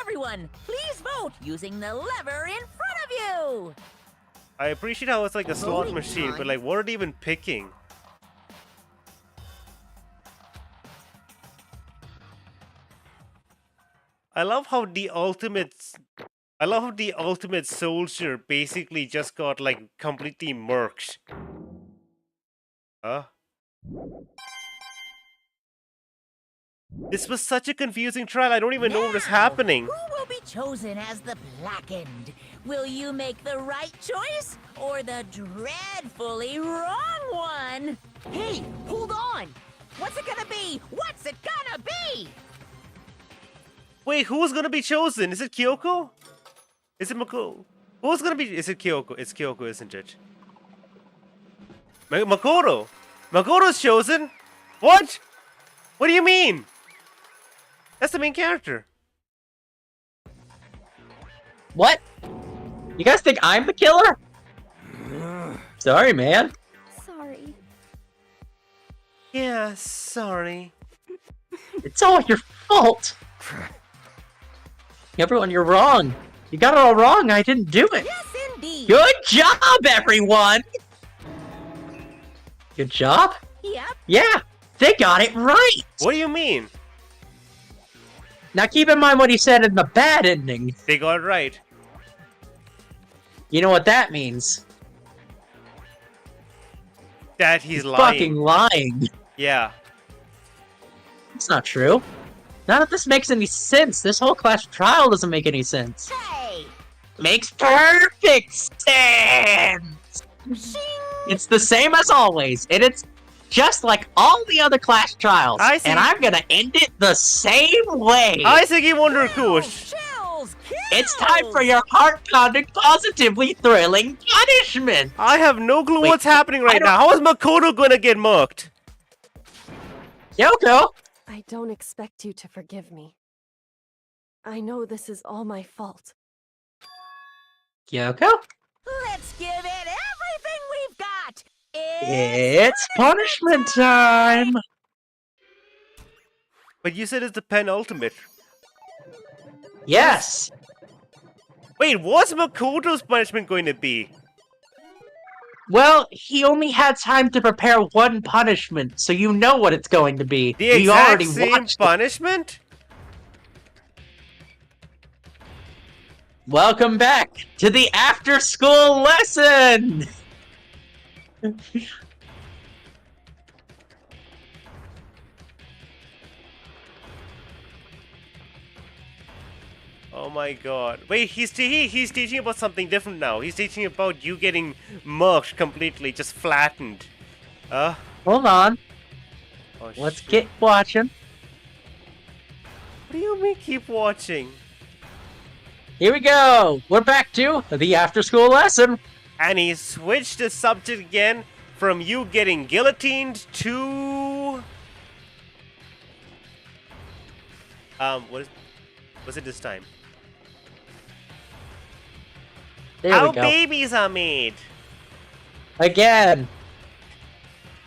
Everyone, please vote using the lever in front of you! I appreciate how it's like a slot Voting machine, but time? like, what are they even picking? I love how the ultimate soldier basically just got like completely murked. Huh? This was such a confusing trial, I don't even know what is Now, happening. Who will be chosen as the Blackened? Will you make the right choice or the dreadfully wrong one? Hey, hold on! What's it gonna be? What's it gonna be? Wait, who's gonna be chosen? Is it Kyoko? Is it Makoto? Who's gonna be? Is it Kyoko? It's Kyoko, isn't it? Makoto! Makoto's chosen? What? What do you mean? That's the main character. What? You guys think I'm the killer? Sorry, man. Sorry. Yeah, sorry. It's all your fault. Everyone, you're wrong. You got it all wrong. I didn't do it. Yes, indeed. Good job, everyone! Good job? Yep. Yeah, they got it right! What do you mean? Now keep in mind what he said in the bad ending. They got it right. You know what that means? That he's lying. Fucking lying. Yeah. It's not true. None of this makes any sense. This whole class trial doesn't make any sense. Hey! Makes perfect sense! It's the same as always, and it's just like all the other class trials. I see. And I'm gonna end it the same way. I think he wonder Kush. Chills! Kill! It's time for your heart-pounding, positively thrilling punishment! I have no clue Wait, what's happening right now. How is Makoto gonna get murked? Kyoko! I don't expect you to forgive me. I know this is all my fault. Kyoko? Let's give it everything we've got! It's punishment time! But you said it's the penultimate. Yes! Wait, what's Makoto's punishment going to be? Well, he only had time to prepare one punishment, so you know what it's going to be. The We exact already same watched it. punishment? Welcome back to the after-school lesson! Oh my god. Wait, he's teaching about something different now. He's teaching about you getting murked completely, just flattened. Hold on. Oh, Let's shit. get watching. What do you mean keep watching? Here we go! We're back to the after-school lesson! And he switched the subject again from you getting guillotined to... what's it this time? There How we go. babies are made! Again!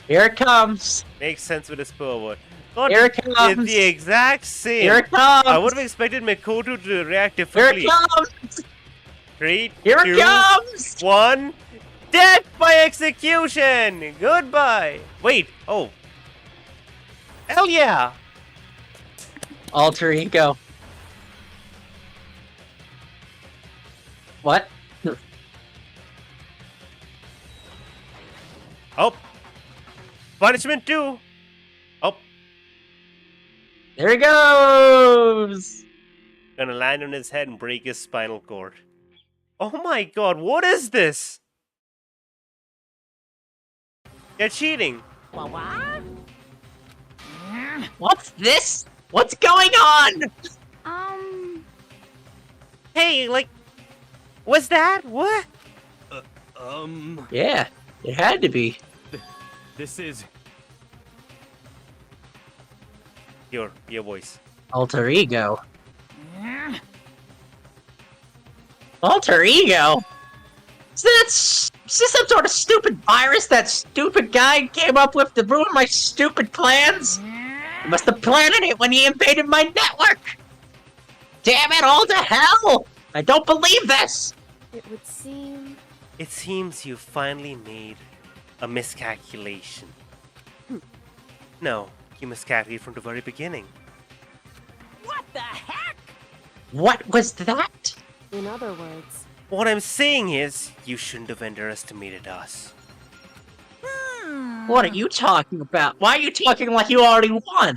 Here it comes! Makes sense with a spur word. God, Here it it's comes! the exact same. Here it comes! I would have expected Makoto to react Here differently. it comes! 3, Here 2, it comes! 1. Death by execution! Goodbye! Wait, oh. Hell yeah! Alter ego. What? Oh. Punishment 2. Oh. There he goes! Gonna land on his head and break his spinal cord. Oh my god, what is this? You're cheating. What? What's this? What's going on? Hey, like, what's that? What? Yeah, it had to be. This is... Your voice. Alter ego. Alter ego? Is this some sort of stupid virus that stupid guy came up with to ruin my stupid plans? He must have planted it when he invaded my network! Damn it all to hell! I don't believe this! It would seem... It seems you finally made a miscalculation. No, you miscalculated from the very beginning. What the heck? What was that? In other words... What I'm saying is, you shouldn't have underestimated us. What are you talking about? Why are you talking like you already won?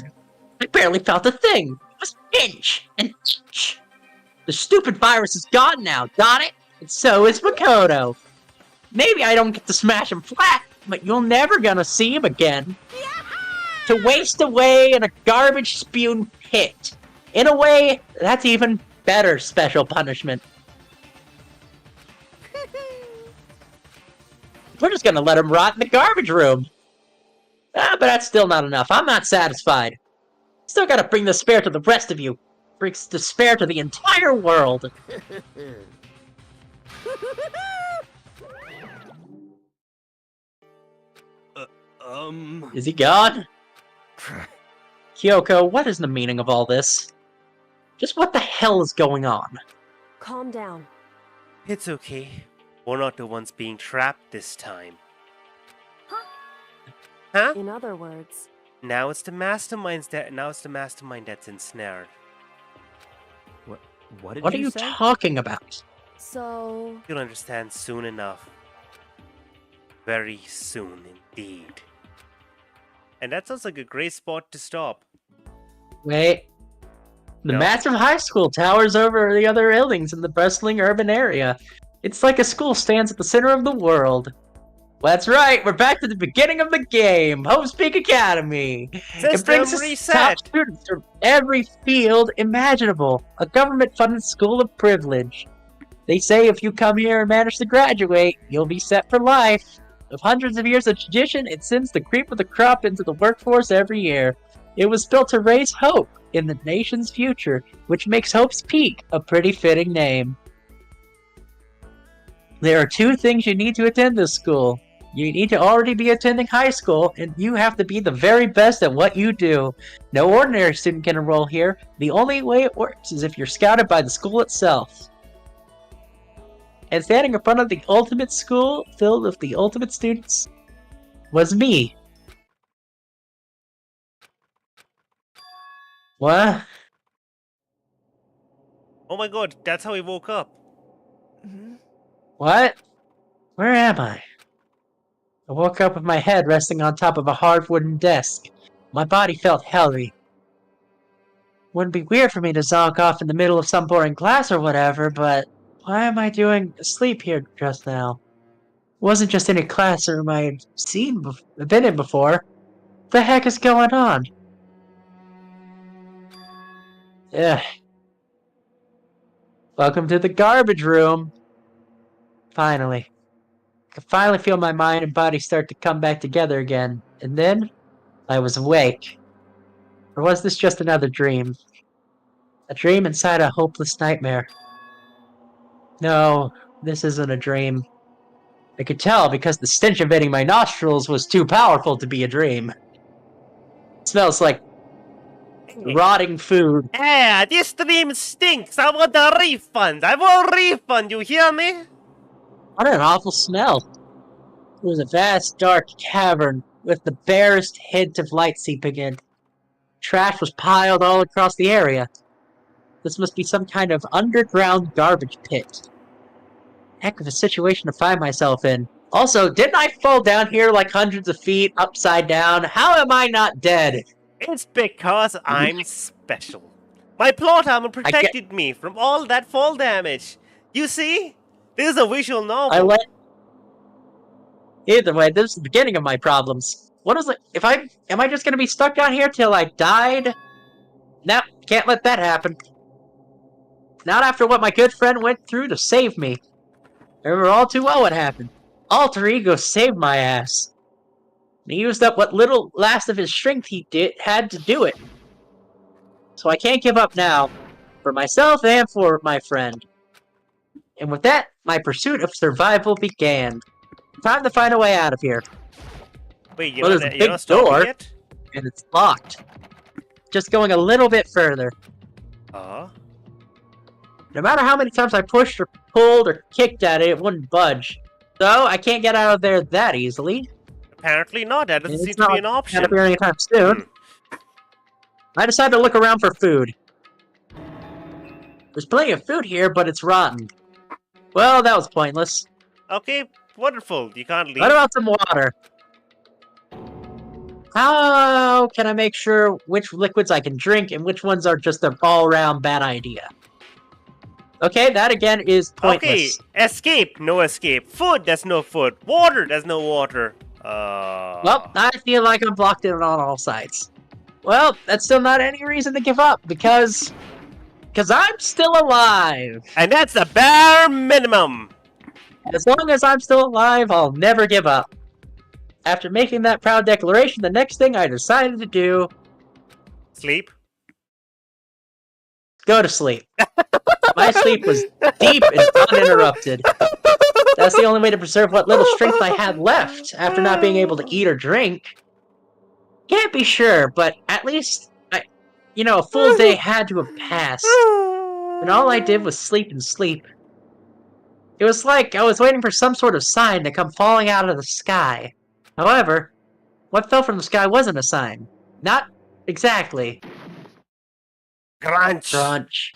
I barely felt a thing. It was inch and inch. The stupid virus is gone now, got it? And so is Makoto. Maybe I don't get to smash him flat, but you're never gonna see him again. To waste away in a garbage spewed pit. In a way, that's even better special punishment. We're just gonna let him rot in the garbage room. But that's still not enough. I'm not satisfied. Still gotta bring despair to the rest of you. Brings despair to the entire world. Is he gone? Kyoko, what is the meaning of all this? Just what the hell is going on? Calm down. It's okay. We're not the ones being trapped this time. Huh? In other words... Now it's the mastermind that's ensnared. What did What are you talking about? So... You'll understand soon enough. Very soon indeed. And that sounds like a great spot to stop. Wait. The No. massive high school towers over the other buildings in the bustling urban area. It's like a school stands at the center of the world. That's right, we're back to the beginning of the game, Hope's Peak Academy. It brings System us top reset. students from every field imaginable, a government-funded school of privilege. They say if you come here and manage to graduate, you'll be set for life. With hundreds of years of tradition, it sends the cream of the crop into the workforce every year. It was built to raise hope in the nation's future, which makes Hope's Peak a pretty fitting name. There are 2 things you need to attend this school. You need to already be attending high school, and you have to be the very best at what you do. No ordinary student can enroll here. The only way it works is if you're scouted by the school itself. And standing in front of the ultimate school, filled with the ultimate students, was me. What? Oh my god, that's how he woke up. What? Where am I? I woke up with my head resting on top of a hard wooden desk. My body felt heavy. Wouldn't be weird for me to zonk off in the middle of some boring class or whatever, but why am I doing asleep here just now? It wasn't just any classroom I had been in before. What the heck is going on? Ugh. Welcome to the garbage room. Finally. I could finally feel my mind and body start to come back together again. And then, I was awake. Or was this just another dream? A dream inside a hopeless nightmare. No, this isn't a dream. I could tell because the stench invading my nostrils was too powerful to be a dream. It smells like rotting food. Yeah, this dream stinks. I want a refund. I want a refund, you hear me? What an awful smell. It was a vast, dark cavern with the barest hint of light seeping in. Trash was piled all across the area. This must be some kind of underground garbage pit. Heck of a situation to find myself in. Also, didn't I fall down here like hundreds of feet upside down? How am I not dead? It's because I'm special. My plot armor protected me from all that fall damage. You see? This is a visual novel. Either way, this is the beginning of my problems. What is it? Am I just gonna be stuck down here till I died? Nope, can't let that happen. Not after what my good friend went through to save me. I remember all too well what happened. Alter Ego saved my ass. And he used up what little last of his strength he had to do it. So I can't give up now. For myself and for my friend. And with that, my pursuit of survival began. Time to find a way out of here. Wait, There's a big door, yet? and it's locked. Just going a little bit further. No matter how many times I pushed or pulled or kicked at it, it wouldn't budge. So, I can't get out of there that easily. Apparently not. That doesn't seem not to be an option. Out of here anytime soon. I decided to look around for food. There's plenty of food here, but it's rotten. Well, that was pointless. Okay, wonderful. You can't leave. What about some water? How can I make sure which liquids I can drink and which ones are just an all-round bad idea? Okay, that again is pointless. Okay, escape, no escape. Food, there's no food. Water, there's no water. Well, I feel like I'm blocked in on all sides. Well, that's still not any reason to give up, because I'm still alive. And that's the bare minimum. As long as I'm still alive, I'll never give up. After making that proud declaration, the next thing I decided to do... Sleep? Go to sleep. My sleep was deep and uninterrupted. That's the only way to preserve what little strength I had left after not being able to eat or drink. Can't be sure, but at least, a full day had to have passed. And all I did was sleep and sleep. It was like I was waiting for some sort of sign to come falling out of the sky. However, what fell from the sky wasn't a sign. Not exactly. Crunch. Crunch.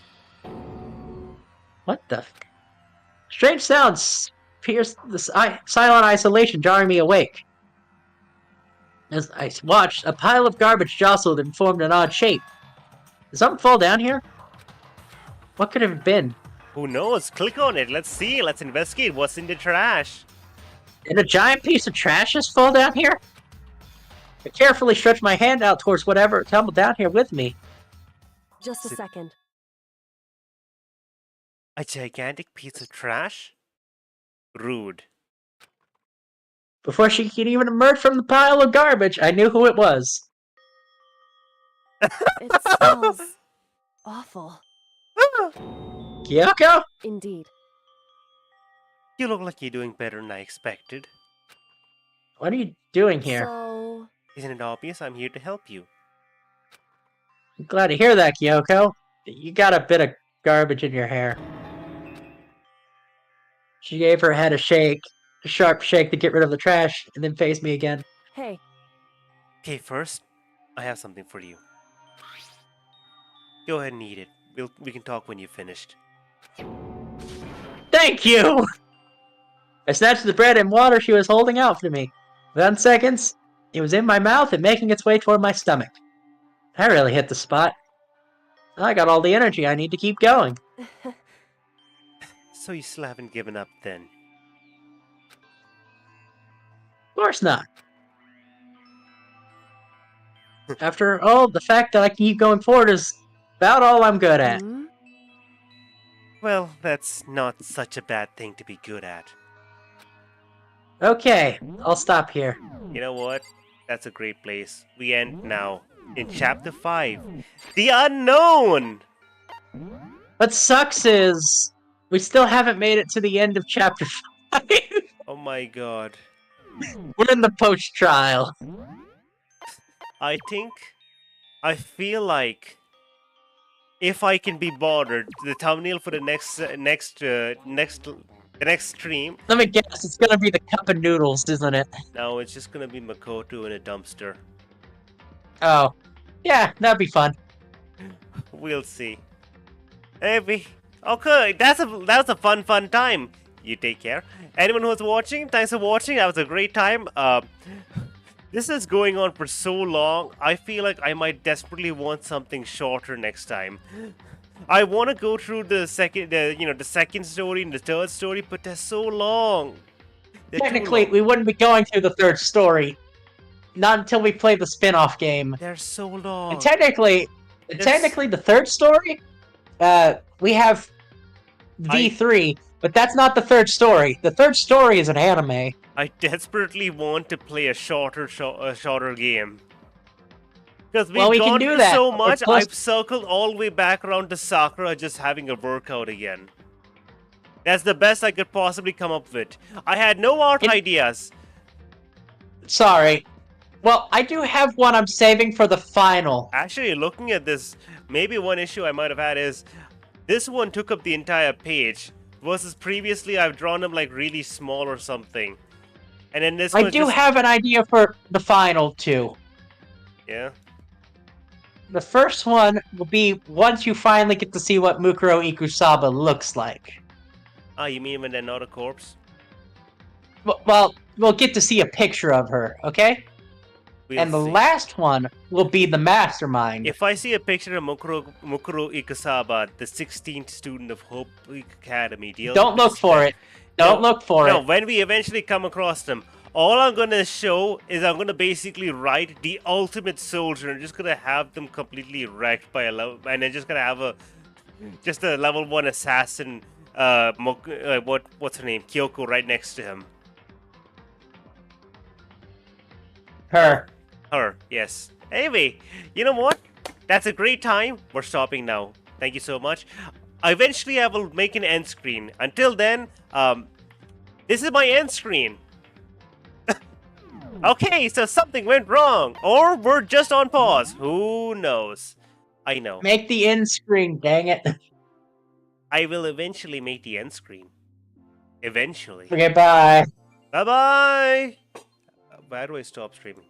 What the? Strange sounds pierced the silent isolation, jarring me awake. As I watched, a pile of garbage jostled and formed an odd shape. Did something fall down here? What could it have been? Who knows? Click on it. Let's see. Let's investigate what's in the trash. Did a giant piece of trash just fall down here? I carefully stretched my hand out towards whatever tumbled down here with me. Just a second. A gigantic piece of trash? Rude. Before she could even emerge from the pile of garbage, I knew who it was. It smells awful. Kyoko? Indeed. You look like you're doing better than I expected. What are you doing here? So, Isn't it obvious I'm here to help you? I'm glad to hear that, Kyoko. You got a bit of garbage in your hair. She gave her head a shake, a sharp shake to get rid of the trash, and then faced me again. hey, Okay, first, I have something for you. Go ahead and eat it. We can talk when you're finished. Thank you! I snatched the bread and water she was holding out for me. Within seconds, it was in my mouth and making its way toward my stomach. I really hit the spot. I got all the energy I need to keep going. So you still haven't given up then? Of course not. After all, the fact that I can keep going forward is about all I'm good at. hmm? Well, that's not such a bad thing to be good at. Okay, I'll stop here. You know what? That's a great place. We end now in Chapter 5. The Unknown! What sucks is we still haven't made it to the end of chapter 5. Oh my god. We're in the post-trial. I feel like if I can be bothered, the thumbnail for the next stream. Let me guess, it's gonna be the cup of noodles, isn't it? No, it's just gonna be Makoto in a dumpster. Oh. Yeah, that'd be fun. We'll see. Maybe. Okay, that's a fun time. You take care. Anyone who's watching, thanks for watching. That was a great time. This is going on for so long. I feel like I might desperately want something shorter next time. I want to go through the second story and the third story, but they're so long. They're too Technically, long. we wouldn't be going through the third story. Not until we play the spin-off game. They're so long. And technically, the third story, we have V3, but that's not the third story. The third story is an anime. I desperately want to play a shorter game. Because we've We can gone do through that. so We're much, close- I've circled all the way back around to Sakura just having a workout again. That's the best I could possibly come up with. I had no art ideas. Sorry. Well, I do have one I'm saving for the final. Actually, looking at this, maybe one issue I might have had is this one took up the entire page versus previously I've drawn them like really small or something. And then this I one do have an idea for the final, too. Yeah. The first one will be once you finally get to see what Mukuro Ikusaba looks like. Ah, you mean when they're not a corpse? Well, we'll get to see a picture of her, okay? We'll And the see. last one will be the mastermind. If I see a picture of Mukuro Ikusaba, the 16th student of Hope Academy, Don't look for it. Don't look for No, it. when we eventually come across them, all I'm gonna show is I'm gonna basically write the ultimate soldier and just gonna have them completely wrecked by a level, and then just gonna have a level 1 assassin, what's her name, Kyoko, right next to him. Her. Her, yes. Anyway, you know what? That's a great time. We're stopping now. Thank you so much. Eventually, I will make an end screen. Until then, this is my end screen. Okay, so something went wrong. Or we're just on pause. Who knows? I know. Make the end screen, dang it. I will eventually make the end screen. Eventually. Okay, bye. Bye-bye. Where do I stop streaming?